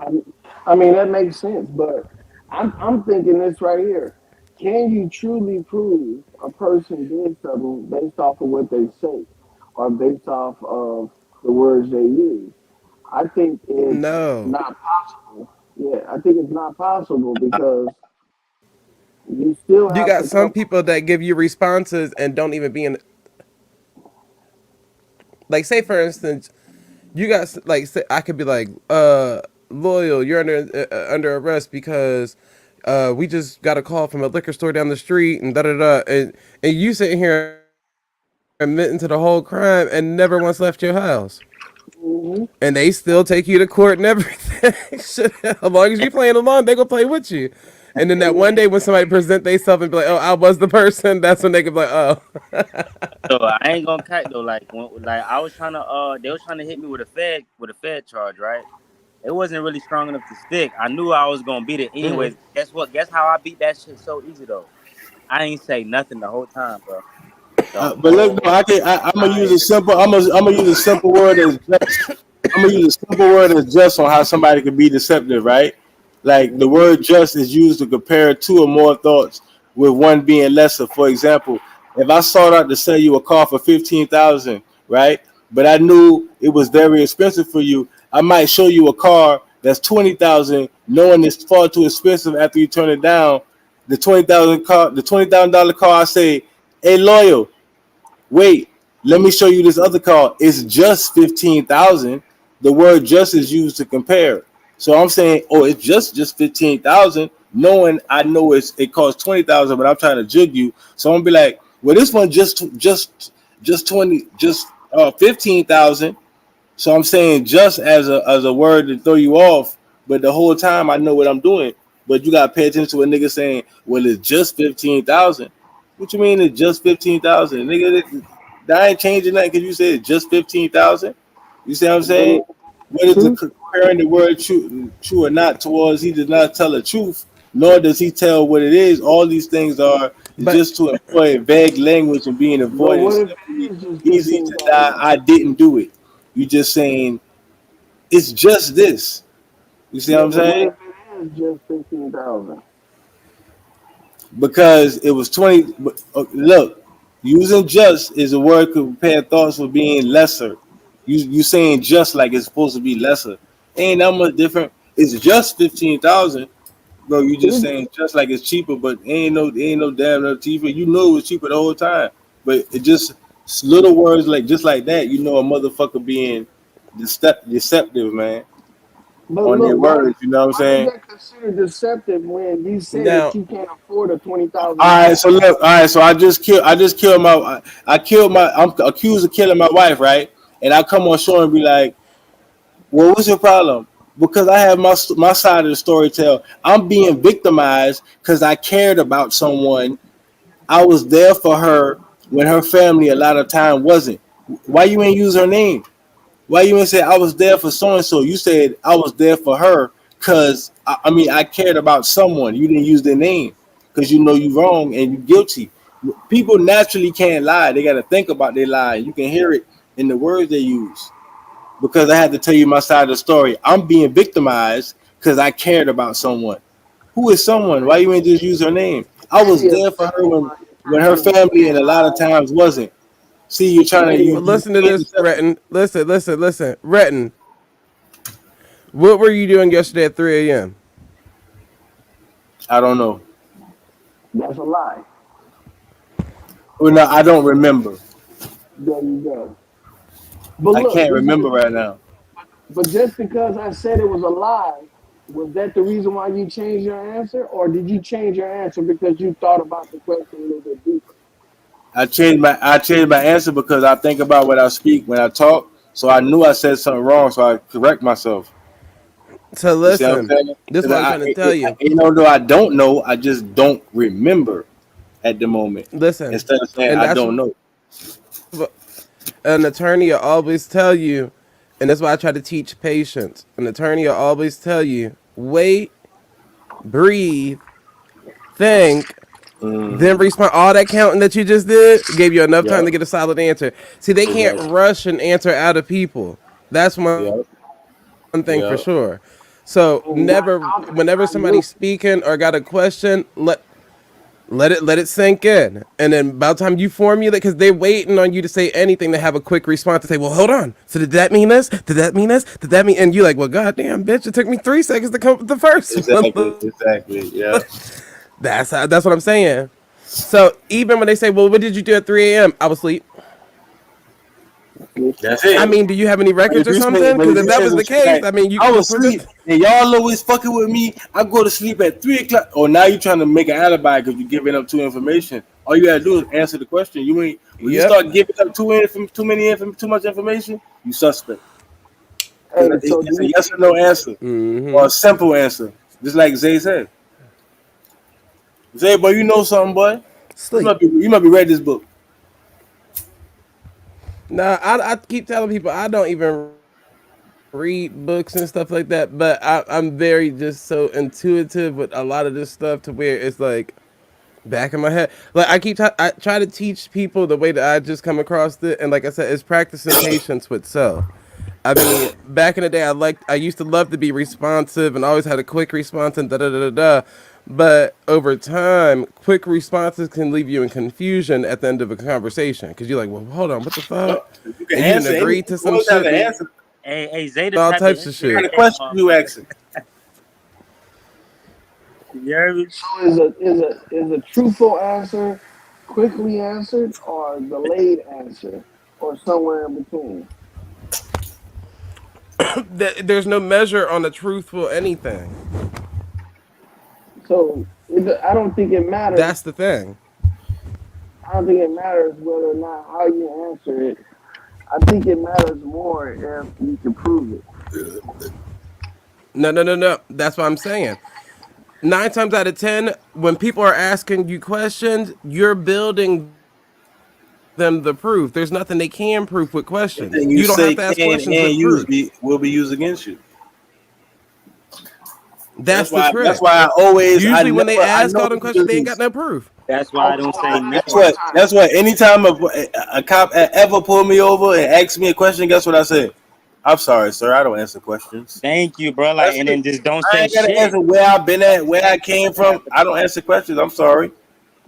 I, I mean, that makes sense, but I'm thinking this right here. Can you truly prove a person did something based off of what they say or based off of the words they use? I think it's No. not possible. Yeah, I think it's not possible because you still You have got to some come. people that give you responses and don't even be in, like, say for instance, you got, like, say, I could be like, loyal, you're under arrest because we just got a call from a liquor store down the street and da da da, and you sitting here admitting to the whole crime and never once left your house. Hmm. And they still take you to court and everything. Shit, as long as you playing along, they gonna play with you. And then that one day when somebody present themselves and be like, "Oh, I was the person," that's when they can be like, "Oh, So I ain't gonna cut though. Like like I was trying to they was trying to hit me with a Fed charge, right? It wasn't really strong enough to stick. I knew I was gonna beat it anyways. Guess what? Guess how I beat that shit so easy though. I ain't say nothing the whole time, bro. The But look, though, whole I'm gonna use a entire simple. I'm gonna use a simple word as just. I'm gonna use a simple word as just on how somebody can be deceptive, right? Like the word just is used to compare two or more thoughts, with one being lesser. For example, if I sought out to sell you a car for 15,000, right? But I knew it was very expensive for you, I might show you a car that's 20,000, knowing it's far too expensive. After you turn it down, the $20,000 car, I say, "Hey, loyal, wait, let me show you this other car. It's just 15,000." The word "just" is used to compare. So I'm saying, oh, it's just 15,000, knowing I know it costs 20,000, but I'm trying to jig you. So I'm gonna be like, well, this one just 15,000. So I'm saying just as a word to throw you off, but the whole time I know what I'm doing. But you gotta pay attention to a nigga saying, "Well, it's just 15,000." What you mean it's just 15,000, nigga? That ain't changing nothing because you said it's just 15,000. You see what I'm saying? Well, What is the truth, comparing the word true or not towards? He does not tell the truth, nor does he tell what it is. All these things are but just to employ vague language and being but avoided. what if Simply it is just easy to 15,000? die. I didn't do it. You just saying it's just this. You see what Yeah, I'm but what saying? if it is just 15,000? Because it was 20. Look, using just is a word to compare thoughts for being lesser. You saying just like it's supposed to be lesser. Ain't that much different. It's just 15,000, bro. You just It, saying just like it's cheaper, but ain't no damn no cheaper. You know it was cheaper the whole time, but it just little words like just like that. You know a motherfucker being deceptive, man, but on look, their words. You know what I'm why is saying? that considered deceptive when you say that now, you can't afford a $20,000 All right, car? so look, all right, so I just killed I killed my, I'm accused of killing my wife, right? And I come on shore and be like, well, what's your problem? Because I have my side of the story tell. I'm being victimized because I cared about someone. I was there for her when her family a lot of time wasn't. Why you ain't use her name? Why you ain't say I was there for so and so? You said I was there for her because I mean I cared about someone. You didn't use their name because you know you wrong and you guilty. People naturally can't lie. They got to think about their lie. You can hear it in the words they use. Because I had to tell you my side of the story. I'm being victimized because I cared about someone. Who is someone? Why you ain't just use her name? I was Maybe a there for her simple when her person family and can't a lot of lie. times wasn't. See, you're trying to Maybe well, you listen to being this, deceptive. Retton. Listen, Retton. What were you doing yesterday at 3 a.m.? I don't know. that's a lie. Well, no, I don't remember. There you go. But I look, can't this is the remember right thing. now. But just because I said it was a lie, was that the reason why you changed your answer? Or did you change your answer because you thought about the question a little bit deeper? I changed my answer because I think about what I speak when I talk. So I knew I said something wrong, so I correct myself. So You see what I'm listen, saying? this is Because what I'm trying to tell you. even though I don't know, I just don't remember at the moment. Listen, Instead of saying and I that's don't what know. an attorney will always tell you, and that's why I try to teach patience. An attorney will always tell you, wait, breathe, think, then Mm-hmm. respond. All that counting that you just did gave you enough time Yep. to get a solid answer. See, they can't Exactly. rush an answer out of people. That's one Yep. thing for Yep. sure. So And not never, talking is whenever not new. somebody's speaking or got a question, let it sink in, and then by the time you formulate, because they're waiting on you to say anything to have a quick response to say, well, hold on. So did that mean this? Did that mean this? Did that mean? And you're like, well, goddamn, bitch, it took me 3 seconds to come up with the first Exactly, one. exactly. Yeah. That's what I'm saying. So even when they say, well, what did you do at 3 a.m.? I was asleep. That's I it. mean, do you have any But records if or you say, something? but Because if if you that say was some the shit case, like, I mean, you I can was prove asleep it. and y'all always fucking with me, I go to sleep at 3 o'clock. Or now you trying to make an alibi because you're giving up too information. All you gotta do is answer the question. You ain't when you Yep. start giving up too much information, you suspect. Because Hey, so do it's a you yes or think no that answer or Mm-hmm. a simple answer. Just like Zay said. Zay, boy, you know something, boy. Sleep. You might be read this book. Nah, I keep telling people I don't even read books and stuff like that, but I'm very just so intuitive with a lot of this stuff to where it's like back in my head. Like I try to teach people the way that I just come across it, and like I said, it's practicing patience with self. I mean, back in the day, I used to love to be responsive and always had a quick response and da da da da da. But over time, quick responses can leave you in confusion at the end of a conversation because you're like, well, hold on, what the fuck? Yup. You can And you didn't answer any. agree You to some always have shit an and answer. Hey, Zay the all type of types of What shit. kind instigator of that question you motherfucker. asking? You heard me? so? Is a truthful answer quickly answered or delayed answer or somewhere in between? There's no measure on the truthful anything. So I don't think it matters. That's the thing. I don't think it matters whether or not how you answer it. I think it matters more if you can prove it. No, no, no, no. That's what I'm saying. 9 times out of 10, when people are asking you questions, you're building them the proof. There's nothing they can prove with questions. Anything you You don't have say to ask can questions and with use proof. be will be used against you. That's the That's trick. why Usually, when they I ask know all them questions, they ain't got because no proof. That's why I Okay, don't so say let me ask that's you nothing. this, what Tiny. that's what anytime a cop ever pulled me over and asked me a question, guess what I said? I'm sorry, sir, I don't answer questions. Thank you, bro. Like, That's and it. then just don't I say ain't gotta shit. answer where I've been Don't at, where I came say from. after I don't answer questions. I'm sorry.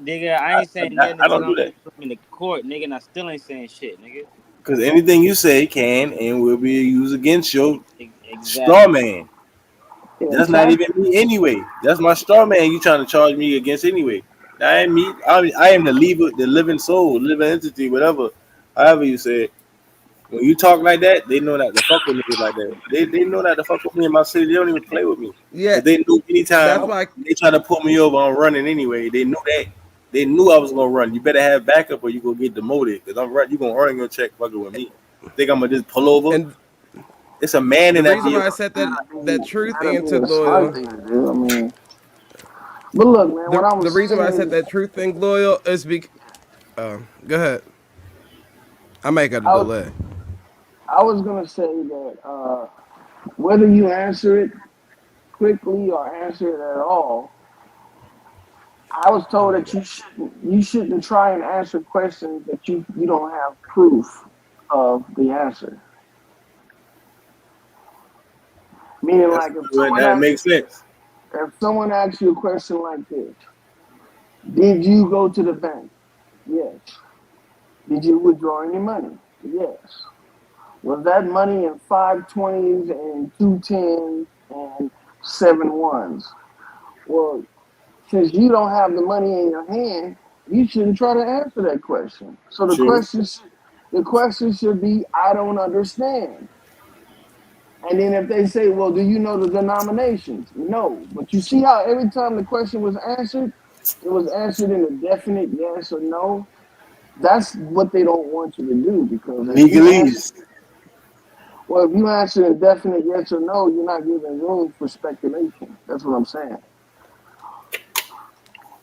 nigga, I ain't saying nothing I until don't do I'm that. in the court, nigga, and I still ain't saying shit, nigga. Because anything you say can and will be used against your straw Exactly. man. Yeah, That's not Tiny. even me anyway. That's my straw man you trying to charge me against anyway. That ain't me. I am the living soul, living entity, whatever. However you say it. When you talk like that, they know not to fuck with niggas like that. They know not to fuck with me in my city. They don't even play with me. Yeah, Cause they knew that's anytime why. they try to pull me over, I'm running anyway. They knew that. They knew I was gonna run. You better have backup or you gonna get demoted. Cause I'm run. You gonna earn your check fucking with me. Think I'm gonna just pull over? And It's a man the in that reason why I vehicle. said that truth That'd be answer, the smart loyal. thing to do. I mean, but look, man, what I The was reason why I saying said is, that truth thing, loyal, is because. Go ahead. I might got a I was, delay. I was gonna say that whether you answer it quickly or answer it at all, I was told that you shouldn't try and answer questions that you don't have proof of the answer. Meaning, That's like if what someone that asks makes sense. if someone asks you a question like this, did you go to the bank? Yes. Did you withdraw any money? Yes. Was that money in 520s and 210s and 7 ones? Well, since you don't have the money in your hand, you shouldn't try to answer that question. So True. the question should be, I don't understand. And then if they say, well, do you know the denominations? No. But you see how every time the question was answered, it was answered in a definite yes or no. That's what they don't want you to do because Legalese. if you answer a definite yes or no, you're not giving room for speculation. That's what I'm saying.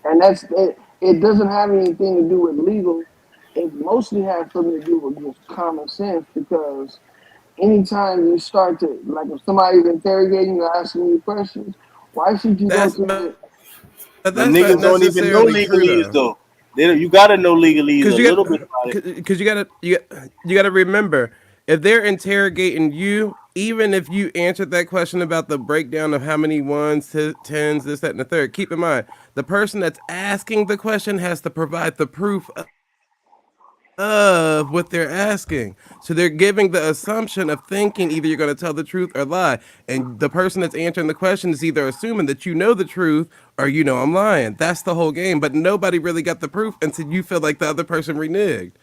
And that's it. It doesn't have anything to do with legal. It mostly has something to do with just common sense because anytime you start to like if somebody's interrogating you, asking you questions, why should you go That's to but the But that's not niggas don't even know necessarily true legalese though. though. You gotta know legalese a Because little bit about it. you gotta remember if they're interrogating you, even if you answered that question about the breakdown of how many ones, tens, this, that, and the third, keep in mind the person that's asking the question has to provide the proof of what they're asking. So they're giving the assumption of thinking either you're going to tell the truth or lie. And the person that's answering the question is either assuming that you know the truth or you know I'm lying. That's the whole game. But nobody really got the proof until you feel like the other person reneged.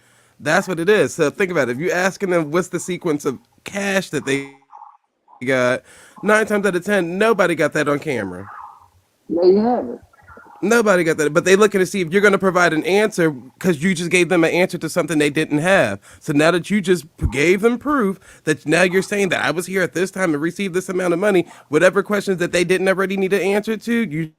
That's what it is. So think about it. If you're asking them what's the sequence of cash that they got, 9 times out of 10, nobody got that on camera. There you have it. Nobody got that, but they looking to see if you're going to provide an answer because you just gave them an answer to something they didn't have. So now that you just gave them proof that now you're saying that I was here at this time and received this amount of money, whatever questions that they didn't already need an answer to, you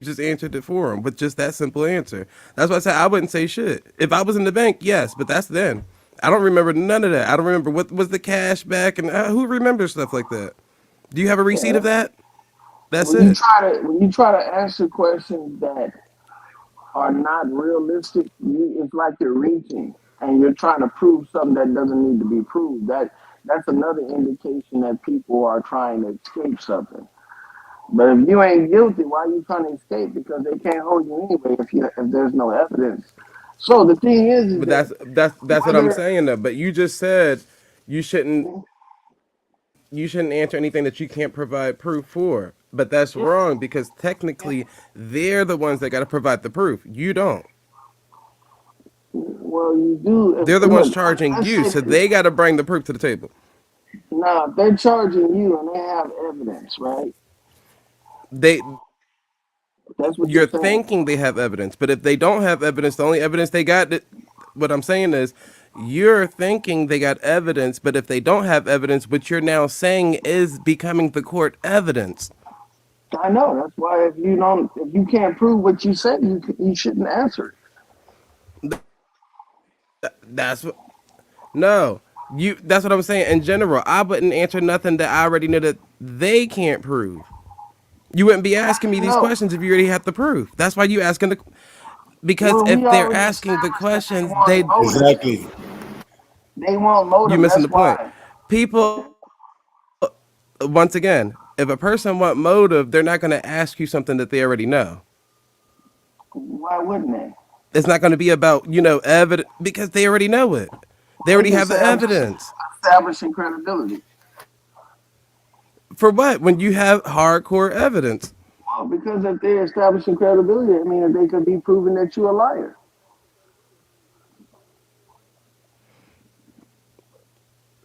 just answered it for them with just that simple answer. That's why I said I wouldn't say shit. If I was in the bank, yes, but that's then. I don't remember none of that. I don't remember what was the cash back and who remembers stuff like that. Do you have a receipt of Yeah. that? That's When you it. try to answer questions that are not realistic, it's like you're reaching and you're trying to prove something that doesn't need to be proved. That's another indication that people are trying to escape something. But if you ain't guilty, why are you trying to escape? Because they can't hold you anyway if there's no evidence. So the thing is But that that's what I'm whether saying though. But you just said you shouldn't you shouldn't answer anything that you can't provide proof for. But that's wrong because technically they're the ones that got to provide the proof. You don't. well you do if They're the ones look, charging let's you, say so this. they got to bring the proof to the table. Now if they're charging you and they have evidence, right? They That's what you're you're saying. thinking they have evidence, but if they don't have evidence, the only evidence they got what I'm saying is you're thinking they got evidence, but if they don't have evidence, what you're now saying is becoming the court evidence. I know. That's why if you can't prove what you said, you shouldn't answer it. That's what no. You that's what I'm saying. In general, I wouldn't answer nothing that I already know that they can't prove. You wouldn't be asking me these No. questions if you already have the proof. That's why you asking the because Well, we if they're already asking the established that they questions, want motive. Exactly. They want you motive. missing That's the point. why. People once again, if a person want motive, they're not going to ask you something that they already know. Why wouldn't they? It's not going to be about, evidence because they already know it. They already It's have the evidence. establishing credibility. For what? When you have hardcore evidence. Well, because if they're establishing credibility, I mean, they could be proving that you're a liar.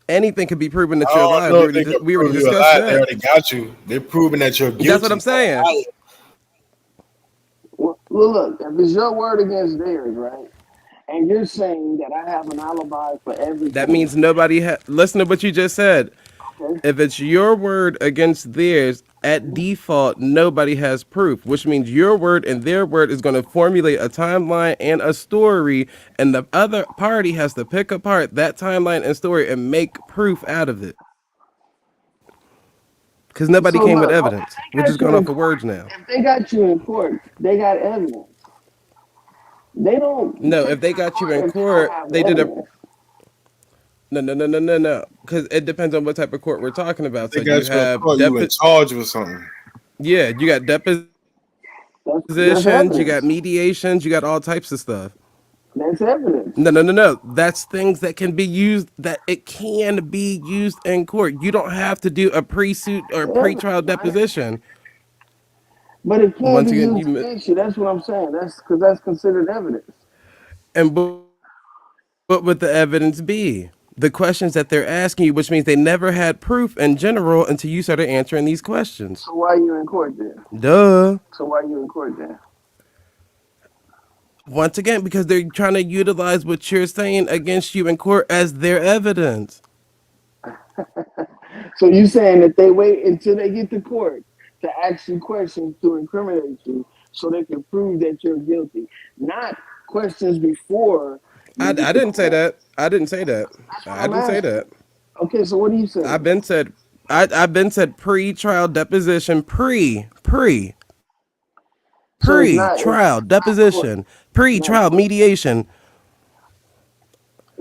Anything can be proven that I you're don't alive. know if they can We already prove you discussed alive. They that. already got you. They're proving that you're That's what guilty. I'm saying. Well, look, if it's your word against theirs, right? And you're saying that I have an alibi for That everything, means nobody listen to what you just said. okay? If it's your word against theirs, at default, nobody has proof, which means your word and their word is going to formulate a timeline and a story, and the other party has to pick apart that timeline and story and make proof out of it. Because nobody So came with look, evidence. We're just going off of words now. if they got you in court, they got evidence. They don't No, take if they you to got you in court if you don't court, have they did a evidence. no. Because it depends on what type of court we're talking about. So They you got you in have court. You in charge with something. yeah, you got That's depositions, you got evidence. mediations, you got all types of stuff. That's evidence. No. That's things that can be used. That it can be used in court. You don't have to do a pre-suit or Evidence, pre-trial right? deposition. But it can't Once be again, used against you. That's what I'm saying. That's because that's considered evidence. and what would the evidence be? The questions that they're asking you, which means they never had proof in general until you started answering these questions. So why are you in court then? Duh. So why are you in court then? Once again, because they're trying to utilize what you're saying against you in court as their evidence. So you saying that they wait until they get to court to ask you questions to incriminate you so they can prove that you're guilty, not questions before I you get to didn't say court. that. I didn't say that. That's what I I'm didn't say asking. that. Okay, so what are you I've saying? been said. I've been said pre-trial deposition, So pre-trial it's not court. deposition, It's not pre-trial court. mediation.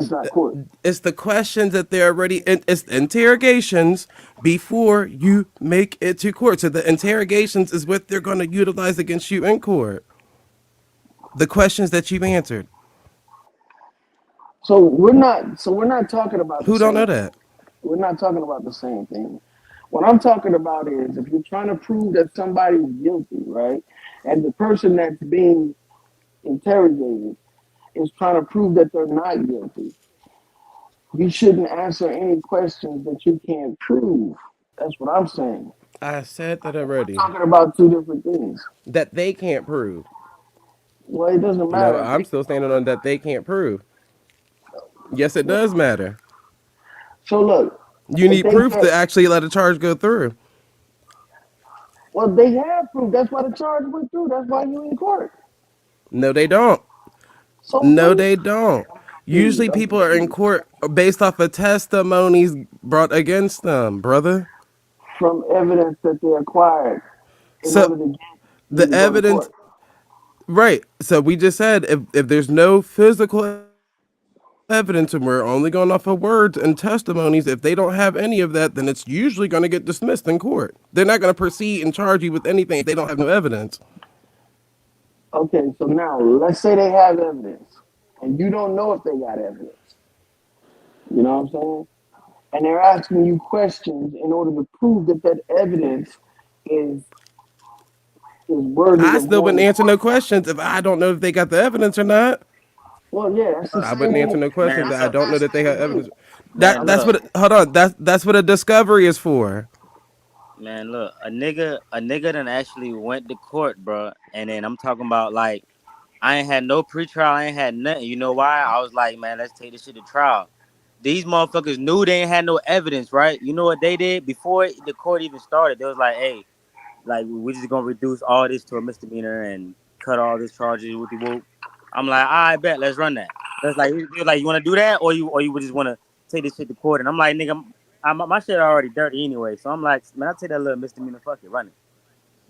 It's not court. It's the questions that they're already it's interrogations before you make it to court. So the interrogations is what they're going to utilize against you in court. The questions that you've answered. So we're not talking about the Who don't same know thing. that? We're not talking about the same thing. What I'm talking about is if you're trying to prove that somebody's guilty, right? And the person that's being interrogated is trying to prove that they're not guilty, you shouldn't answer any questions that you can't prove. That's what I'm saying. I said that We're already. talking about two different things. That they can't prove. Well, it doesn't No, matter if I'm they still can't standing on prove. that they can't prove. Yes, it does matter. So look, You if need they proof can't, to actually let a charge go through. well, they have proof. That's why the charge went through. That's why you in court. No, they don't. So No, prove. they don't. I'm confused. Usually I'm people are in confused. court based off of testimonies brought against them, brother. From evidence that they acquired in So order to get you the to go to evidence, court. right. So we just said if there's no physical evidence and we're only going off of words and testimonies, if they don't have any of that, then it's usually going to get dismissed in court. They're not going to proceed and charge you with anything if they don't have no evidence. Okay, so now let's say they have evidence, and you don't know if they got evidence. You know what I'm saying? And they're asking you questions in order to prove that that evidence is is worthy I of still going wouldn't to answer no court. questions if I don't know if they got the evidence or not. Well, yeah, that's the I same wouldn't answer thing. no questions Man, that That's I the look, don't know best that they thing have to do. evidence. man, That's look, what. Hold on. That's what a discovery is for. man, look. A nigga done actually went to court, bro. And then I'm talking about like I ain't had no pretrial, I ain't had nothing. You know why? I was like, man, let's take this shit to trial. These motherfuckers knew they ain't had no evidence, right? You know what they did before the court even started? They was like, hey, like we just gonna reduce all this to a misdemeanor and cut all this charges with the whoop. I'm like, I bet, let's run that. That's like they're like, you want to do that, or you would just want to take this shit to court? And I'm like, nigga, my shit already dirty anyway. So I'm like, man, I'll take that little misdemeanor. Fuck it, run it.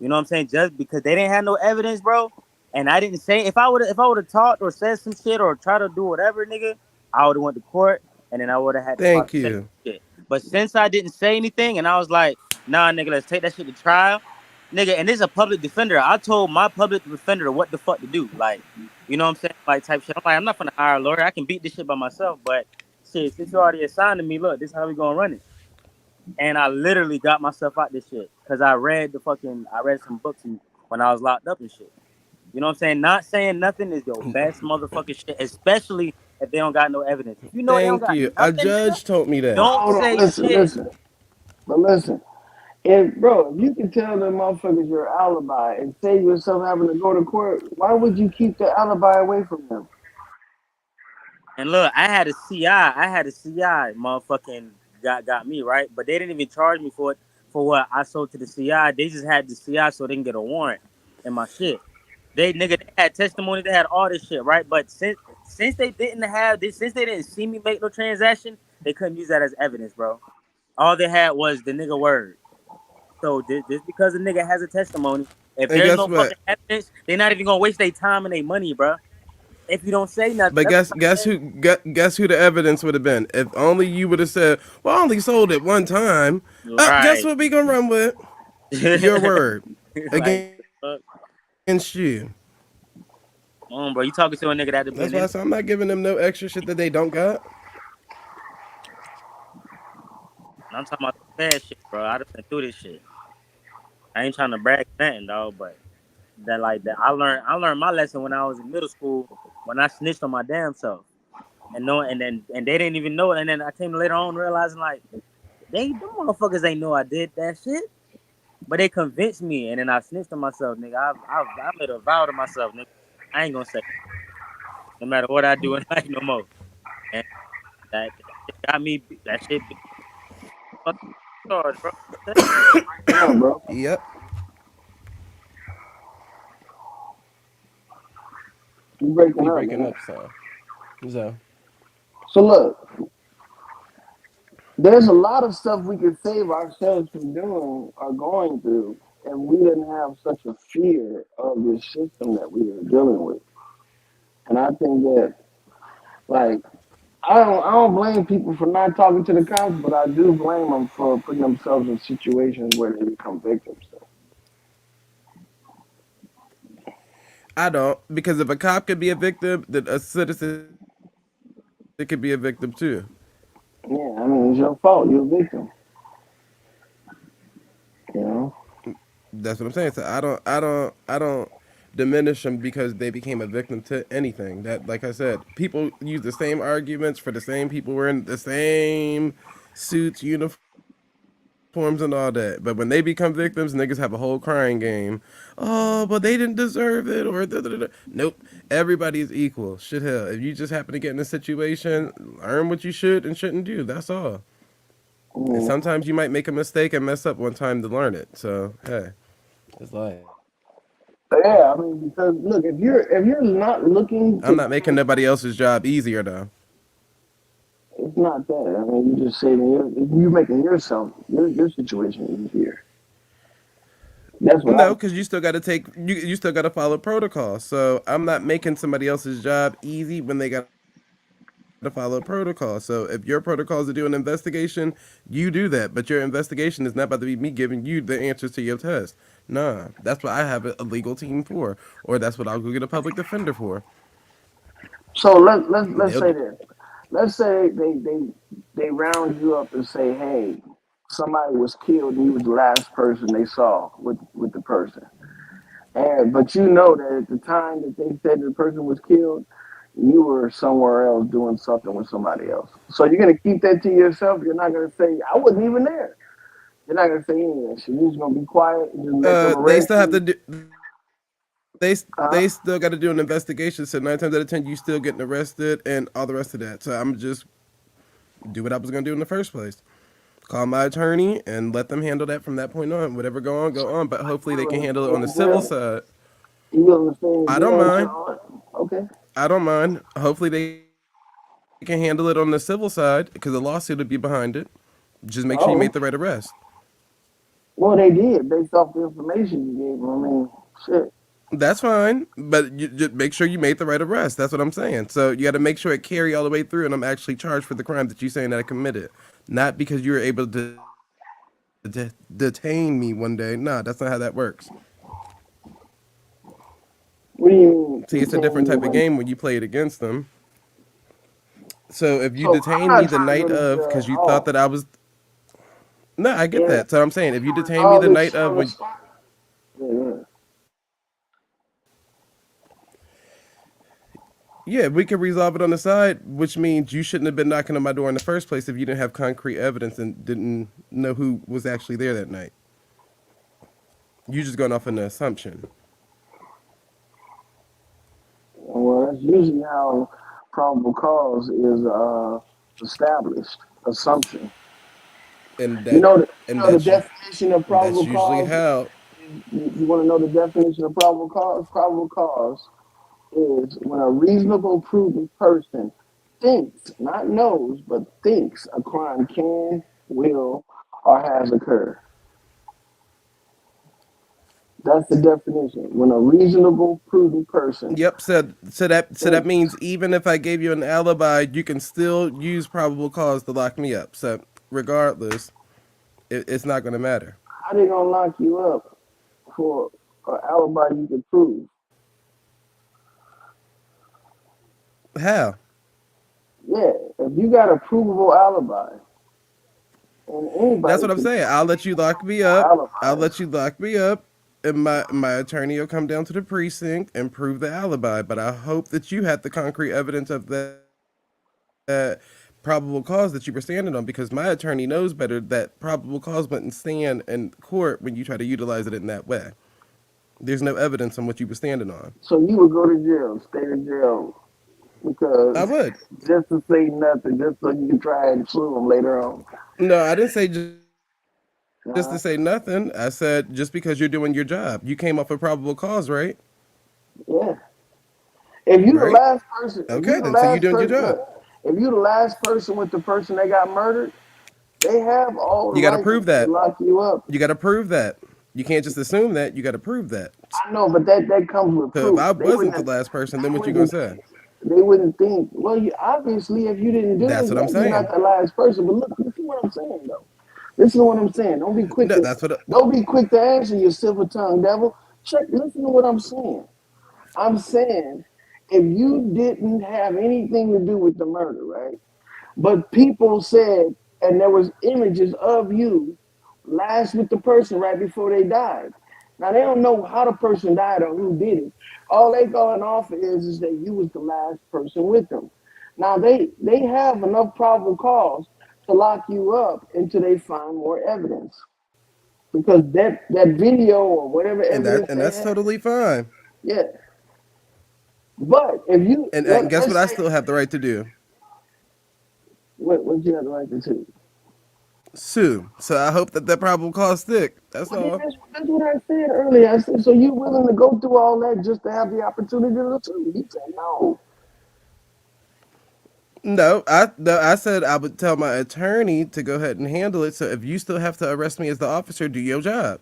You know what I'm saying? Just because they didn't have no evidence, bro, and I didn't say if I would have talked or said some shit or tried to do whatever, nigga, I would have went to court and then I would have had to Thank probably say you. some shit. But since I didn't say anything and I was like, nah, nigga, let's take that shit to trial, nigga. And this is a public defender. I told my public defender what the fuck to do, like, you know what I'm saying, like type shit. I'm like, I'm not gonna hire a lawyer. I can beat this shit by myself, but shit, since you already assigned to me, look, this is how we gonna run it. And I literally got myself out this shit because I read some books and when I was locked up and shit. You know what I'm saying? Not saying nothing is your best motherfucking shit, especially if they don't got no evidence. If you know they don't Thank got you. A nothing, nigga, judge told me But that. don't hold on, say listen, shit. listen. But listen, if bro, if you can tell them motherfuckers your alibi and save yourself having to go to court, why would you keep the alibi away from them? And look, I had a CI motherfucking got me, right? But they didn't even charge me for it for what I sold to the CI. They just had the CI so they can get a warrant in my shit. They had testimony, they had all this shit, right? But since they didn't have this, since they didn't see me make no transaction, they couldn't use that as evidence, bro. All they had was the nigga word. So just because a nigga has a testimony, if And there's guess no what? fucking evidence, they're not even gonna waste their time and their money, bro. If you don't say nothing, But that's guess what I'm guess saying. who guess who the evidence would have been if only you would have said, "Well, I only sold it one time." Guess Right. what we gonna run with? Your word Like, against fuck. you. Come on, bro. You talking to a nigga that have That's been why I in. said I'm not giving them no extra shit that they don't got. I'm talking about the bad shit, bro. I done been through this shit. I ain't trying to brag nothing, dog, but that I learned my lesson when I was in middle school when I snitched on my damn self. And no and they didn't even know it. And then I came later on realizing like them motherfuckers ain't know I did that shit. But they convinced me and then I snitched on myself, nigga. I made a vow to myself, nigga. I ain't gonna say no matter what I do in life no more. And that shit got me that shit be fucking charged, bro. Breaking up, bro. Yep. You breaking You up, breaking man. up, so. So So look, there's a lot of stuff we could save ourselves from doing or going through, and we didn't have such a fear of this system that we are dealing with. And I think that, like, I don't blame people for not talking to the cops, but I do blame them for putting themselves in situations where they become victims. So, I don't, because if a cop could be a victim, then a citizen could be a victim too. yeah, I mean, it's your fault. You're a victim. You know. That's what I'm saying. So I don't diminish them because they became a victim to anything. That, like I said, people use the same arguments for the same people wearing the same suits, uniforms, and all that. But when they become victims, niggas have a whole crying game. Oh, but they didn't deserve it, or da, da, da, da. Nope. Everybody is equal. Shit, hell, if you just happen to get in a situation, learn what you should and shouldn't do. That's all. And Mm. sometimes you might make a mistake and mess up one time to learn it. So hey, it's life. But yeah, I mean, because look, if you're not looking I'm to not making gain, nobody else's job easier though. it's not that. I mean, you just saving you're making yourself your situation easier. That's what No, I. because you still got to you still got to follow protocol. So I'm not making somebody else's job easy when they got to follow protocol. So if your protocol is to do an investigation, you do that. But your investigation is not about to be me giving you the answers to your test. Nah, that's what I have a legal team for, or that's what I'll go get a public defender for. So let's They'll say this. Let's say they round you up and say, hey, somebody was killed and you was the last person they saw with the person. And but you know that at the time that they said the person was killed, you were somewhere else doing something with somebody else. So you're gonna keep that to yourself. You're not gonna say I wasn't even there. You're not gonna say any of that shit. You're just gonna be quiet and just let them they arrest still have to you. do. They Uh, still got to do an investigation. So 9 times out of 10, you still getting arrested and all the rest of that. So I'm just do what I was gonna do in the first place. Call my attorney and let them handle that from that point on. Whatever go on, go on. But so hopefully you they can willing to handle stay it on the in civil jail? side. You willing to stay in I don't jail until mind. all that? Okay. I don't mind. Hopefully they can handle it on the civil side because the lawsuit would be behind it. Just make sure you Oh, make the right arrest. well, they did based off the information you gave them. I mean, shit. That's fine, but you just make sure you made the right arrest. That's what I'm saying. So you got to make sure it carry all the way through, and I'm actually charged for the crime that you're saying that I committed, not because you were able to detain me one day. Nah, that's not how that works. What do you See, mean it's a detain different you type of one day? game when you play it against them. So if you So I'm detain me not the trying to night go to of jail because at you thought all. that I was no, I get Yeah. that. So I'm saying if We you can detain me resolve the this night shit of on the when spot. Yeah, yeah, we could resolve it on the side, which means you shouldn't have been knocking on my door in the first place if you didn't have concrete evidence and didn't know who was actually there that night. You just going off an assumption, well, that's usually how probable cause is established. Assumption. and You that know the you and know the definition of that's probable usually cause. how. You want to know the definition of probable cause? Probable cause is when a reasonable, prudent person thinks, not knows, but thinks a crime can, will, or has occurred. That's the definition. When a reasonable, prudent person Yep. So that thinks. means even if I gave you an alibi, you can still use probable cause to lock me up. So regardless, it's not going to matter. How they gonna lock you up for an alibi you can prove? How? Yeah, if you got a provable alibi, and That's anybody what I'm can saying. prove I'll let you lock me up. I'll alibis. let you lock me up, and my attorney will come down to the precinct and prove the alibi. But I hope that you had the concrete evidence of that probable cause that you were standing on, because my attorney knows better that probable cause wouldn't stand in court when you try to utilize it in that way. There's no evidence on what you were standing on. So you would go to jail, stay in jail, I because would. just to say nothing, just so you can try and sue them later on. No, I didn't say just to Uh, say nothing. I said just because you're doing your job. You came off a probable cause, right? yeah. If you the Right? last person, if you Okay, the then so you're last doing your person, job. look, if you the last person with the person that got murdered, they have all the You got to right prove to that. lock you up. You got to prove that. You can't just assume that. You got to prove that. I know, but that comes with So if proof. I They wasn't wouldn't the have, last person, then they what you gonna wouldn't say? they wouldn't think. Well, you obviously, if you didn't do That's this, what I'm you're not saying. the last person. But look, listen to what I'm saying though. Listen to what I'm saying. No, that's what. Don't be quick to answer, you silver tongued devil. Check. Listen to what I'm saying. I'm saying, if you didn't have anything to do with the murder, right? But people said, and there was images of you last with the person right before they died. Now they don't know how the person died or who did it. All they going off is that you was the last person with them. Now they have enough probable cause to lock you up until they find more evidence. Because that video or whatever evidence And they that's have, totally fine. yeah. But if you And guess what? let's I say still have the right to do. what you have the right to do. Sue. So I hope that probable cause stick. That's Well, then all. that's what I said earlier. I said, so you willing to go through all that just to have the opportunity to sue? He said, no. No, I said I would tell my attorney to go ahead and handle it. So if you still have to arrest me as the officer, do your job.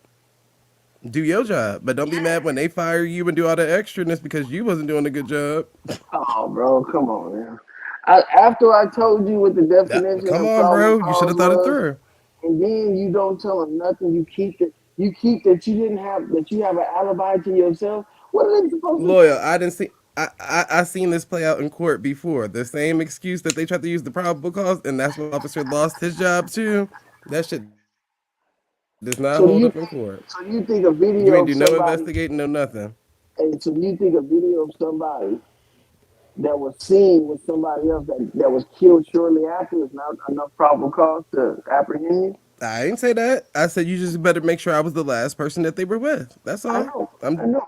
Do your job. But don't be mad when they fire you and do all the extraness because you wasn't doing a good job. Oh, bro, come on, man. After I told you what the definition Come of on, probable bro. You should cause have thought it was, through. and then you don't tell them nothing. You keep it. You keep that you didn't have that you have an alibi to yourself. What are they supposed to Loyal, think? I didn't see. I seen this play out in court before. The same excuse that they tried to use the probable cause, and that's why officer lost his job too. That shit does not hold up in court. So you think a You ain't do video no of somebody? investigating, no nothing. And so you think a video of somebody that was seen with somebody else that was killed shortly after is not enough probable cause to apprehend you? I didn't say that. I said you just better make sure I was the last person that they were with. That's I all. know, I I'm know.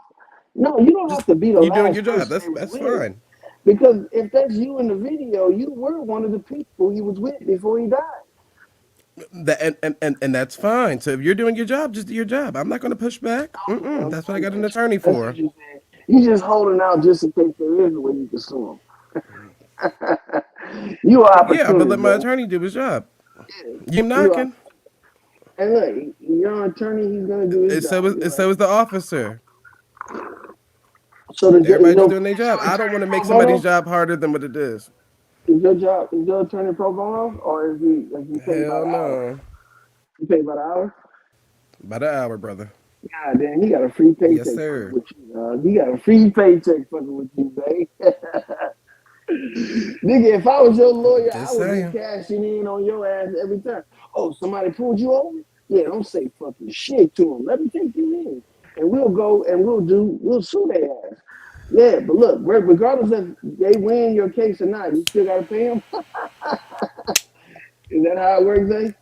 No, you don't just have to be the you doing last your job. person they was That's with. fine. Because if that's you in the video, you were one of the people he was with before he died. And that's fine. So if you're doing your job, just do your job. I'm not going to push back. Okay, That's what I I got an got you. attorney That's what for. you said. You just holding out just in case there is a way you can sue him. You are Yeah, I'm gonna opportunity, let my bro. attorney do his job. Yeah, You you are. knocking? And look, you're an attorney. He's gonna do his job. You're right. So is the officer. So Everybody just doing their job. your I don't want attorney to make pro somebody's bono? job harder than what it is. Is your attorney pro bono, or is he paid by Hell the hour? no. He paid by the hour. By the hour, brother. God damn, he got a free Yes, paycheck fucking sir. with you, dog. He got a free paycheck fucking with you, babe. Nigga, if I was your lawyer, I Just would be saying. cashing in on your ass every time. Oh, somebody pulled you over? Yeah, don't say fucking shit to him. Let me take you in. And we'll go and we'll sue their ass. Yeah, but look, regardless if they win your case or not, you still gotta pay them. Is that how it works, eh?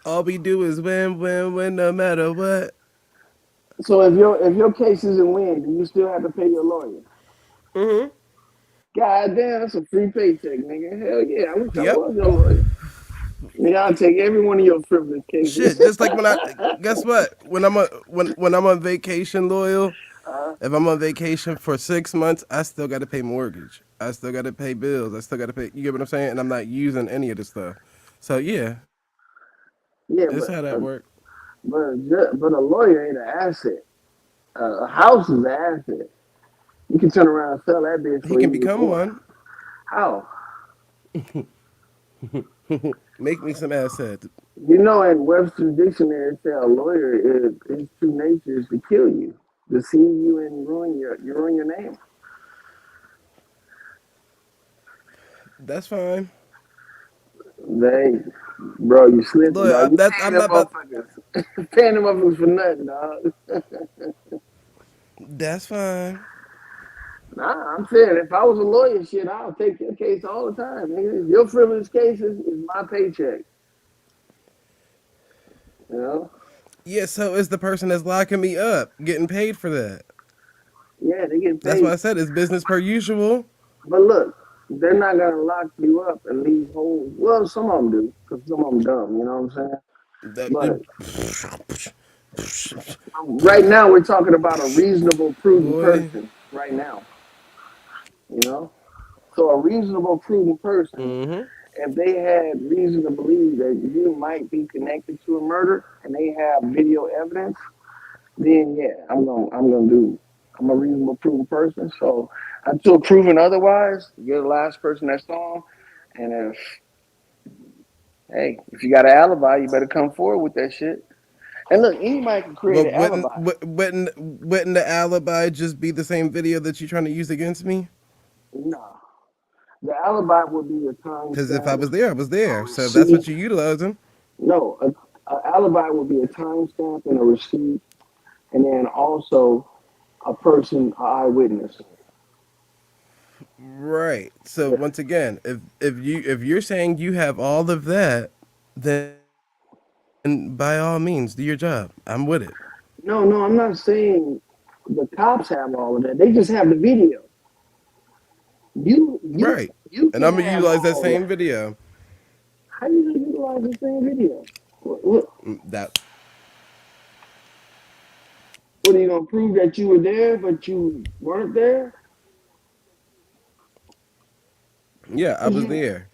All we do is win, win, win, no matter what. So if your case isn't win, do you still have to pay your lawyer? Mm-hmm. God damn, that's a free paycheck, nigga. Hell yeah, I wish I Yep. was your lawyer. Nigga, I'll take every one of your frivolous cases. Shit. Just like when I guess what? When I'm on vacation, loyal. If I'm on vacation for 6 months, I still got to pay mortgage. I still got to pay bills. I still got to pay. You get what I'm saying? And I'm not using any of this stuff. So yeah, Yeah, this how that work. but a lawyer ain't an asset. A house is an asset. You can turn around and sell that bitch He for can even become more. one. How? Make me some assets. You know, in Webster's dictionary, it says a lawyer is his true nature is to kill you, deceive you, and ruin your name. That's fine. They, bro, you slipping, Look, dog. You that paying I'm them not about. motherfuckers, paying them motherfuckers for nothing, dog. That's fine. Nah, I'm saying if I was a lawyer, shit, I'll take your case all the time, nigga. Your frivolous cases is my paycheck, you know. Yeah. So is the person that's locking me up getting paid for that? Yeah, they get That's why paid. I said it's business per usual. But look, they're not gonna lock you up and leave holes. Well, some of them do, because some of them dumb. You know what I'm saying? That, But right now, we're talking about a reasonable, prudent boy. person. Right now, you know. So a reasonable, prudent person, Mm-hmm. if they had reason to believe that you might be connected to a murder and they have video evidence, then yeah, I'm gonna do. I'm a reasonable, proven person. So until proven otherwise, you're the last person that saw him. And if you got an alibi, you better come forward with that shit. And look, anybody can create Well, an alibi. wouldn't the alibi just be the same video that you're trying to use against me? No, the alibi would be a Because if I timestamp, was there, I was a there. So if that's receipt. what you're utilizing. No, a alibi would be a timestamp and a receipt, and then also a person, an eyewitness. Right. So Yeah. once again, if you're saying you have all of that, then by all means do your job. I'm with it. No, no, I'm not saying the cops have all of that. They just have the video. You you Right. you And can I'm gonna have utilize that all same that. video. How you gonna utilize the same video? That What are you gonna prove that you were there but you weren't there? yeah, I was there.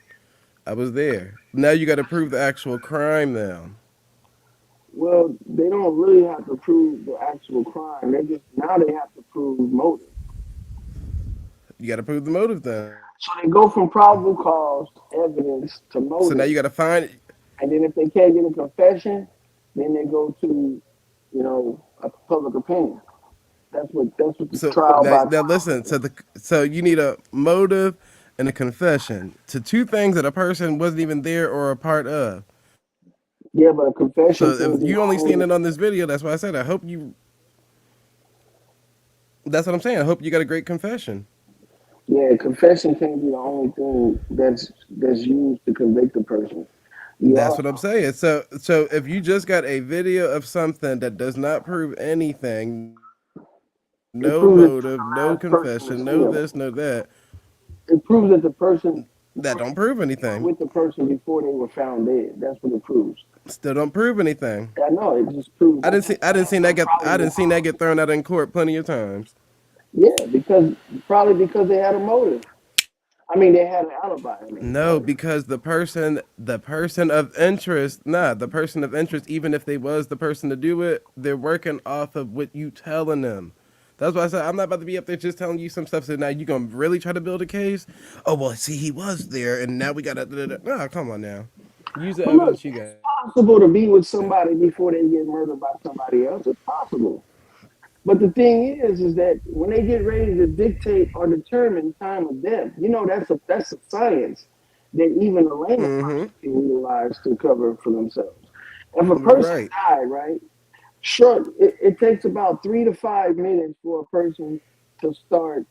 I was there. Now you got to prove the actual crime now. Well, they don't really have to prove the actual crime. They have to prove motive. You got to prove the motive then. So they go from probable cause evidence to So now motive. you got to find. And then if they can't get a confession, then they go to, a public opinion. That's what the So trial by now trial listen. is. So you need a motive and a confession to two things that a person wasn't even there or a part of. Yeah, but a confession So if can't be you the only only. standing on this video, that's why I said I hope you. That's what I'm saying. I hope you got a great confession. Yeah, confession can't be the only thing that's used to convict a person. You That's what also I'm saying. So if you just got a video of something that does not prove anything, no motive, no it proves that confession, you're no the last this, no person to see that, him. It proves that the person that don't prove you were anything. with the person before they were found dead. That's what it proves. Still don't prove anything. I know it just proves at that I didn't time see that they're get I probably didn't seen that get thrown out in court plenty of times. yeah, because they had a motive. I mean, they had an alibi. I mean, No, sorry. because the person of interest, nah, the person of interest, even if they was the person to do it, they're working off of what you telling them. That's why I said I'm not about to be up there just telling you some stuff. So now you gonna really try to build a case? Oh well, see, he was there, and now we gotta. Nah, come on now, use the But look, evidence you it's got. possible to be with somebody before they get murdered by somebody else. It's possible. But the thing is that when they get ready to dictate or determine time of death, that's a science that even a layman Mm-hmm. person can utilize to cover for themselves. If a person Right. died, right, sure, it takes about 3 to 5 minutes for a person to start,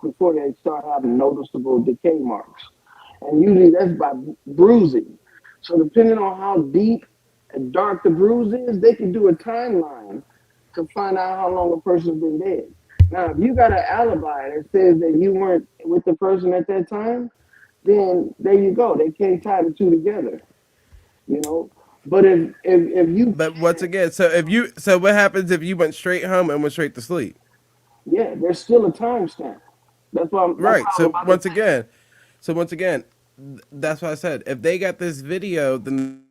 before they start having noticeable decay marks. And usually that's by bruising. So depending on how deep and dark the bruise is, they can do a timeline to find out how long a person's been dead. Now, if you got an alibi that says that you weren't with the person at that time, then there you go. They can't tie the two together, you know. But if you But once can't, again, so what happens if you went straight home and went straight to sleep? yeah, there's still a timestamp. That's what Right. I was about to say. So once again, that's why I said if they got this video, then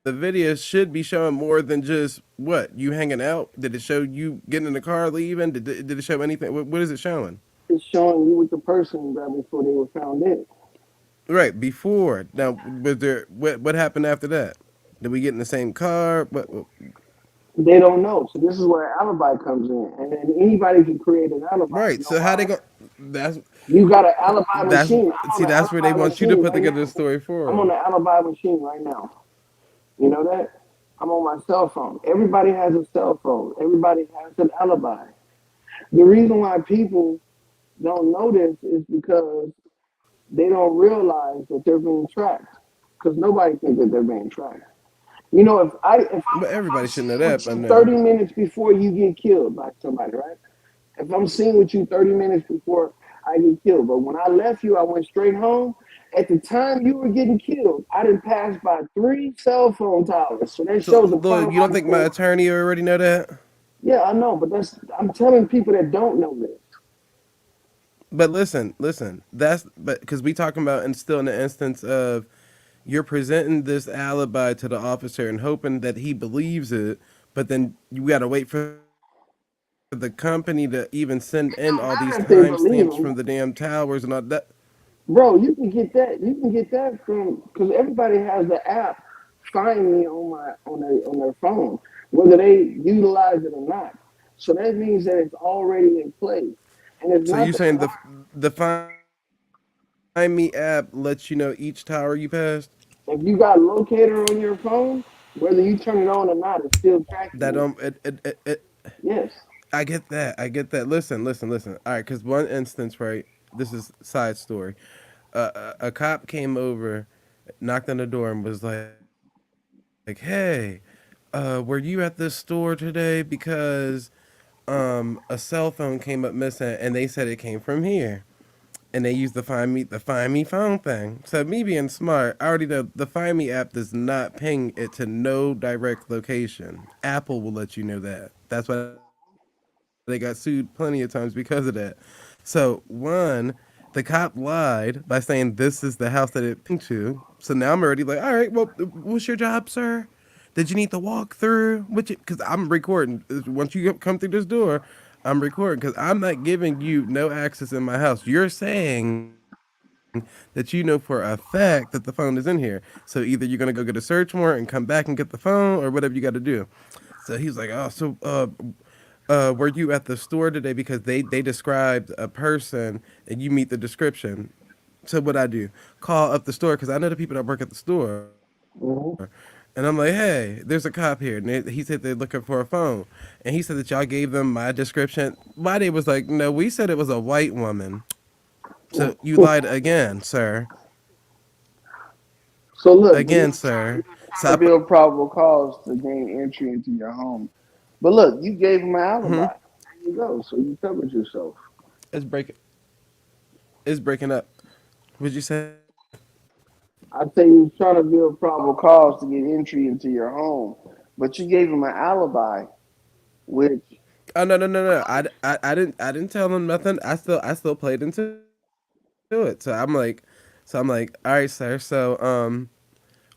the video should be showing more than just what you hanging out. Did it show you getting in the car leaving? Did it show anything? What is it showing? It's showing you with the person right before they were found dead. Right before. Now, was there what happened after that? Did we get in the same car? What They don't know. So this is where alibi comes in. And then anybody can create an alibi. You right. know So how they why? go? That's You got an alibi that's machine. I'm on see the that's where they alibi want you to machine put right together the now. story for I'm on them. the alibi machine right now. You know that? I'm on my cell phone. Everybody has a cell phone. Everybody has an alibi. The reason why people don't know this is because they don't realize that they're being tracked. Because nobody thinks that they're being tracked. But If I'm everybody should know seen that with by you now. 30 minutes before you get killed by somebody, right? If I'm seen with you 30 minutes before I get killed, but when I left you, I went straight home. At the time you were getting killed, I didn't pass by 3 cell phone towers. So that So, shows a look, you don't think my chronological. attorney already know that? Yeah, I know, but I'm telling people that don't know this. But listen. That's but because we talking about and still in the instance of you're presenting this alibi to the officer and hoping that he believes it, but then you got to wait for the officer to the company to even send It in don't all these matter if they believe timestamps them. from the damn towers and all that. Bro, you can get that. You can get that from because everybody has the app. Find me on their phone, whether they utilize it or not. So that means that it's already in place, and it's So not you the saying cloud. the Find Me app lets you know each tower you passed? If you got locator on your phone, whether you turn it on or not, it's still tracking That you. Yes. I get that. I get that. Listen. All right, because one instance, right? This is side story. A cop came over, knocked on the door, and was "Hey, were you at this store today? Because a cell phone came up missing, and they said it came from here." And they used the Find Me phone thing. So me being smart, I already know the Find Me app does not ping it to no direct location. Apple will let you know that. That's why they got sued plenty of times because of that. So one, the cop lied by saying this is the house that it pinged to. So now I'm already like, all right, well, what's your job, sir? Did you need to walk through? Because I'm recording. Once you come through this door, I'm recording because I'm not giving you no access in my house. You're saying that you know for a fact that the phone is in here. So either you're gonna go get a search warrant and come back and get the phone, or whatever you got to do. So he's like, oh, so were you at the store today? Because they described a person and you meet the description. So what I do, call up the store because I know the people that work at the store. Hmm. And I'm like, hey, there's a cop here. And he said they're looking for a phone. And he said that y'all gave them my description. My day was like, no, we said it was a white woman. So you lied again, sir. So look, Again, sir. you're So trying to build probable cause to gain entry into your home. But look, you gave him an alibi. There you go. So you covered yourself. it's breaking. It's breaking up. What'd you say? I say you was trying to build probable cause to get entry into your home, but you gave him an alibi, which Oh no! I didn't tell him nothing. I still played into it. So I'm like, all right, sir.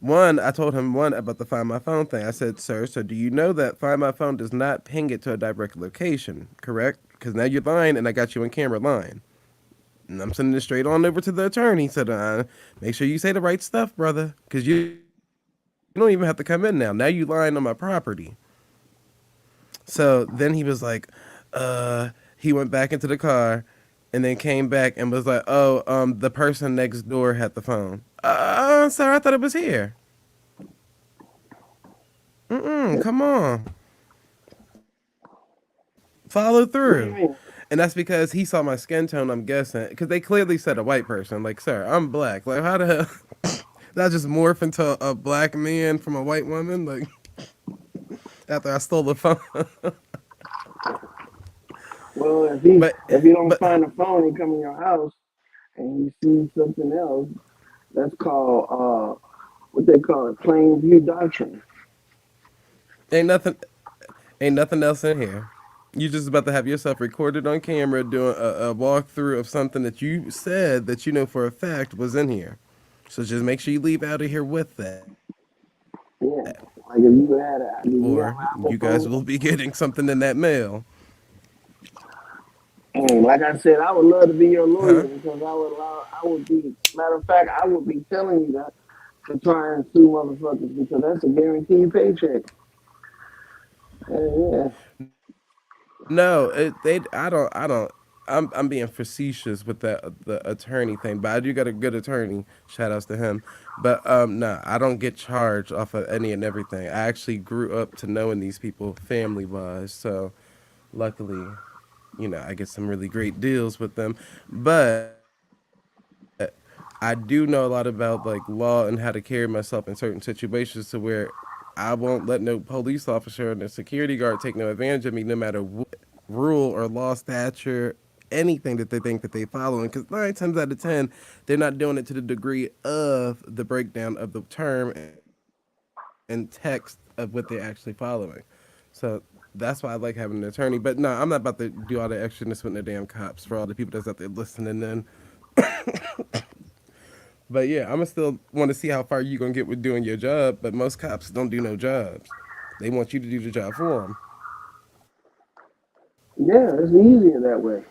One, I told him one about the Find My Phone thing. I said, sir, so do you know that Find My Phone does not ping it to a direct location, correct? Because now you're lying, and I got you on camera lying. And I'm sending it straight on over to the attorney. Said, make sure you say the right stuff, brother, because you don't even have to come in now. Now you lying on my property. So then he was like, he went back into the car and then came back and was like, oh, the person next door had the phone. Sir, I thought it was here. Come on. Follow what do you through. mean? And that's because he saw my skin tone, I'm guessing. Because they clearly said a white person. Like, sir, I'm black. Like, how the hell? That just morph into a black man from a white woman? Like, after I stole the phone. Well, if but, he don't but find a phone and come in your house and he sees something else, that's called what they call it, plain view doctrine. ain't nothing Ain't nothing else in here. You just about to have yourself recorded on camera doing a walkthrough of something that you said that you know for a fact was in here. So just make sure you leave out of here with that, Yeah, like if you had a, did you have or an Apple you guys phone? will be getting something in that mail. And like I said, I would love to be your lawyer Huh? because I would be, matter of fact, I would be telling you that to try and sue motherfuckers because that's a guaranteed paycheck. And yeah, No, I'm being facetious with the attorney thing, but I do got a good attorney. Shout outs to him. But no, I don't get charged off of any and everything. I actually grew up to knowing these people family wise, so luckily, I get some really great deals with them. But I do know a lot about like law and how to carry myself in certain situations to where I won't let no police officer and a security guard take no advantage of me, no matter what rule or law stature, anything that they think that they following. Because 9 times out of 10, they're not doing it to the degree of the breakdown of the term and text of what they're actually following. So that's why I like having an attorney. But no, I'm not about to do all the extraness with the damn cops for all the people that's out there listening in. But yeah, I'ma still want to see how far you gonna get with doing your job. But most cops don't do no jobs. They want you to do the job for them. Yeah, it's easier that way.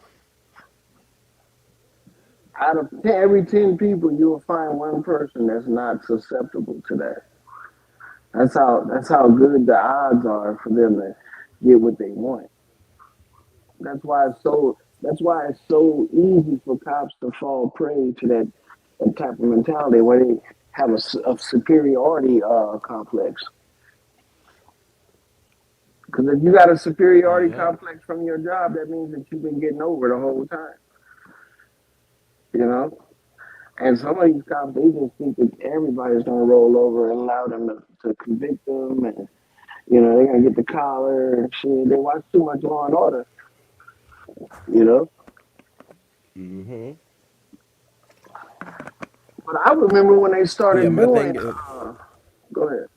Out of 10, every 10 people, you will find one person that's not susceptible to that. That's how good the odds are for them to get what they want. That's why it's so easy for cops to fall prey to that type of mentality where they have a superiority complex. Because if you got a superiority Yep. complex from your job, that means that you've been getting over the whole time. You know. And some of these cops, they just think that everybody's gonna roll over and allow them to convict them, and they're gonna get the collar and shit. They watch too much Law and Order, you know. Mm-hmm. But I remember when they Yeah, started my doing. thing is. Go ahead.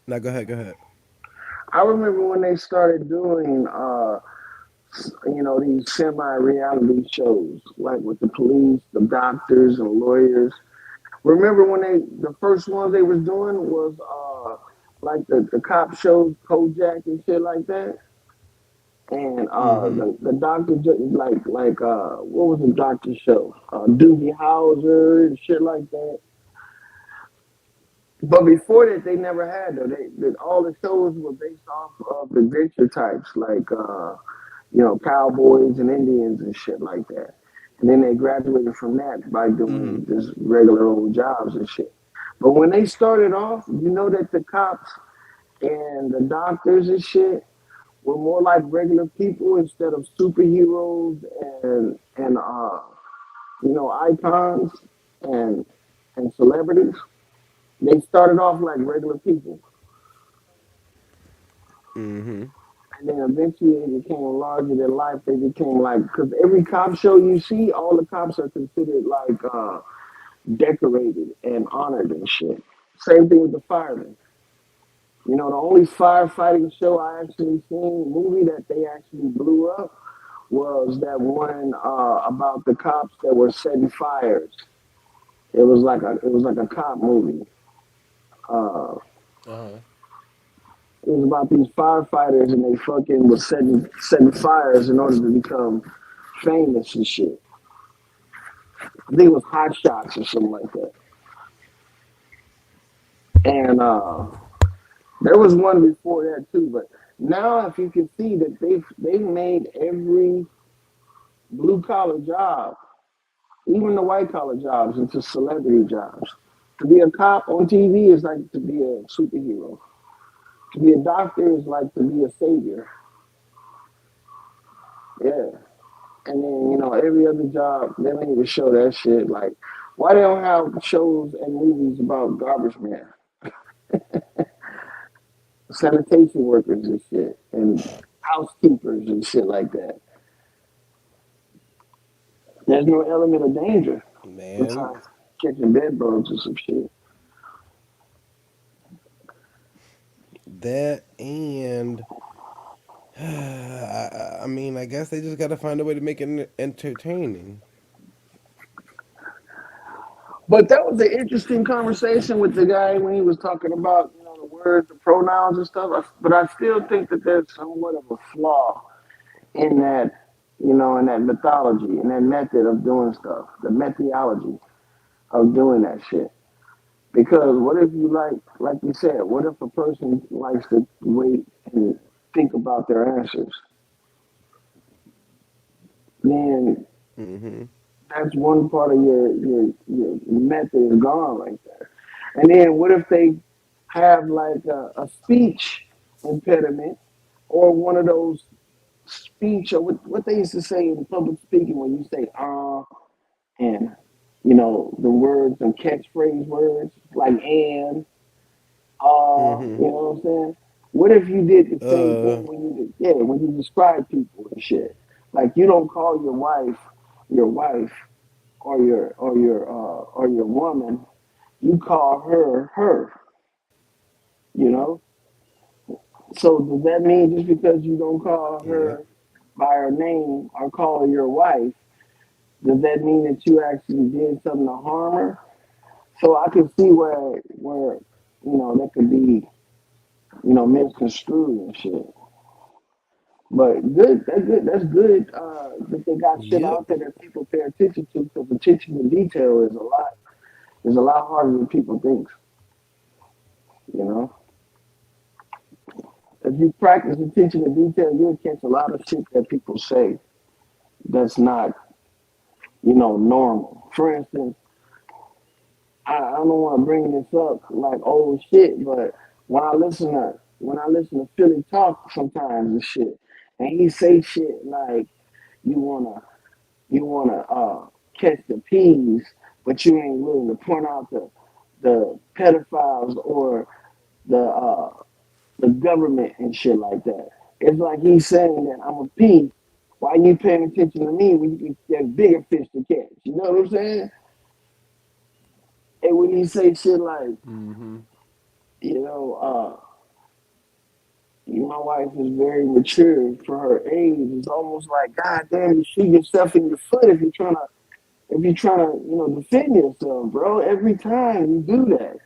Now go ahead. Go ahead. I remember when they started doing, these semi-reality shows, like with the police, the doctors, and lawyers. Remember when the first ones they was doing was like the cop shows, Kojak and shit like that. And Mm-hmm. the doctor what was the doctor show? Doogie Howser and shit like that. But before that, they never had though. All the shows were based off of adventure types, like cowboys and Indians and shit like that. And then they graduated from that by Mm-hmm. doing just regular old jobs and shit. But when they started off, you know that the cops and the doctors and shit were more like regular people instead of superheroes and icons and and celebrities. They started off like regular people, Mm-hmm. and then eventually they became larger than life. They became like because every cop show you see, all the cops are considered like decorated and honored and shit. Same thing with the firemen. The only firefighting show I actually seen, movie that they actually blew up, was that one about the cops that were setting fires. It was like a cop movie. Uh, Uh-huh. it was about these firefighters and they fucking was setting fires in order to become famous and shit. I think it was Hot Shots or something like that. And there was one before that too. But now, if you can see that they've made every blue collar job, even the white collar jobs, into celebrity jobs. To be a cop on TV is like to be a superhero. To be a doctor is like to be a savior. Yeah. And then, every other job, they don't even show that shit. Like, why they don't have shows and movies about garbage men, sanitation workers and shit, and housekeepers and shit like that? There's no element of danger Man, besides catching bed bugs or some shit. that and I mean, I guess they just got to find a way to make it entertaining. But that was an interesting conversation with the guy when he was talking about, the words, the pronouns and stuff. But I still think that there's somewhat of a flaw in that, in that mythology, in that method of doing stuff, the methodology of doing that shit. Because what if you like you said, what if a person likes to wait and think about their answers? Then Mm-hmm. that's one part of your method is gone right there. And then what if they have like a speech impediment or one of those speech or what they used to say in public speaking when you say and the words and catchphrase words like and Mm-hmm. you know what I'm saying? What if you did the same Uh. thing when you describe people and shit? Like you don't call your wife or your woman, you call her her, you know? So does that mean just because you don't call Yep. her by her name or call her your wife, does that mean that you actually did something to harm her? So I can see where that could be, misconstrued and shit. But good, that's good. That's good that they got shit Yep. out there that people pay attention to because attention to detail is a lot harder than people think. You know, if you practice attention to detail, you'll catch a lot of shit that people say that's not, normal. For instance, I don't want to bring this up like old shit, but when I listen to Philly talk sometimes and shit, and he say shit like you wanna catch the peas, but you ain't willing to point out the pedophiles or the the government and shit like that. It's like he's saying that I'm a pea. Why you paying attention to me when you can get bigger fish to catch? You know what I'm saying? And when he say shit like, Mm-hmm. you know, my wife is very mature for her age. It's almost like, God damn, you shoot yourself in your foot if you're trying to, defend yourself, bro. Every time you do that.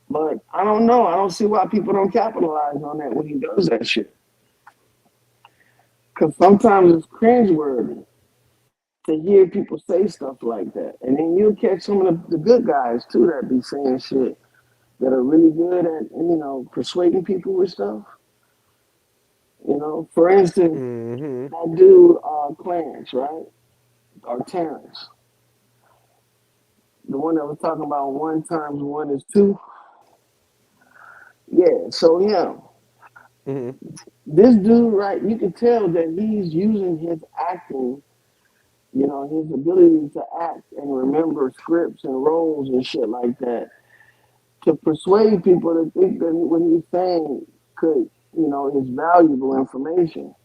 But I don't know. I don't see why people don't capitalize on that when he does that shit. Because sometimes it's cringeworthy to hear people say stuff like that. And then you'll catch some of the good guys, too, that be saying shit that are really good at, persuading people with stuff. For instance, Mm-hmm. that dude, Clarence, right? Or Terrence. The one that was talking about one times one is two. Yeah, so him. Mm-hmm. This dude, right, you can tell that he's using his acting, his ability to act and remember scripts and roles and shit like that to persuade people to think that what he's saying could, is valuable information,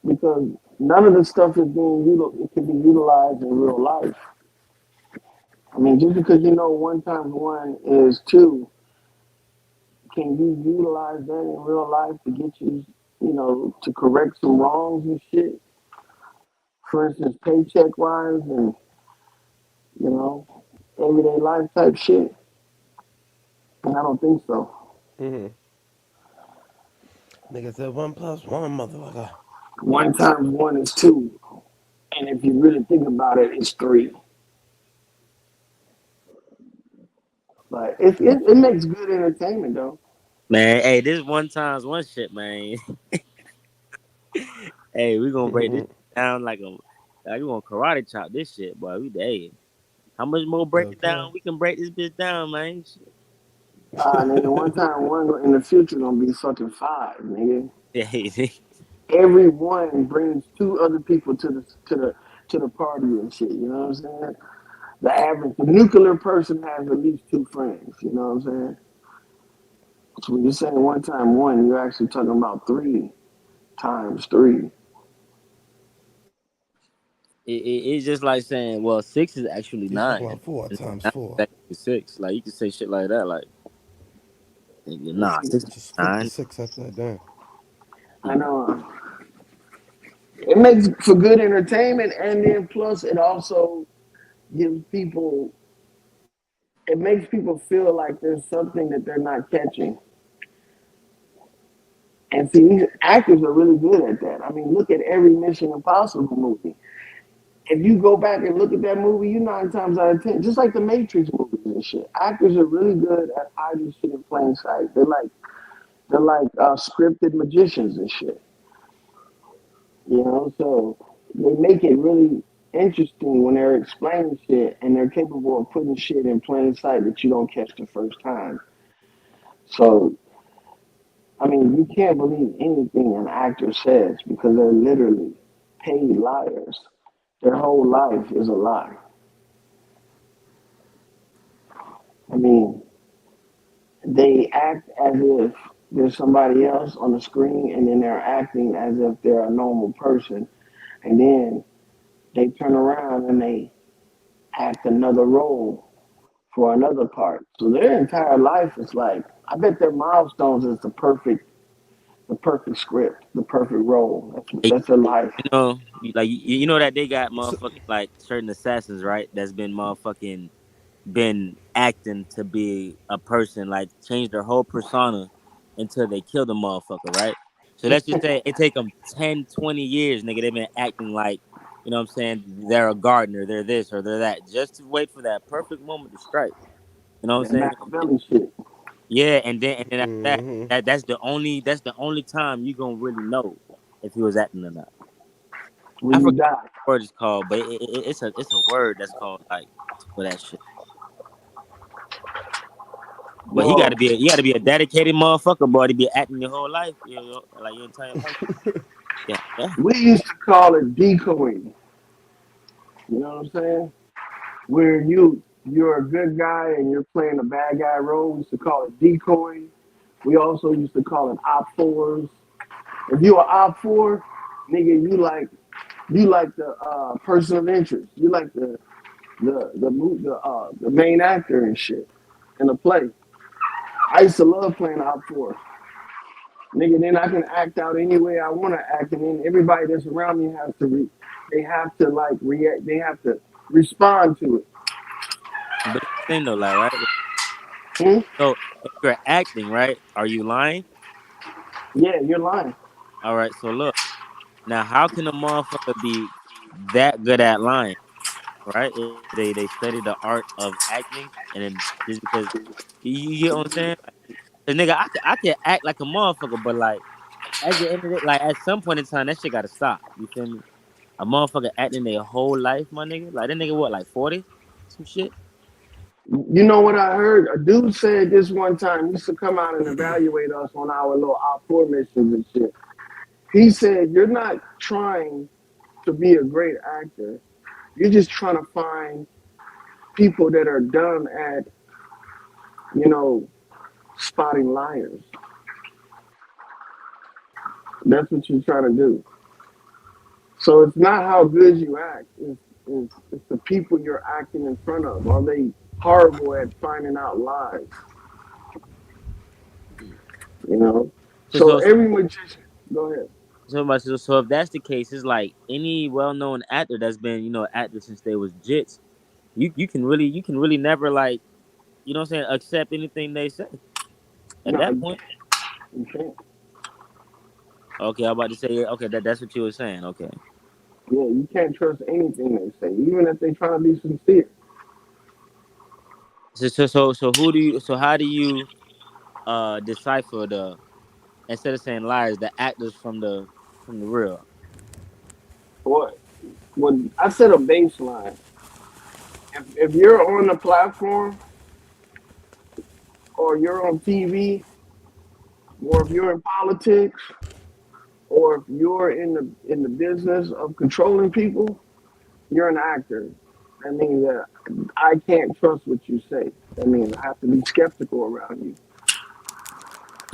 because none of the stuff is it can be utilized in real life. I mean, just because you know one times one is two, can you utilize that in real life to get you, to correct some wrongs and shit? For instance, paycheck wise and, you know, everyday life type shit? And I don't think so. Mm-hmm. Nigga said 1+1, motherfucker. One times one is two. And if you really think about it, it's three. But it Gotcha. makes good entertainment, though. Man, hey, this one times one shit, man. Hey, we gonna break this Mm-hmm. down like we gonna karate chop this shit, boy. We hey, how much more break it Okay. down? We can break this bitch down, man. Nigga, one time one in the future gonna be fucking five, nigga. Shit. Every one brings two other people to the party and shit. You know what I'm saying? The nuclear person has at least two friends. You know what I'm saying? So when you're saying one time one, you're actually talking about three times three. It's just like saying, well, six is actually He's talking nine, about four and times nine four. is actually six. Like you can say shit like that, like And nah, see, six is Just flip the nine. six upside down. I know it makes for good entertainment, and then plus it also gives people. It makes people feel like there's something that they're not catching. And see, these actors are really good at that. I mean, look at every Mission Impossible movie. If you go back and look at that movie, you 9 times out of 10, just like the Matrix movies and shit. Actors are really good at hiding shit in plain sight. They're like scripted magicians and shit. So they make it really interesting when they're explaining shit and they're capable of putting shit in plain sight that you don't catch the first time. So I mean, you can't believe anything an actor says because they're literally paid liars. Their whole life is a lie. I mean, they act as if there's somebody else on the screen and then they're acting as if they're a normal person. And then they turn around and they act another role for another part. So their entire life is like, I bet their milestones is the perfect script, the perfect role. That's their life. You know that they got So, motherfucking like certain assassins, right? That's been been acting to be a person, like change their whole persona until they kill the motherfucker, right? So let's just say it take them 10, 20 years, nigga. They've been acting like, you know what I'm saying, they're a gardener, they're this or they're that, just to wait for that perfect moment to strike. You know what I'm That saying? Machiavelli shit. Yeah, and then after that's the only time you gonna really know if he was acting or not. I When you forgot die. what the word is called, but it's a word that's called like for that shit. But Well, you gotta be a dedicated motherfucker, boy, to be acting your whole life, like your entire life. Yeah, yeah. we used to call it decoying. You know what I'm saying? Where you're a good guy and you're playing a bad guy role. We used to call it decoy. We also used to call it op fours. If you are op four, nigga, you like the person of interest. You like the main actor and shit in a play. I used to love playing op four. Nigga, then I can act out any way I want to act, and then everybody that's around me has to they have to like react. They have to respond to it. But it's the thing though, like right. Hmm? So if you're acting, right, are you lying? Yeah, you're lying. All right. So look, now how can a motherfucker be that good at lying? Right? They study the art of acting, and then just because you get what I'm saying, the nigga, I can act like a motherfucker, but like at the end of it, like at some point in time, that shit gotta stop. You feel me? A motherfucker acting their whole life, my nigga. Like that nigga, what, like 40, some shit. You know what I heard? A dude said this one time. He used to come out and evaluate us on our little op four missions and shit. He said, "You're not trying to be a great actor. You're just trying to find people that are dumb at, you know, spotting liars. That's what you're trying to do. So it's not how good you act. It's the people you're acting in front of. Are they horrible at finding out lies? You know. So So so so every magician. Go ahead. so if that's the case, it's like any well-known actor that's been actor since they was jits. You can really never like what I'm saying, accept anything they say at No, that you point. can't. You can't. Okay, I'm about to say yeah, okay, that's what you were saying. Okay. Yeah, you can't trust anything they say, even if they try to be sincere. So how do you decipher the, instead of saying liars, the actors from the real? What? When I set a baseline, if you're on the platform or you're on TV or if you're in politics or if you're in the business of controlling people, you're an actor. That means that I can't trust what you say. That means I have to be skeptical around you.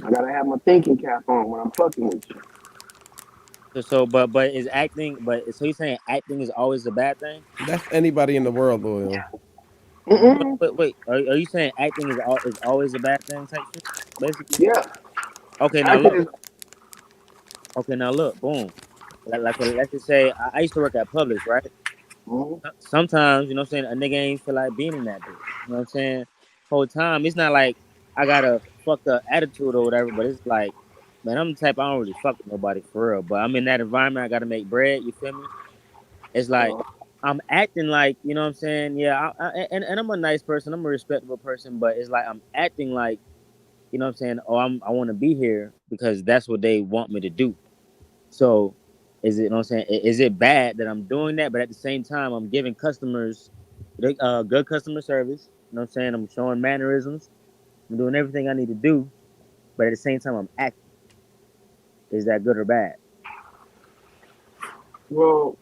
I gotta have my thinking cap on when I'm fucking with you. But is acting, but so you're saying acting is always a bad thing? That's anybody in the world, loyal. Mm-mm. Wait. Are you saying acting is always a bad thing type shit? Basically. Yeah, Okay, now acting look. is. Okay, now look. Boom. Like let's just say I used to work at Publix, right? Mhm. Sometimes, you know what I'm saying, a nigga ain't feel like being in that bitch. You know what I'm saying? Whole time. It's not like I got a fucked up attitude or whatever, but it's like, man, I'm the type, I don't really fuck with nobody for real. But I'm in that environment, I gotta make bread, you feel me? It's like I'm acting like, you know what I'm saying? Yeah, and I'm a nice person, I'm a respectable person, but it's like I'm acting like, you know what I'm saying, oh, I wanna be here because that's what they want me to do. So is it, you know what I'm saying? Is it bad that I'm doing that, but at the same time I'm giving customers good customer service? You know what I'm saying? I'm showing mannerisms. I'm doing everything I need to do, but at the same time I'm acting. Is that good or bad? Well,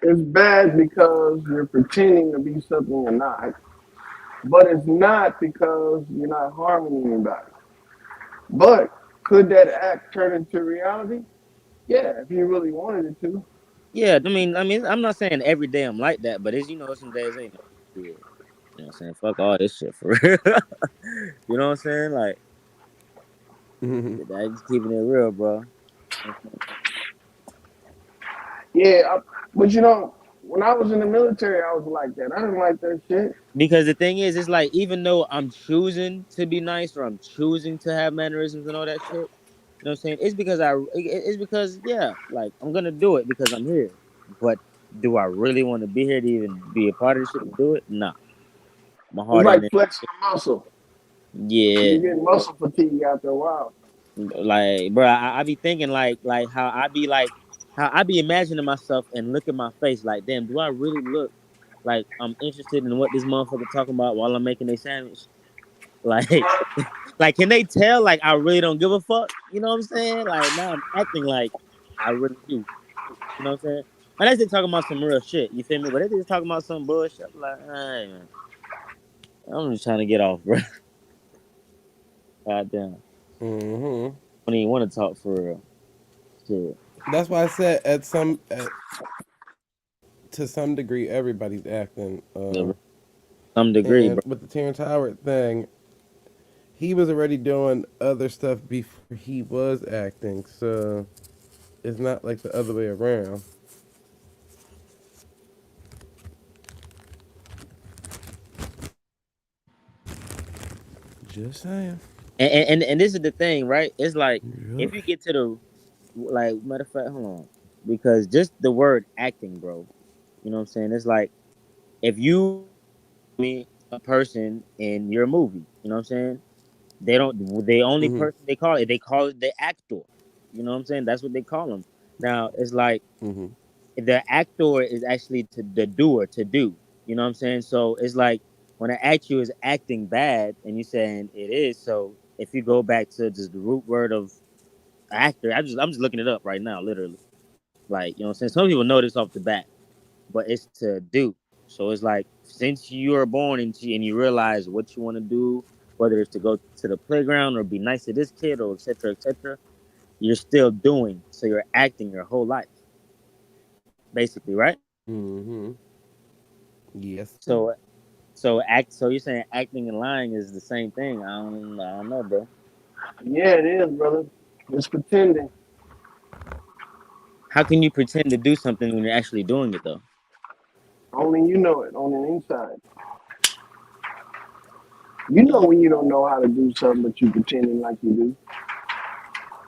it's bad because you're pretending to be something you're not, but it's not because you're not harming anybody. But could that act turn into reality? Yeah, if you really wanted it to. Yeah, I mean, I'm not saying every day I'm like that, but it's some days, hey man, yeah, you know what I'm saying? Fuck all this shit for real. You know what I'm saying? Like, I just keeping it real, bro. Yeah, but you know. When I was in the military, I was like that. I didn't like that shit. Because the thing is, it's like even though I'm choosing to be nice or I'm choosing to have mannerisms and all that shit, you know what I'm saying? It's because it's because yeah, like I'm gonna do it because I'm here. But do I really want to be here to even be a part of this shit to do it? Nah, my It's heart like ain't in. flexing a muscle. Yeah, You get muscle fatigue after a while. like bro, I be thinking like how I be imagining myself and look at my face like, damn, do I really look like I'm interested in what this motherfucker talking about while I'm making a sandwich? Like, like can they tell like I really don't give a fuck? You know what I'm saying? Like now I'm acting like I really do. You know what I'm saying? Unless they talking about some real shit, you feel me? But if they just talking about some bullshit, I'm like, hey man, I'm just trying to get off, bro. God damn, I Mm-hmm. don't even want to talk for real. Shit. That's why I said to some degree everybody's acting. To some degree, And bro. with the Terrence Howard thing, he was already doing other stuff before he was acting, so it's not like the other way around. Just saying. And this is the thing, right? It's like Yep. if you get to the like matter of fact, hold on, because just the word acting, bro. You know what I'm saying? It's like if you meet a person in your movie, you know what I'm saying? They don't. The only Mm-hmm. person they call it the actor. You know what I'm saying? That's what they call them. Now it's like Mm-hmm. the actor is actually to the doer to do. You know what I'm saying? So it's like when an actor is acting bad, and you saying it is. So if you go back to just the root word of actor, I'm just looking it up right now, literally. Like you know what I'm saying? Some people know this off the bat, but it's to do. So it's like since you are born and you realize what you want to do, whether it's to go to the playground or be nice to this kid or etc., you're still doing. So you're acting your whole life, basically, right? Mm-hmm. Yes, sir. So So you're saying acting and lying is the same thing? I don't know, bro. Yeah, it is, brother. It's pretending. How can you pretend to do something when you're actually doing it though? Only you know it on the inside. You know when you don't know how to do something, but you pretending like you do.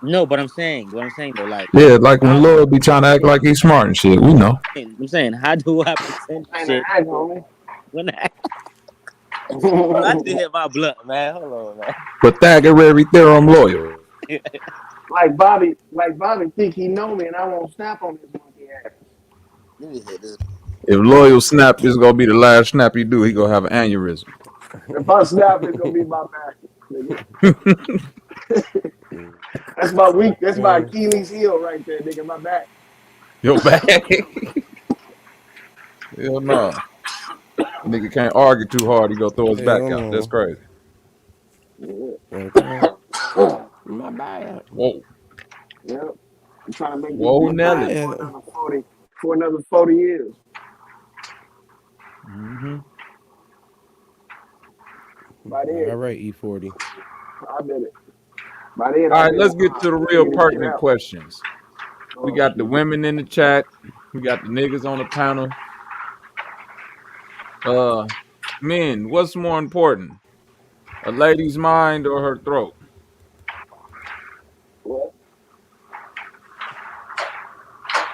No, but what I'm saying though, like Yeah, like when how Lloyd be trying to act like he's smart and shit. We know. I'm saying how do I pretend Ain't an shit act, homie. when I bro, I just hit my blunt, man. Hold on, man. Pythagorean theorem loyal. like Bobby think he know me, and I won't snap on his monkey ass. Let me hit this. If loyal snap is gonna be the last snap he do, he gonna have an aneurysm. If I snap, it's gonna be my back, nigga. That's my weak. That's my Okay. Achilles heel right there, nigga. My back. Your back. Hell no. Nigga can't argue too hard. He gonna throw his back Hell out. That's no. crazy. Yeah. Okay. My bad. Whoa. Yep. I'm trying to make this Whoa, My bitch last Nelly. for bad. another 40 years. Mm-hmm. By All then, right, E40. I bet it. By then, All I'll right, be let's able get to the to real figure this shit pertinent out. questions. We Oh got the shit. women in the chat. We got the niggas on the panel. Uh, Men, what's more important, a lady's mind or her throat? What?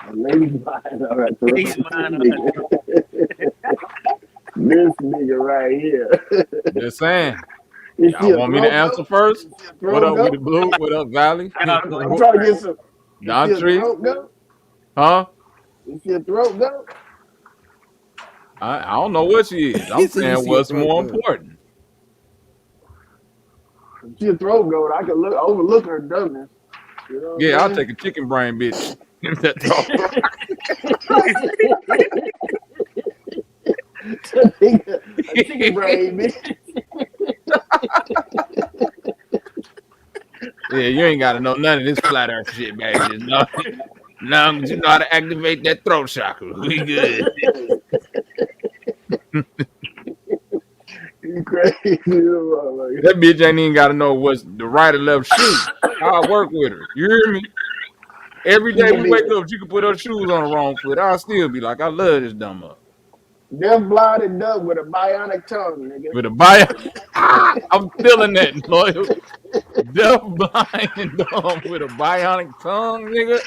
A lady's mind. All right, throw He's this mine on her throat. nigga. This nigga right here. Just saying. Is she Y'all a want me to throat answer goat? first? Is she a What throat up with the goat? blue? What up, Valley? Get off I'm trying to get some. Is she a Dontry? throat goat? Huh? Is she a throat goat? I don't know what she is. I'm He said you saying see a what's throat more goat. important. If she a throat goat, I could overlook her dumbness. You know Yeah, what I'll I'm take a chicken brain, bitch. That's saying? all right. A chicken brain, bitch. Yeah, you ain't got to know none of this flat earth shit, baby. Just know, long as you know how to activate that throat chakra, we good. You crazy, motherfucker. That bitch ain't even got to know what's the right or left shoe. I'll work with her. You hear me? Every She day could we be wake up, she could put her shoes on the wrong foot. I'll still be like, I love this dumb up. deaf, blind, and dumb with a bionic tongue, nigga. With a bio. I'm feeling that, loyal. Deaf, blind, and dumb with a bionic tongue, nigga.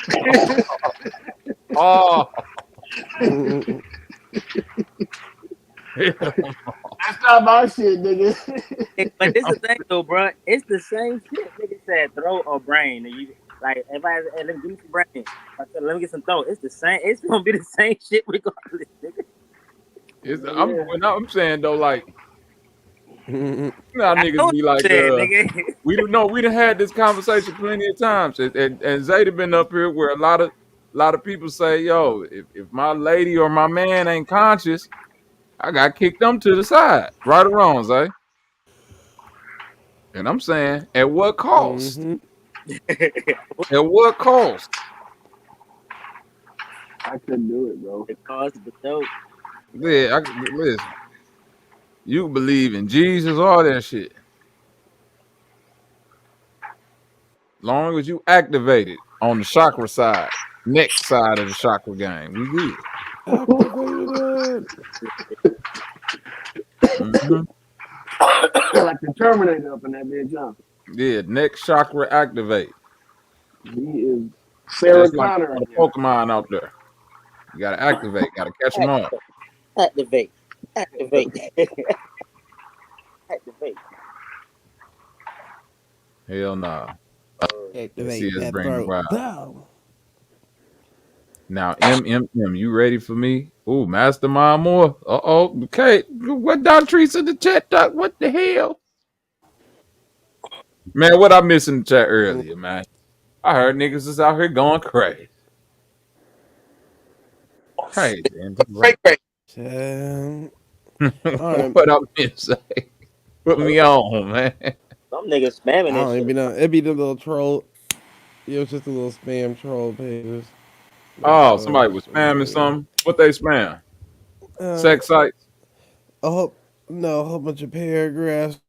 Oh, hell. That's not my shit, nigga. But this is the thing though, bro. It's the same shit. Nigga said throat or brain. And you like if I hey, let me give me some brain. I said, let me get some throat. It's the same. It's gonna be the same shit regardless, nigga. Yeah. I'm saying though, like, you know how I know niggas what be you like, said, nigga. we don't know. We done had this conversation plenty of times, and Zayda been up here where a lot of people say, yo, if my lady or my man ain't conscious, I got kicked them to the side, right or wrong, Zay. And I'm saying, at what cost? At what cost? I couldn't do it, bro. The cause the dope. Yeah, listen. You believe in Jesus, all that shit. Long as you activate it on the chakra side, next side of the chakra game, we good. Activated it. Hmm. Like the Terminator up in that bitch, huh? Yeah, next chakra activate. He is Sarah Just like Connor all the again. Pokemon out there. You gotta activate, gotta catch them all. Activate. Activate. Activate. Hell nah. Let's see Activate us that bring the throat. wild. Bow. Now, you ready for me? Ooh, Mastermind more. Uh-oh. Okay. What Doctrice in the chat, Doc? What the hell? Man, what I missed in the chat earlier, man? I heard niggas is out here going crazy. Crazy. Great, great. All right. What I missed? Put me on, man. Some niggas spamming I this don't even shit. know. It'd be the little troll. It was just a little spam troll pages. That's Oh, all. somebody was spamming something. What they spam? Uh, Sex sites? a whole no, a whole bunch of paragraphs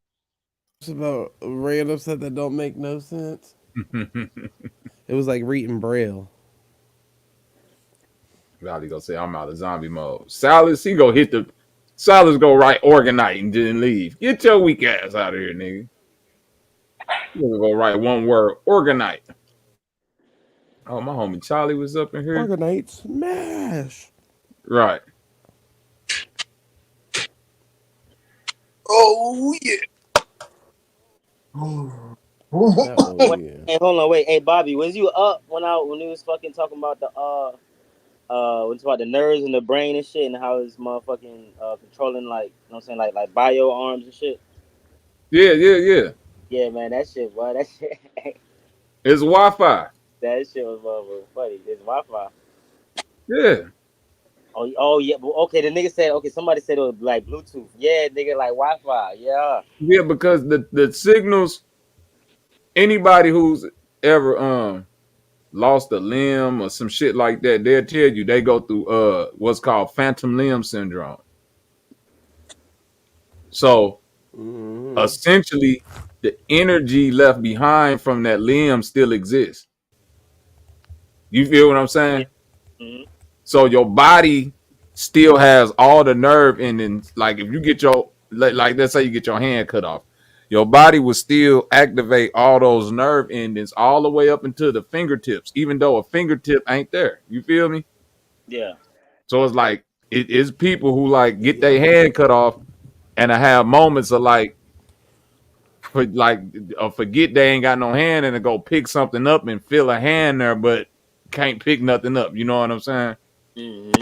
about random stuff that don't make no sense. It was like reading braille. Valley gonna say I'm out of zombie mode. Silas, he go hit the Silas go right organite and then leave. Get your weak ass out of here, nigga. You gonna go write one word, organite. Oh, my homie Charlie was up in here. Organite smash. Right. Oh yeah. Not oh Wait, yeah. hey, hold on, wait. Hey Bobby, was you up when he was fucking talking about the when it's about the nerves in the brain and shit and how it's motherfucking controlling like you know what I'm saying, like bio arms and shit? Yeah. Yeah, man, that shit, boy, that shit It's Wi-Fi. that shit was funny. It's Wi-Fi. Yeah. Oh yeah, but okay. The nigga said okay. Somebody said it was like Bluetooth. Yeah, nigga, like Wi-Fi. Yeah. Yeah, because the signals, anybody who's ever lost a limb or some shit like that, they'll tell you they go through what's called phantom limb syndrome. So essentially the energy left behind from that limb still exists. You feel what I'm Yeah. saying? Mm-hmm. So your body still has all the nerve endings. Like if you get your like let's say you get your hand cut off, your body will still activate all those nerve endings all the way up into the fingertips, even though a fingertip ain't there. You feel me? Yeah. So it's like it is people who like get their Yep. hand cut off and I have moments of like forget they ain't got no hand and to go pick something up and feel a hand there, but can't pick nothing up. You know what I'm saying? Mm-hmm.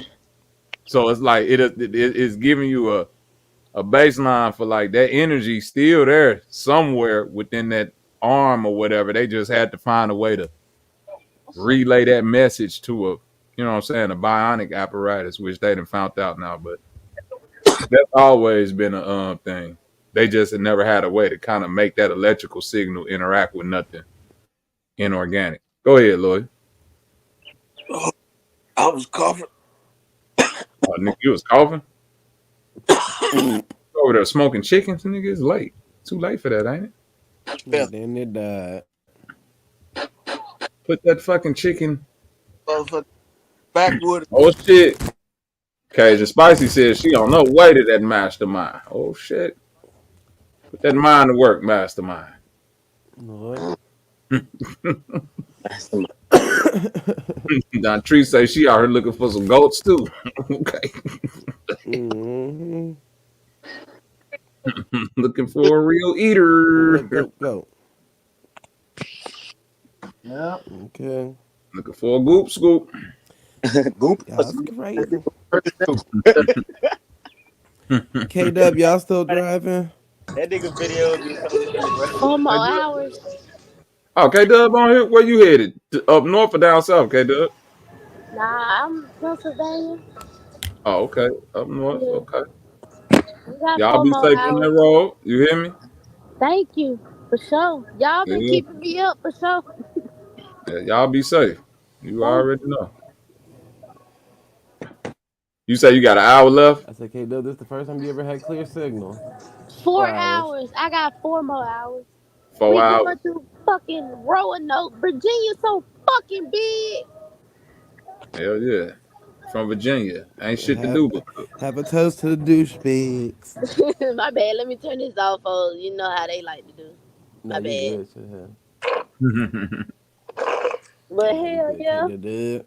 So it's like it's giving you a baseline for like that energy still there somewhere within that arm or whatever. They just had to find a way to relay that message to a you know what I'm saying a bionic apparatus, which they done found out now. But that's always been a thing. They just had never had a way to kind of make that electrical signal interact with nothing inorganic. Go ahead, Lloyd. I was coughing. Oh, nigga, you was coughing over there smoking chickens. Nigga, it's late. Too late for that, ain't it? And then they died. Put that fucking chicken Motherfucker, backwood. Oh shit. Cajun Spicy says she on her way to that mastermind. Oh shit. Put that mind to work, mastermind. Lord. That's the Now Tree say she out here looking for some goats too. Okay. Mm-hmm. Looking for a real Let eater. go. Yeah. Okay. Looking for a goop scoop. goop. Y'all it's crazy. So, KW, y'all still driving? That nigga videos be so funny, bro. 4 more hours. Oh, K Dub on here? Where you headed? Up north or down south, K Dub? Nah, I'm Pennsylvania. Oh, okay. Up north. Yeah, Okay. we got Y'all four be more safe on that hours. road. You hear me? Thank you for sure. Y'all been Yeah. keeping me up for sure. Yeah, y'all be safe. You Thank already you. know. You say you got an hour left? I said, KW, this is the first time you ever had clear signal. 4 Four hours. hours. I got 4 more hours. 4 We hours. going through fucking Roanoke. Virginia's so fucking big. Hell yeah. From Virginia. Ain't shit to Have, do but cook. have a toast to the douchebags. My bad. Let me turn this off. Oh, you know how they like to do. No, My you bad. good, shit. But No, you hell good, yeah, KW.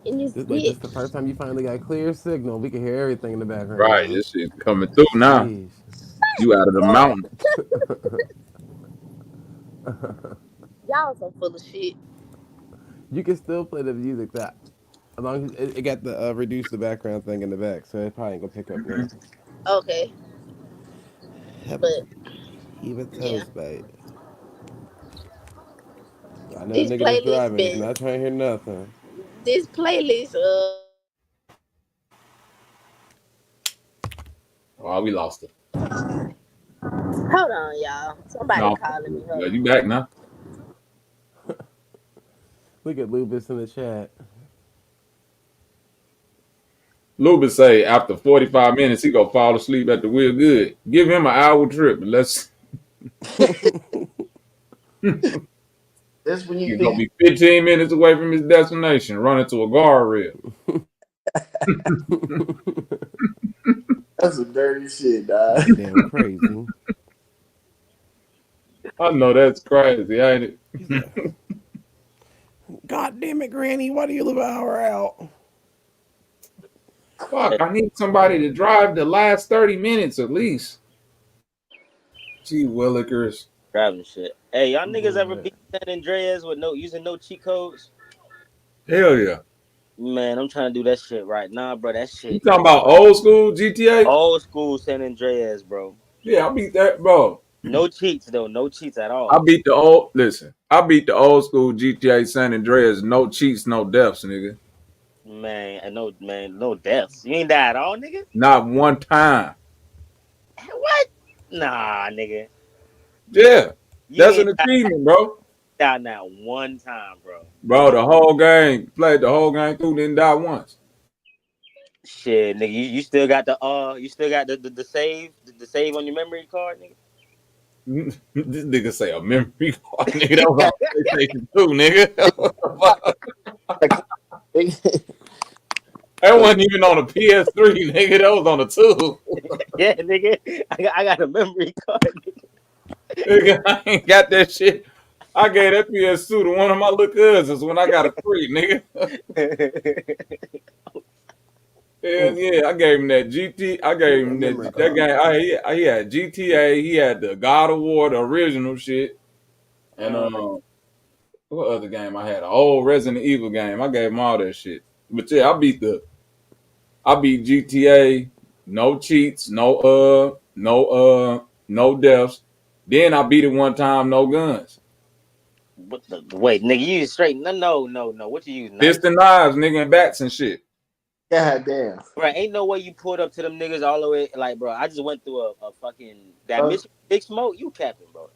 in this This the bitch. first time you finally got clear signal. We can hear everything in the background Right. now. This shit coming through now. Sheesh. You out of the mountain. Y'all so full of shit. You can still play the music that, as long as it got the reduce the background thing in the back, so it probably ain't gonna pick up now. Okay, Have a but heave a yeah, toast, bite. I know a this nigga that's playlist driving is been not trying to hear nothing. this playlist. Oh, we lost her. Hold on, y'all. Somebody No. calling me. Hold Yeah, on. you back now. Look at Lubis in the chat. Lubin say after 45 minutes he gonna fall asleep at the wheel good. Give him an hour trip and let's that's when you he's gonna think be 15 minutes away from his destination, running to a guardrail. that's some dirty shit, dog. Damn crazy. I know that's crazy, ain't it? He said, God damn it, Granny, why do you live an hour out? Fuck, I need somebody to drive the last 30 minutes at least. Gee willikers. Driving shit. Hey, y'all niggas ever Lord. beat San Andreas with no using no cheat codes? Hell yeah. Man, I'm trying to do that shit right now, bro. That You shit talking is about old school GTA? old school San Andreas, bro. Yeah, I beat that, bro. No cheats though, no cheats at I all. beat the old listen. I beat the old school GTA San Andreas, no cheats, no deaths, nigga. Man, and no man, no deaths. You ain't died at all, nigga. Not one time. What? Nah, nigga. Yeah. You That's an ain't achievement, bro. died not one time, bro. Bro, the whole game, played the whole game through, didn't die once. Shit, nigga, you still got you still got the save the save on your memory card, nigga. This nigga say a memory card, nigga. That was on PlayStation 2, nigga. That wasn't even on a PS3, nigga. That was on a 2. Yeah, nigga. I got a memory card. Nigga, I ain't got that shit. I gave that PS2 to one of my little cousins when I got a free, nigga. Hell yeah, I gave him that GT. I gave A him memory that card. game. He had GTA. He had the God of War, the original shit, and what other game I had? An old Resident Evil game. I gave him all that shit. But yeah, I beat GTA. No cheats. No deaths. Then I beat it one time. No guns. What the wait, nigga? You use straight? No. What you use? Knife? Fist and knives, nigga, and bats and shit. God damn. Bro, ain't no way you pulled up to them niggas all the way. Like, bro, I just went through a fucking that Uh, mission with Big Smoke. You capping, bro?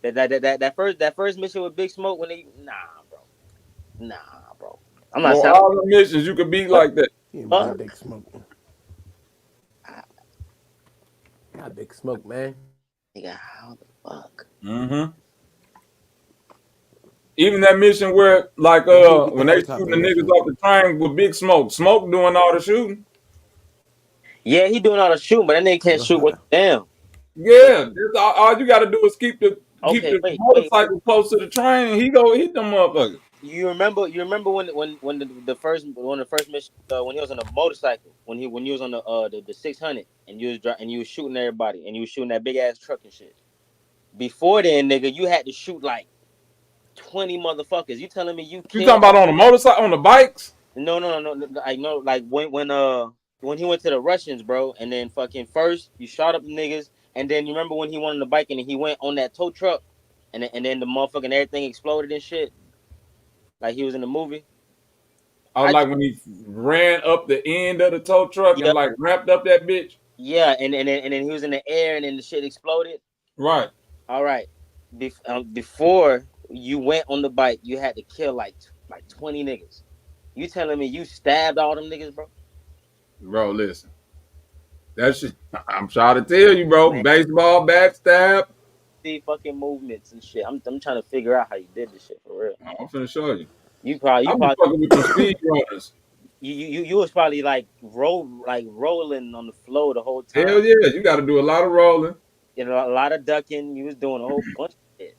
That first mission with Big Smoke when they nah, bro. I'm not On saying all the missions, you could beat what like that. He the about fuck. big smoke. Got big smoke, man. Nigga, how the fuck? Mm-hmm. Even that mission where, like, The when they shooting helicopter the niggas mission. off the train with Big Smoke, Smoke doing all the shooting. Yeah, he doing all the shooting, but that nigga can't The shoot hot. with damn. But Yeah, that's all you got to do is keep okay, the wait. motorcycle close to the train, and he go hit them motherfuckers. You remember when the first mission when he was on a motorcycle when he was on the 600 and you was shooting everybody and you was shooting that big ass truck and shit. Before then, nigga, you had to shoot like 20 motherfuckers. You telling me you You talking killed about on the motorcycle, on the bikes? no, I know like when he went to the Russians, bro, and then fucking first you shot up the niggas, and then you remember when he went on the bike and he went on that tow truck, and then the motherfucking everything exploded and shit, like he was in the movie. I was I like when he ran up the end of the tow truck and yeah like wrapped up that bitch. yeah, and then he was in the air and then the shit exploded. Right, All right, before you went on the bike, you had to kill like 20 niggas. You telling me you stabbed all them niggas, bro? bro. Listen, that shit. I'm trying to tell you, bro. Man, Baseball backstab. see fucking movements and shit. I'm trying to figure out how you did this shit for real. I'm finna show you. You I be probably fucking with them speed runners. you was probably like rolling on the floor the whole time. Hell yeah, you got to do a lot of rolling. You know, a lot of ducking. You was doing a whole bunch of shit.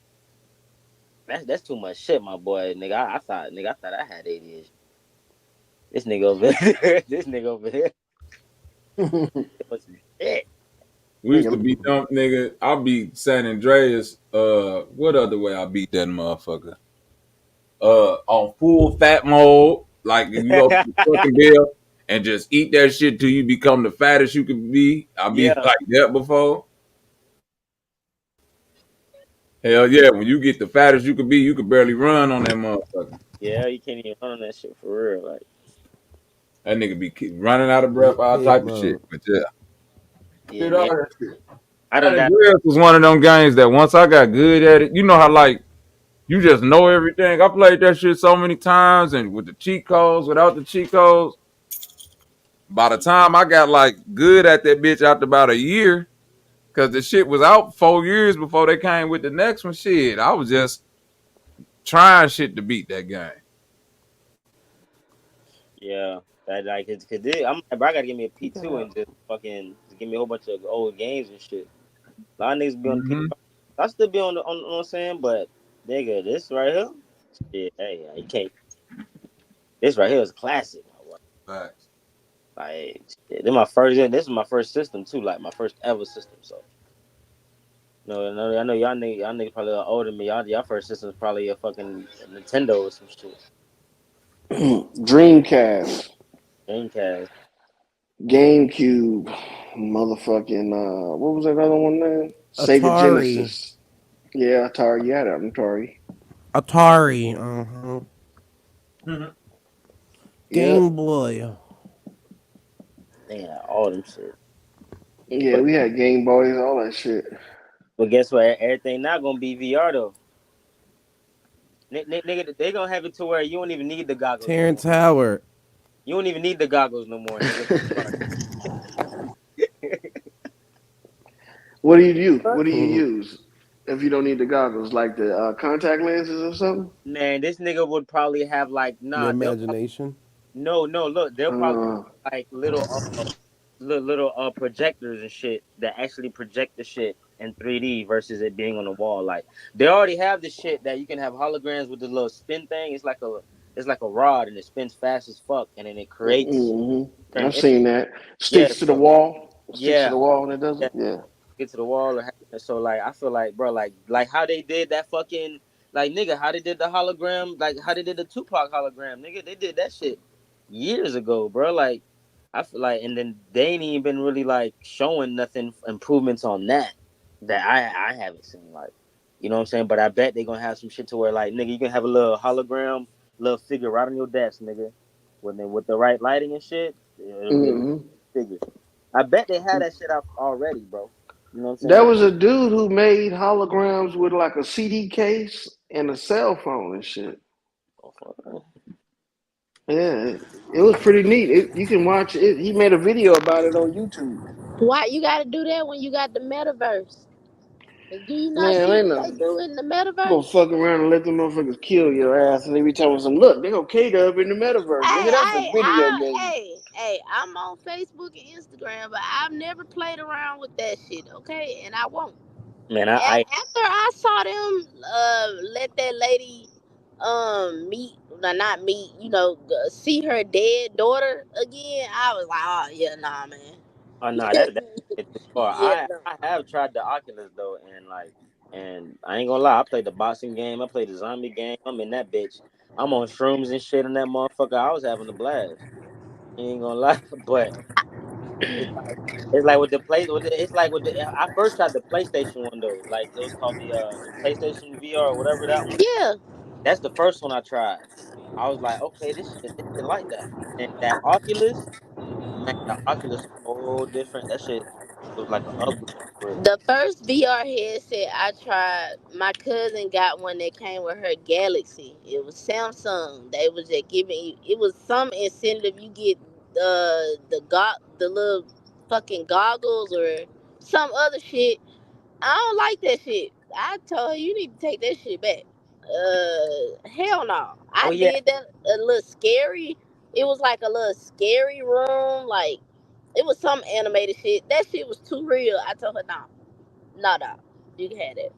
That's too much shit, my boy. Nigga, I thought I had ADHD. This nigga over there, this nigga over there. Was some shit. We used to beat them, nigga. I beat San Andreas. What other way I beat that motherfucker? On full fat mode, like if you go to the fucking bill and just eat that shit till you become the fattest you could be. I beat Yeah, like that before. Hell yeah, when you get the fattest you could be, you could barely run on that motherfucker. yeah. You can't even run on that shit for real. Like, That nigga be running out of breath, Big all pig type of shit. mode. But yeah, yeah, did all man. that shit. I San done got. Andreas was one of them games that once I got good at it, you know how like you just know everything. I played that shit so many times, and with the cheat codes, without the cheat codes, by the time I got like good at that bitch after about a year, because the shit was out 4 years before they came with the next one. Shit, I was just trying shit to beat that game. Yeah, that like I'm like, bro, I gotta give me a P2 and just give me a whole bunch of old games and shit. A lot of niggas be on the P. Mm-hmm. I still be on you know what I'm saying, but nigga, this right here, shit, hey, you can't. This right here is a classic, my boy. Facts. Like, shit, this is my first system too, like my first ever system. So, no, I know y'all niggas probably a little older than me. Y'all first system is probably a fucking Nintendo or some shit. Dreamcast, Dreamcast. GameCube, motherfucking what was that other one then? Sega Atari. Genesis. Yeah, Atari. You had an Atari. Atari. Uh-huh. Mm-hmm. Yep. Game Boy. Yeah, all them shit. Yeah, But we had Game Boys, all that shit. but guess what? Everything not gonna be VR though. Nigga, they gonna have it to where you don't even need the goggles no more. Terrence Howard. You don't even need the goggles no more, nigga. What do you do? What do you The use if you don't need the goggles? Like the contact lenses or something? Man, this nigga would probably have like imagination. no, look, they'll probably Uh, like little projectors and shit that actually project the shit in 3D versus it being on the wall. Like they already have the shit that you can have holograms with the little spin thing. It's like a rod and it spins fast as fuck and then it creates certain I've seen that. yeah, Sticks to the wall. Sticks to yeah, the wall and it does yeah. it. Yeah. Get to the wall or so like I feel like bro like how they did that fucking like nigga how they did the hologram like how they did the Tupac hologram nigga they did that shit years ago bro like I feel like and then they ain't even been really like showing nothing improvements on that I haven't seen like you know what I'm saying but I bet they gonna have some shit to where like nigga you can have a little hologram little figure right on your desk nigga with the right lighting and shit it'll be a hmm figure I bet they had that shit out already bro. You know what I'm There saying? was a dude who made holograms with like a CD case and a cell phone and shit. Yeah, it was pretty neat. You can watch it. He made a video about it on YouTube. Why you gotta do that when you got the metaverse? Do you not Man, see they what they know. do in the Go metaverse? fuck around and let them motherfuckers kill your ass, and they be telling some, look, they go K-Dub in the metaverse, nigga. That's a video game. I'm on Facebook and Instagram, but I've never played around with that shit, okay? And I won't. Man, I After I saw them let that lady meet, no, not meet, see her dead daughter again, I was like, oh yeah, nah, man. oh no, that hit too far. Yeah, no. I have tried the Oculus though, and like, and I ain't gonna lie, I played the boxing game, I played the zombie game. I'm in that bitch. I'm on shrooms and shit in that motherfucker. I was having a blast. Ain't gonna lie, but it's like with the play. It's like with the. I first tried the PlayStation one though. Like it was called the PlayStation VR or whatever that one. Yeah. That's the first one I tried. I was like, okay, this shit like that. And that Oculus, man, the Oculus whole different. That shit was like an upgrade for real. The first VR headset I tried, my cousin got one that came with her Galaxy. It was Samsung. They was just giving you. It was some incentive. You get the little fucking goggles or some other shit. I don't like that shit. I told her you need to take that shit back. Hell no. Oh I yeah, did that a little scary. It was like a little scary room. Like it was some animated shit. That shit was too real. I told her no. No, no. You can have it.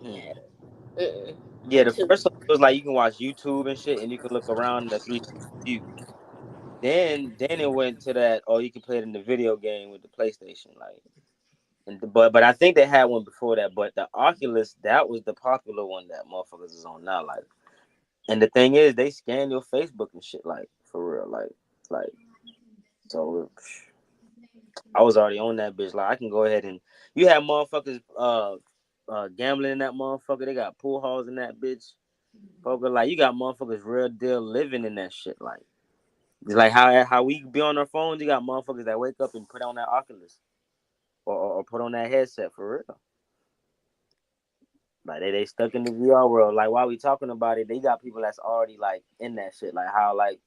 You can hmm. have it. Mm-mm. Yeah. I'm The too. first one was like you can watch YouTube and shit, and you can look around the 360 view. Then it went to that. Oh, you can play it in the video game with the PlayStation, like. But I think they had one before that. But the Oculus, that was the popular one that motherfuckers is on now. Like, and the thing is, they scan your Facebook and shit. Like, for real. Like. So I was already on that bitch. Like, I can go ahead and you have motherfuckers gambling in that motherfucker. They got pool halls in that bitch. Poker, like you got motherfuckers real deal living in that shit. Like, it's like how we be on our phones. You got motherfuckers that wake up and put on that Oculus or put on that headset for real. Like they stuck in the VR world. Like while we talking about it, they got people that's already like in that shit. Like how like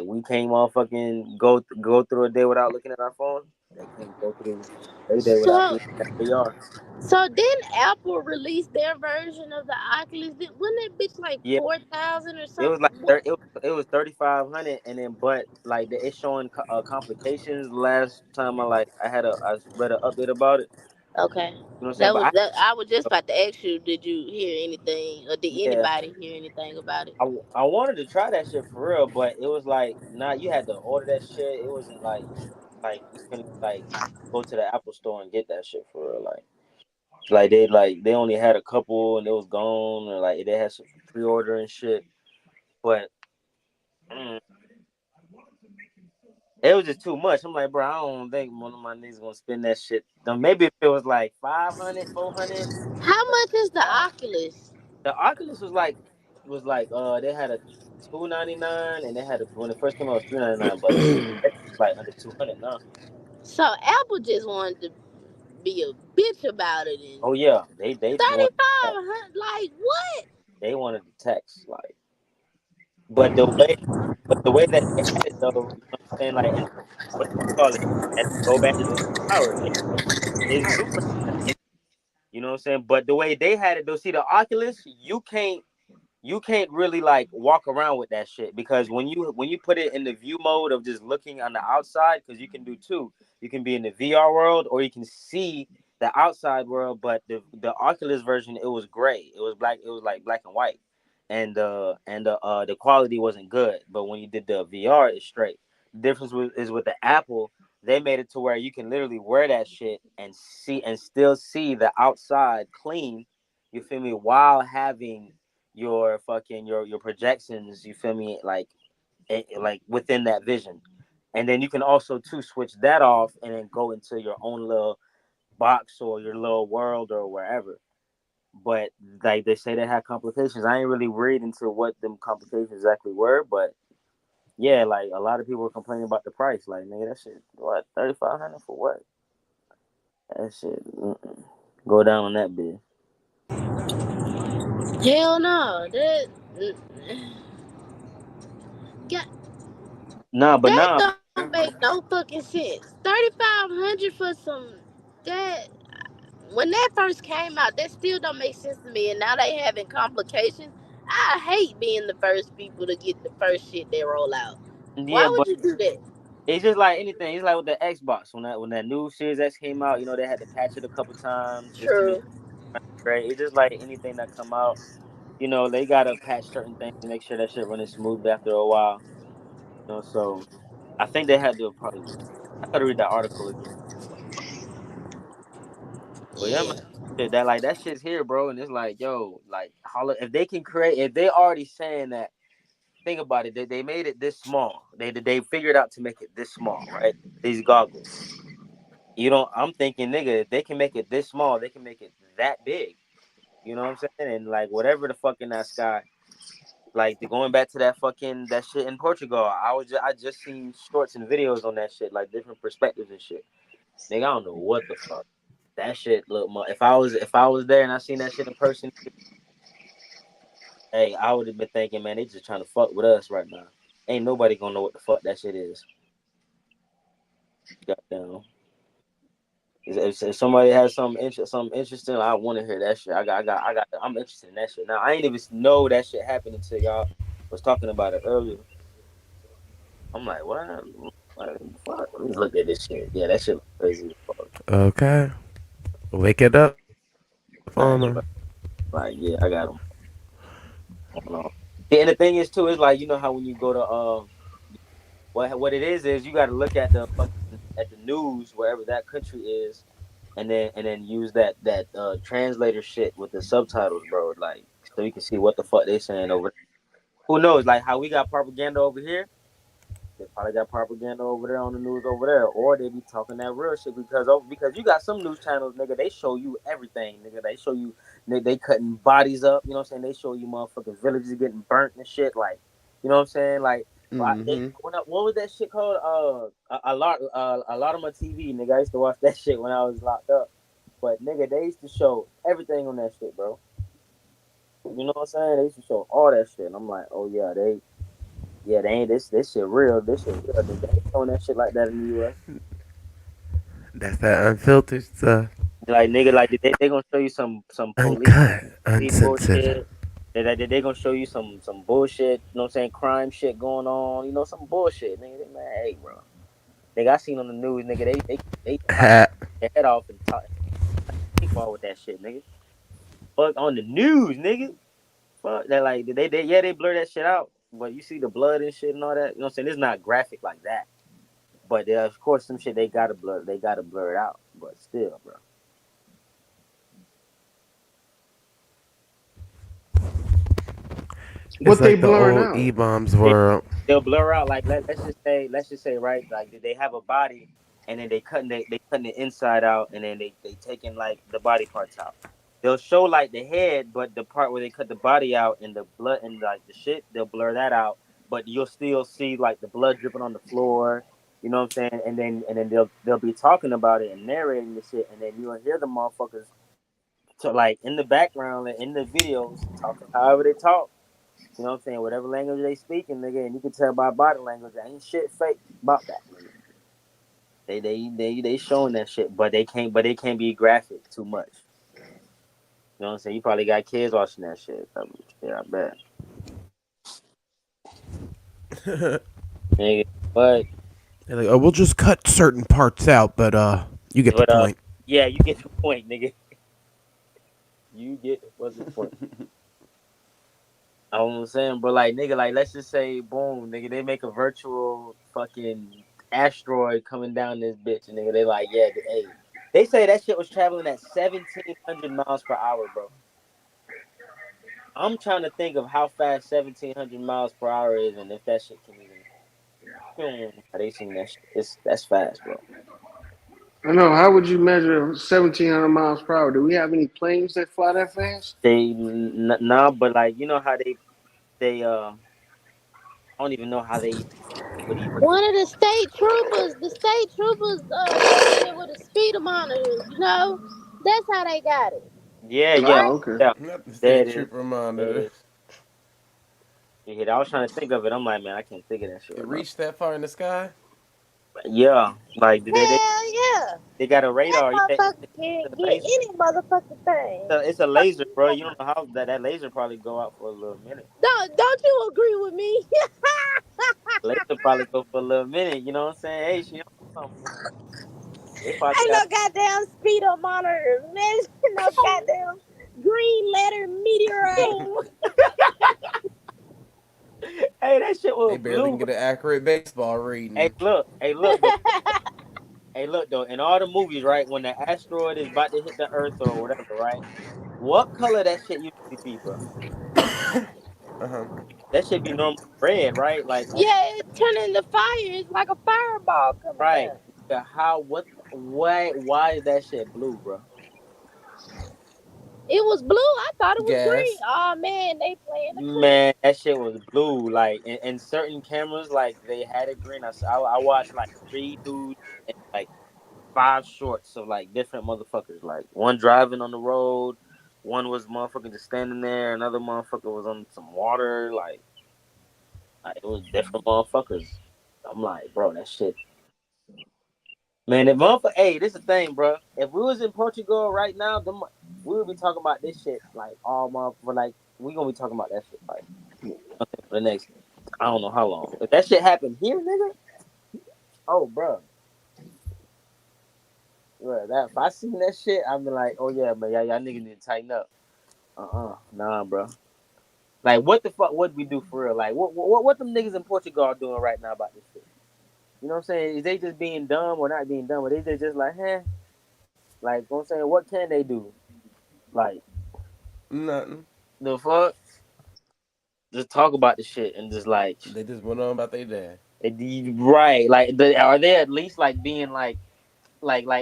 we can't motherfucking go through a day without looking at our phone. They can't go through a day without So, being at VR. so didn't Apple release their version of the Oculus? Wasn't that bitch like Yeah, 4,000 or it was something? like What? it was 3,500, and then but like it's showing complications. Last time I read an update about it. Okay. You know what I'm saying? That But was that. I was just about to ask you, did you hear anything, or did yeah, anybody hear anything about it? I wanted to try that shit for real, but it was like you had to order that shit. It wasn't like you couldn't like go to the Apple store and get that shit for real. Like they only had a couple and it was gone, or like they had some pre-order and shit. But mm, it was just too much. I'm like, bro, I don't think one of my niggas gonna spend that shit. Now, maybe if it was like 500, 400. How much is the Oculus? The Oculus was like they had a 299 and they had when it first came out it was 399, but it's like under 200 now. So Apple just wanted to be a bitch about it and Oh yeah, they wanted that. 3,500. Like what? They wanted the text like, but the way the way that they had it though, you know what I'm saying? Like, and what you call it? And go back to the power. It's super. You know what I'm saying? But the way they had it though, see the Oculus, you can't really like walk around with that shit because when you put it in the view mode of just looking on the outside, because you can do two, you can be in the VR world or you can see the outside world. But the Oculus version, it was gray, it was black, it was like black and white, and the quality wasn't good. But when you did the VR, it's straight. The difference is with the Apple. They made it to where you can literally wear that shit and see and still see the outside clean. You feel me? While having your fucking your projections, you feel me, like within that vision. And then you can also too switch that off and then go into your own little box or your little world or wherever. But like they say they had complications. I ain't really read into what them complications exactly were, but yeah, like a lot of people were complaining about the price. Like, nigga, that shit what 3,500 for what? That shit go down on that bid. Hell no. That, Nah, but that nah, don't make no fucking sense. 3,500 for some that. when that first came out, that still don't make sense to me. And now they having complications. I hate being the first people to get the first shit they roll out. Why Yeah, would but you do that? it's just like anything. It's like with the Xbox when that new Series X came out. You know they had to patch it a couple times just to make True. it great. It's just like anything that come out. You know they gotta patch certain things to make sure that shit running smooth after a while. You know, so I think they had to probably. I gotta read that article again. But yeah, man, Yeah. shit, that like that shit's here, bro. And it's like, yo, like, if they can create, if they already saying that, think about it. They made it this small. They figured out to make it this small, right? These goggles. You know, I'm thinking, nigga, if they can make it this small, they can make it that big. You know what I'm saying? And like whatever the fuck in that sky, like going back to that shit in Portugal. I just seen shorts and videos on that shit, like different perspectives and shit. Nigga, I don't know what the fuck. That shit look more. If I was there and I seen that shit in person, hey, I would have been thinking, man, they just trying to fuck with us right now. Ain't nobody gonna know what the fuck that shit is. Goddamn. If somebody has something interesting, I want to hear that shit. I'm interested in that shit. Now I ain't even know that shit happened until y'all was talking about it earlier. I'm like, what the fuck? Let me look at this shit. Yeah, that shit look crazy as fuck. Okay. Wake it up I on ain't gonna them. lie. Like, yeah, I got them going on. Yeah, and the thing is too, is like you know how when you go to what it is you got to look at the fucking at the news wherever that country is, and then use that translator shit with the subtitles, bro. Like so you can see what the fuck they saying over. Who knows? Like how we got propaganda over here, they probably got propaganda over there on the news over there, or they be talking that real shit because you got some news channels, nigga. They show you everything, nigga. They show you they cutting bodies up. You know what I'm saying? They show you motherfucking villages getting burnt and shit. Like, you know what I'm saying? Like, Mm-hmm. what was that shit called? A lot of my TV, nigga. I used to watch that shit when I was locked up. But nigga, they used to show everything on that shit, bro. You know what I'm saying? They used to show all that shit. And I'm like, oh yeah, they ain't this shit real. This shit real. They ain't showing that shit like that in the US. That's that unfiltered stuff. Like nigga, like they gonna show you some police Uncut, uncensored. bullshit. They gonna show you some bullshit. You know what I'm saying? Crime shit going on. You know some bullshit, nigga. They man, hey, bro. Nigga, I seen on the news, nigga. They chop Ha. their head off and talk paintball with that shit, nigga. Fuck on the news, nigga. Fuck that, like they blur that shit out. But you see the blood and shit and all that. You know what I'm saying? It's not graphic like that. But of course, some shit they gotta blur. They gotta blur it out. But still, bro. It's What they like the blurring old out? E-bombs They world. they'll blur out like let's just say right like they have a body and then they cutting the inside out and then they taking like the body parts out. They'll show like the head, but the part where they cut the body out and the blood and like the shit, they'll blur that out. But you'll still see like the blood dripping on the floor. You know what I'm saying? And then they'll be talking about it and narrating the shit, and then you'll hear the motherfuckers to like in the background and in the videos talking however they talk. You know what I'm saying? Whatever language they speaking, nigga, and you can tell by body language, there ain't shit fake about that, nigga. They showing that shit, but they can't be graphic too much. You know what I'm saying? You probably got kids watching that shit. Yeah, I bet. Nigga, but They're like, oh, we'll just cut certain parts out, but you get the but point. yeah, you get the point, nigga. You get the fucking point. I was saying, but like nigga, like let's just say, boom, nigga, they make a virtual fucking asteroid coming down this bitch, and nigga, they like, yeah, hey, they say that shit was traveling at 1,700 miles per hour, bro. I'm trying to think of how fast 1,700 miles per hour is, and if that shit can even. How they seen that shit? That's fast, bro. I know. How would you measure 1,700 miles per hour? Do we have any planes that fly that fast? Nah, but like you know how they I don't even know how they would even. One of the state troopers came in with a speedometer, That's how they got it. Yeah, yeah, Right? Oh, okay. yeah. Not the There state it is. trooper There it monitor. is. Yeah, I was trying to think of it. I'm like, man, I can't think of that shit It right now. reached that far in the sky. Yeah, like Hell yeah. they got a That radar. Yeah, motherfucker it's can a get laser. any motherfucking thing. It's a laser, bro. You don't know how that laser probably go out for a little minute. Don't you agree with me? Laser probably go for a little minute. You know what I'm saying? Hey, she on something. They probably Ain't got. no goddamn speedo monitor, man. No goddamn green letter meteorite. Hey, that shit They was barely blue, can bro. get an accurate baseball Hey, reading. look. Hey, look though. Hey, look though. In all the movies, right, when the asteroid is about to hit the Earth or whatever, right? What color that shit usually be, bro? Uh-huh. That should be normally red, right? Like, Yeah, it turned into fire. It's like a fireball coming right? down. Yeah, how? What? Why? Why is that shit blue, bro? It was blue. I thought it was green. Gas. Oh man, they playing the trick. Man, that shit was blue. Like, in certain cameras, like they had it green. I watched like three dudes and like five shorts of like different motherfuckers. Like one driving on the road, one was motherfucking just standing there, another motherfucker was on some water. Like it was different motherfuckers. I'm like, bro, that shit. Man, if motherfucker, hey, this is the thing, bro. If we was in Portugal right now, we would be talking about this shit like all month for like we gonna be talking about that shit like for the next I don't know how long. If that shit happened here, nigga, oh, bro, that if I seen that shit, I'd be like, oh yeah, man, y'all niggas need to tighten up. Nah, bro. Like, what the fuck would we do for real? Like, what them niggas in Portugal are doing right now about this shit? You know what I'm saying? Is they just being dumb or not being dumb? Or they just like, huh? Like, you know what I'm saying? What can they do? Like, Nothing. the fuck? Just talk about the shit and just like, They just went on about their dad. right? Like, are they at least like being like,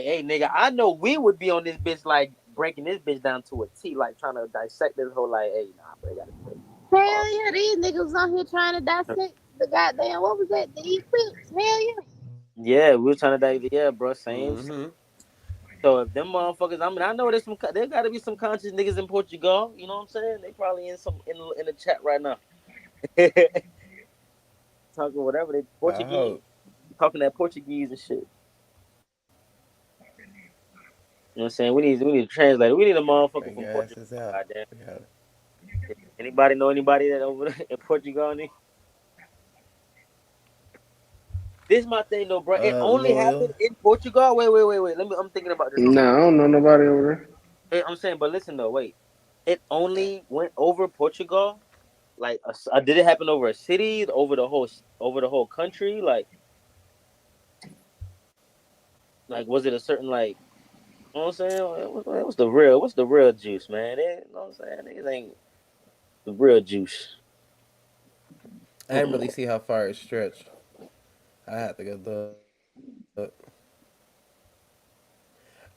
hey, nigga, I know we would be on this bitch like breaking this bitch down to a T, like trying to dissect this whole like, hey, nah, bro, you gotta quit. Uh, Hell yeah, these niggas on here trying to dissect the goddamn what was that? The eclipse. Hell yeah. yeah, we were trying to yeah, bro, same. Mm-hmm. So if them motherfuckers, I mean, I know there's there got to be some conscious niggas in Portugal. You know what I'm saying? They probably in in the chat right now, talking whatever they I Portuguese, hope. talking that Portuguese and shit. You know what I'm saying? We need a translator. We need a motherfucker Bring from your Portugal. asses out. Goddamn. We got it. Anybody know anybody that over there in Portugal? This my thing though, bro. It only Loyal. happened in Portugal. Wait. Let me. I'm thinking about this real quick. Nah, I don't know nobody over I'm saying, but listen though. Wait, it only went over Portugal. Like, did it happen over a city, over the whole country? Like, was it a certain like? You know what I'm saying? What's the real juice, man? You know what I'm saying? Niggas ain't the real juice. I didn't really see how far it stretched. I had to go look.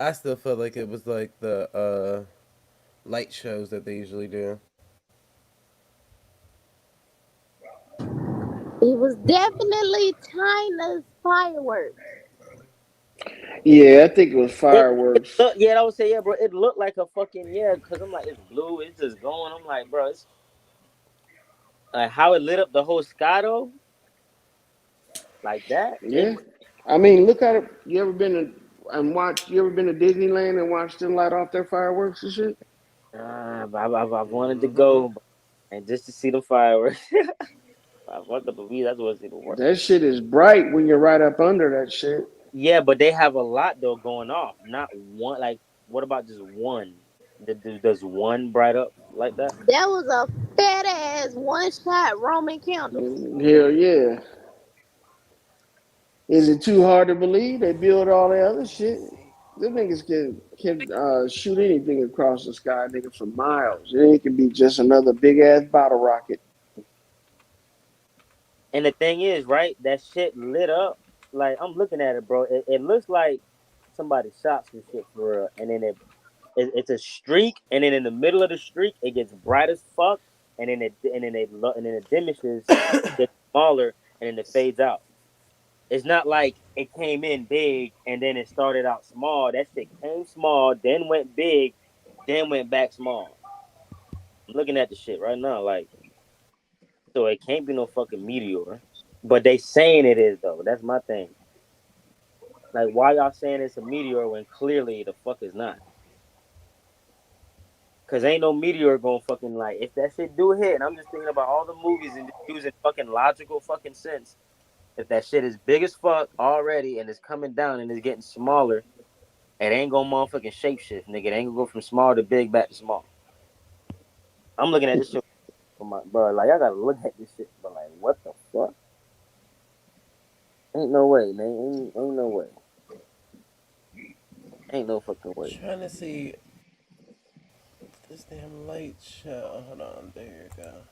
I still felt like it was like the light shows that they usually do. It was definitely China's fireworks. there. Yeah, I think it was It fireworks. look, yeah, I would say yeah, bro. It looked like a fucking yeah, cause I'm like it's blue, it's just going. I'm like, bro, it's like how it lit up the whole sky though, like that. Yeah. I mean, look at it. You ever been to and watch? You ever been to Disneyland and watched them light off their fireworks and shit? I wanted to Mm-hmm. go, and just to see the fireworks. I wanted to believe that's what's even worse. That shit is bright when you're right up under that shit. Yeah, but they have a lot though going off. Not one. Like, what about just one? Does one bright up like that? That was a fat ass one shot Roman candle. Hell yeah. Is it too hard to believe they build all that other shit? Them niggas can shoot anything across the sky, nigga, for miles. It can be just another big ass bottle rocket. And the thing is, right? That shit lit up. Like I'm looking at it, bro. It looks like somebody shot some shit for real, and then it's a streak, and then in the middle of the streak, it gets bright as fuck, and then it diminishes, gets smaller, and then it fades out. It's not like it came in big and then it started out small. That shit came small, then went big, then went back small. I'm looking at the shit right now, like so it can't be no fucking meteor. But they saying it is though. That's my thing. Like, why y'all saying it's a meteor when clearly the fuck is not? Cause ain't no meteor gonna fucking like if that shit do hit. And I'm just thinking about all the movies and just using fucking logical fucking sense. If that shit is big as fuck already and it's coming down and it's getting smaller, it ain't gonna motherfucking shapeshift, nigga. It ain't gonna go from small to big back to small. I'm looking at this shit for my bro. Like I gotta look at this shit, but like, what the fuck? Ain't no way, man. Ain't no way. Ain't no fucking way. Trying to see this damn light show. Hold on, there you go.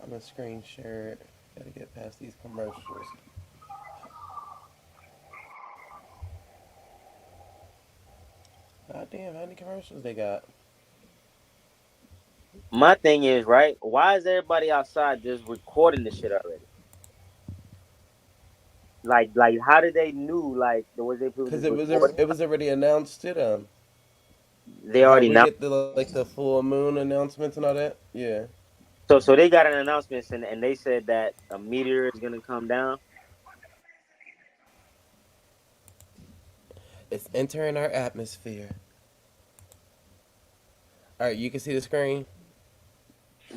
I'm gonna screen share it. Gotta get past these commercials. God damn, how many commercials they got? My thing is, right? Why is everybody outside just recording this shit already? Like, how did they knew? Like, the way they people Cause just recording? it was already announced to them. They How already we know. get the like the full moon announcements and all that? Yeah. So they got an announcement and they said that a meteor is gonna come down. It's entering our atmosphere. Alright, you can see the screen.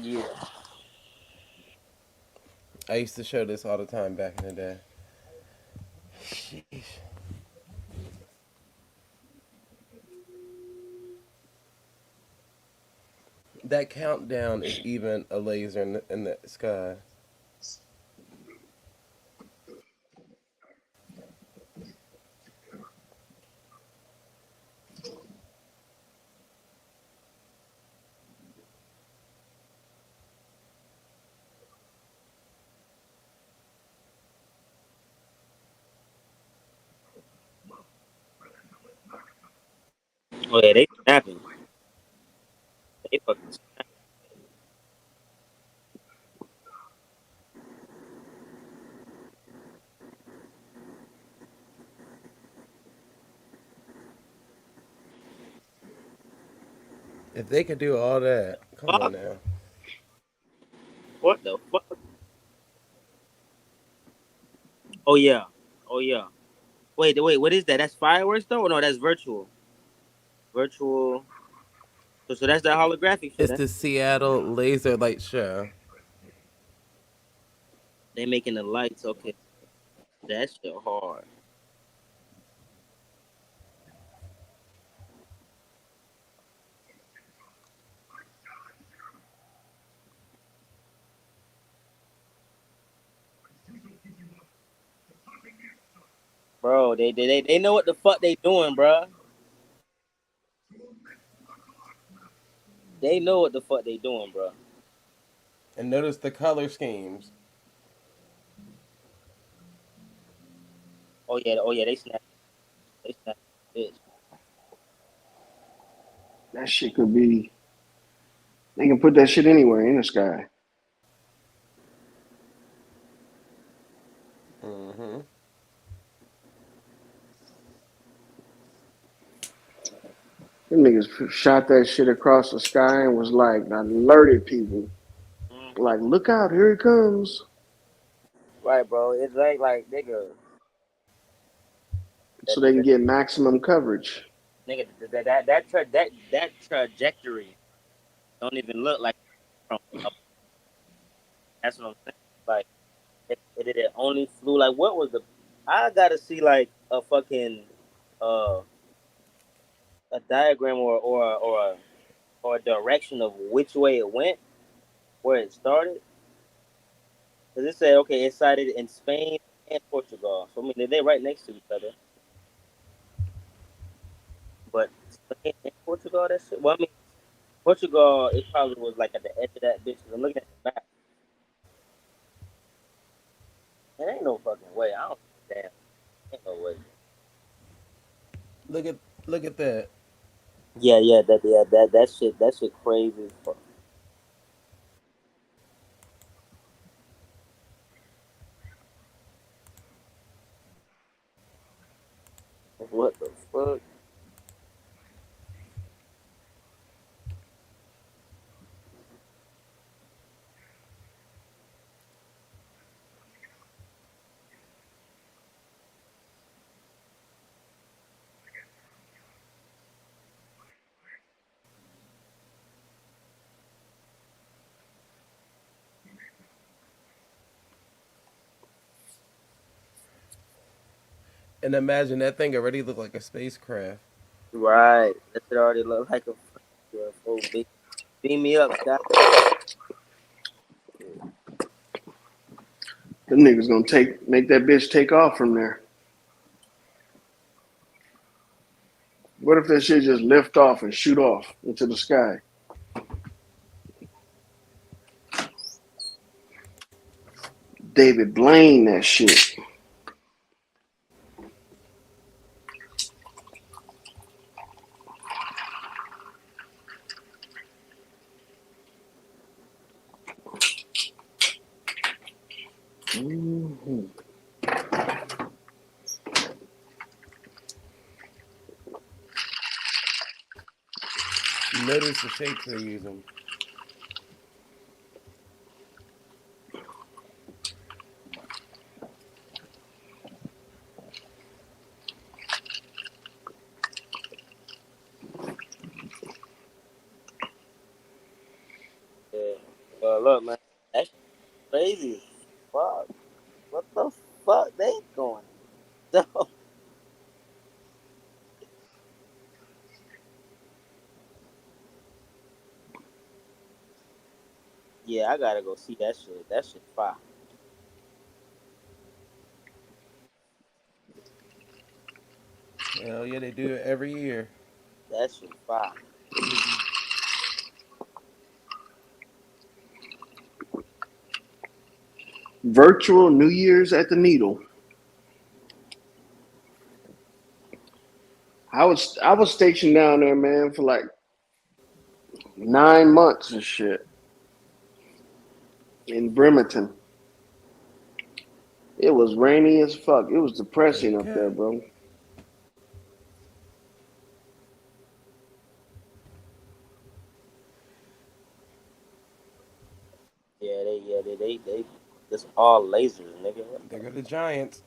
Yeah. I used to show this all the time back in the day. Sheesh. That countdown is even a laser in the sky. Oh yeah, they snapping. They fucking. If they could do all that, come on Fuck. now. What the fuck? Oh yeah. Oh yeah. Wait. What is that? That's fireworks though? Or no, that's virtual. Virtual. So that's that holographic shit. It's Huh? the Seattle Laser Light Show. They making the lights. Okay, that shit hard, bro. They know what the fuck they doing, bro. They know what the fuck they doing, bro. And notice the color schemes. Oh yeah. They snap. They snap. Bitch. That shit could be. They can put that shit anywhere in the sky. Mm-hmm. Them niggas shot that shit across the sky and was like alerted people. Hmm. Like, look out, here it comes. Right, bro. It's like nigga. So they can get maximum coverage. Nigga, that trajectory don't even look like from up. That's what I'm saying. Like it only flew like what was the? I gotta see like a fucking uh a diagram or a direction of which way it went, where it started. Because it said okay, it sighted in Spain and Portugal. So I mean they're right next to each other. But Spain and Portugal, that shit. Well, I mean Portugal, it probably was like at the edge of that bitch. 'Cause I'm looking at the map. There ain't no fucking way. I don't damn. Ain't no way. Look at look at that. That shit crazy as fuck. What the fuck? And imagine that thing already looked like a spacecraft. Right. That shit already look like a fucking UFO. Beam me up, Scott. Them niggas gonna make that bitch take off from there. What if that shit just lift off and shoot off into the sky? David Blaine that shit. Mm-hmm. Notice the shapes they're using. Yeah. Well, look, man. That's crazy. Fuck. What the fuck they going? So, yeah, I gotta go see that shit. That shit fire. Hell yeah, they do it every year. That shit fire. Virtual New Year's at the Needle. I was stationed down there, man, for like 9 months and shit in Bremerton. It was rainy as fuck. It was depressing up there, Okay. bro. Yeah, they this all lasers, nigga. What There go the Giants.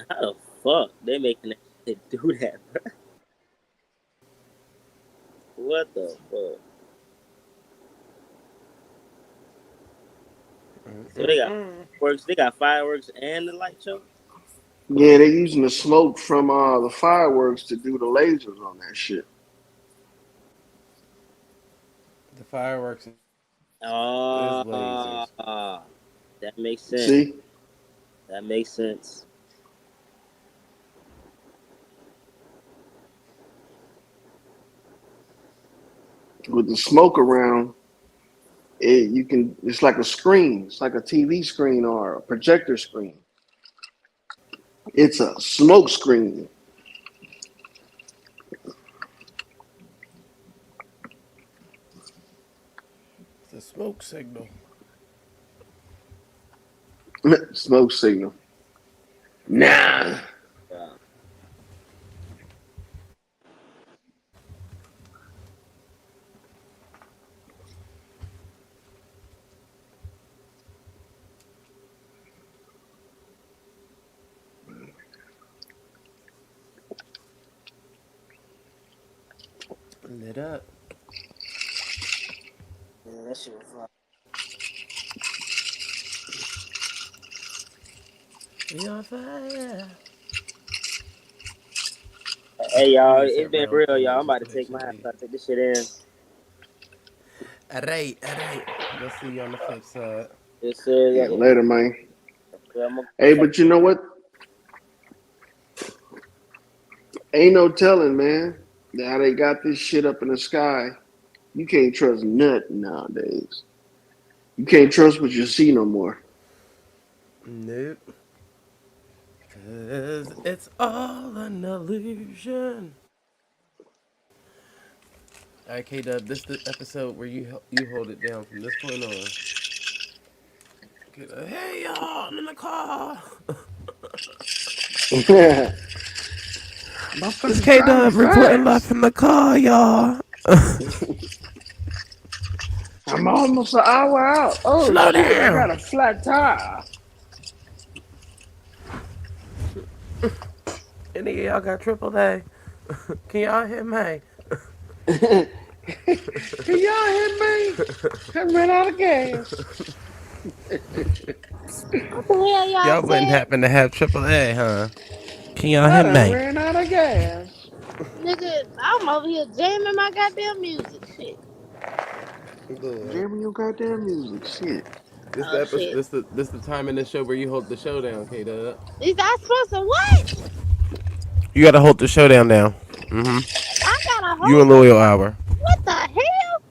How the fuck they making that shit do that, bro? What the fuck? So they got Mm-mm-mm. fireworks. They got fireworks and the light show. Yeah, they using the smoke from the fireworks to do the lasers on that shit. The fireworks is Oh, lasers. that makes sense. See, That makes sense. with the smoke around, it's like a screen. It's like a TV screen or a projector screen. It's a smoke screen. It's a smoke signal. Smoke signal. Nah. Yeah. Lit up. Yeah, that shit was fun. We on fire. Hey We y'all, need to it's start been role real, playing y'all. I'm just about to to make take shit my ass beat. out, take this shit in. Alright, alright. We'll see you on the flip side. Yes, sir. Yeah, Yeah, later, man. yeah, I'm gonna Hey, check. but you know what? Ain't no telling, man. Now they got this shit up in the sky. You can't trust nothing nowadays. You can't trust what you see no more. Nope. Cause it's all an illusion. Alright, K-Dub, this is the episode where you hold it down from this point on. K-Dub, hey y'all, I'm in the car. It's Motherfuckers driving K-Dub reporting live fast. from the car, y'all. I'm Damn, almost an hour out. Oh Slow shit, I down. got a flat tire. Any of y'all got AAA? Can y'all hit me? Can y'all hear me? I ran out of gas. What the hell y'all Y'all wouldn't said? happen to have AAA, huh? Can y'all I hit done me? ran out of gas. Nigga, I'm over here jamming my goddamn music. Shit. Good. Jamming your goddamn music. Shit. This Oh the episode. shit. This the time in the show where you hold the showdown, K Dub. Is I supposed to what? You gotta hold the showdown down. I gotta You hold and the Loyal fuck. Hour. What the hell?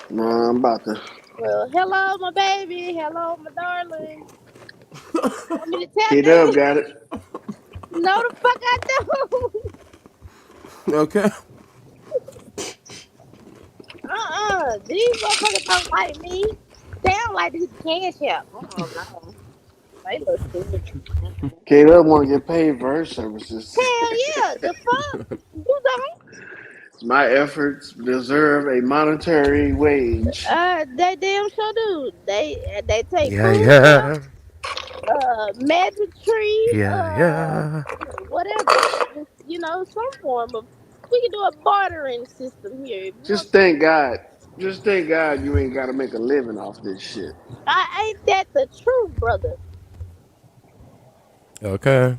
Nah, I'm about to. Well, hello, my baby. Hello, my darling. You want me to tap K-Dub that? got it. No, the fuck I don't. Okay. These motherfuckers don't like me. They don't like to get the cash out. No. They look stupid. K-Dub want to get paid for her services. Hell yeah. The fuck? You don't? My efforts deserve a monetary wage. They damn sure do. They take Yeah, food yeah, stamps, magic tree, yeah. whatever. Just, some form of. We can do a bartering system here. If you want Just some, thank God. Just thank God you ain't got to make a living off this shit. ain't that the truth, brother? Okay.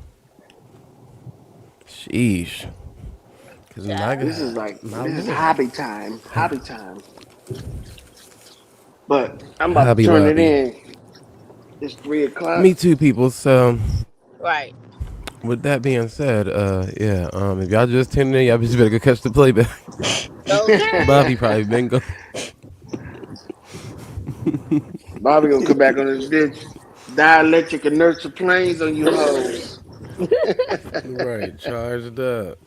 Sheesh. Cause my Child. This is God, like, my this is Lord. hobby time. Hobby time. But I'm about to Hobby turn it Lobby. in. It's 3 o'clock. Me too, people. So, Right. with that being said, yeah, if y'all just tuned in, y'all just better go catch the playback. Okay. Bobby probably been go. Bobby gonna come back on this bitch. Dielectric and nurture planes on you hoes. Right, charged up.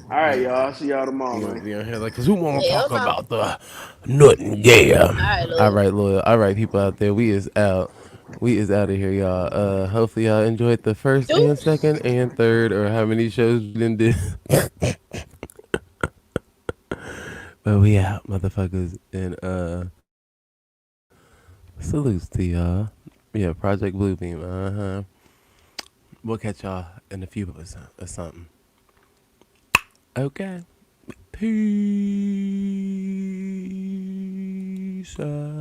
All right, y'all. See y'all tomorrow, You gonna man. be on here like, cause who wanna Hell talk no. about the nothing? Yeah. All right, All love. right, Loyal. All right, people out there, we is out. We is out of here, y'all. Hopefully y'all enjoyed the first and Deuce. second and third, or how many shows we done did. But we out, motherfuckers, and salutes to y'all. Yeah, Project Bluebeam. We'll catch y'all in a few or something. Okay. Peace out.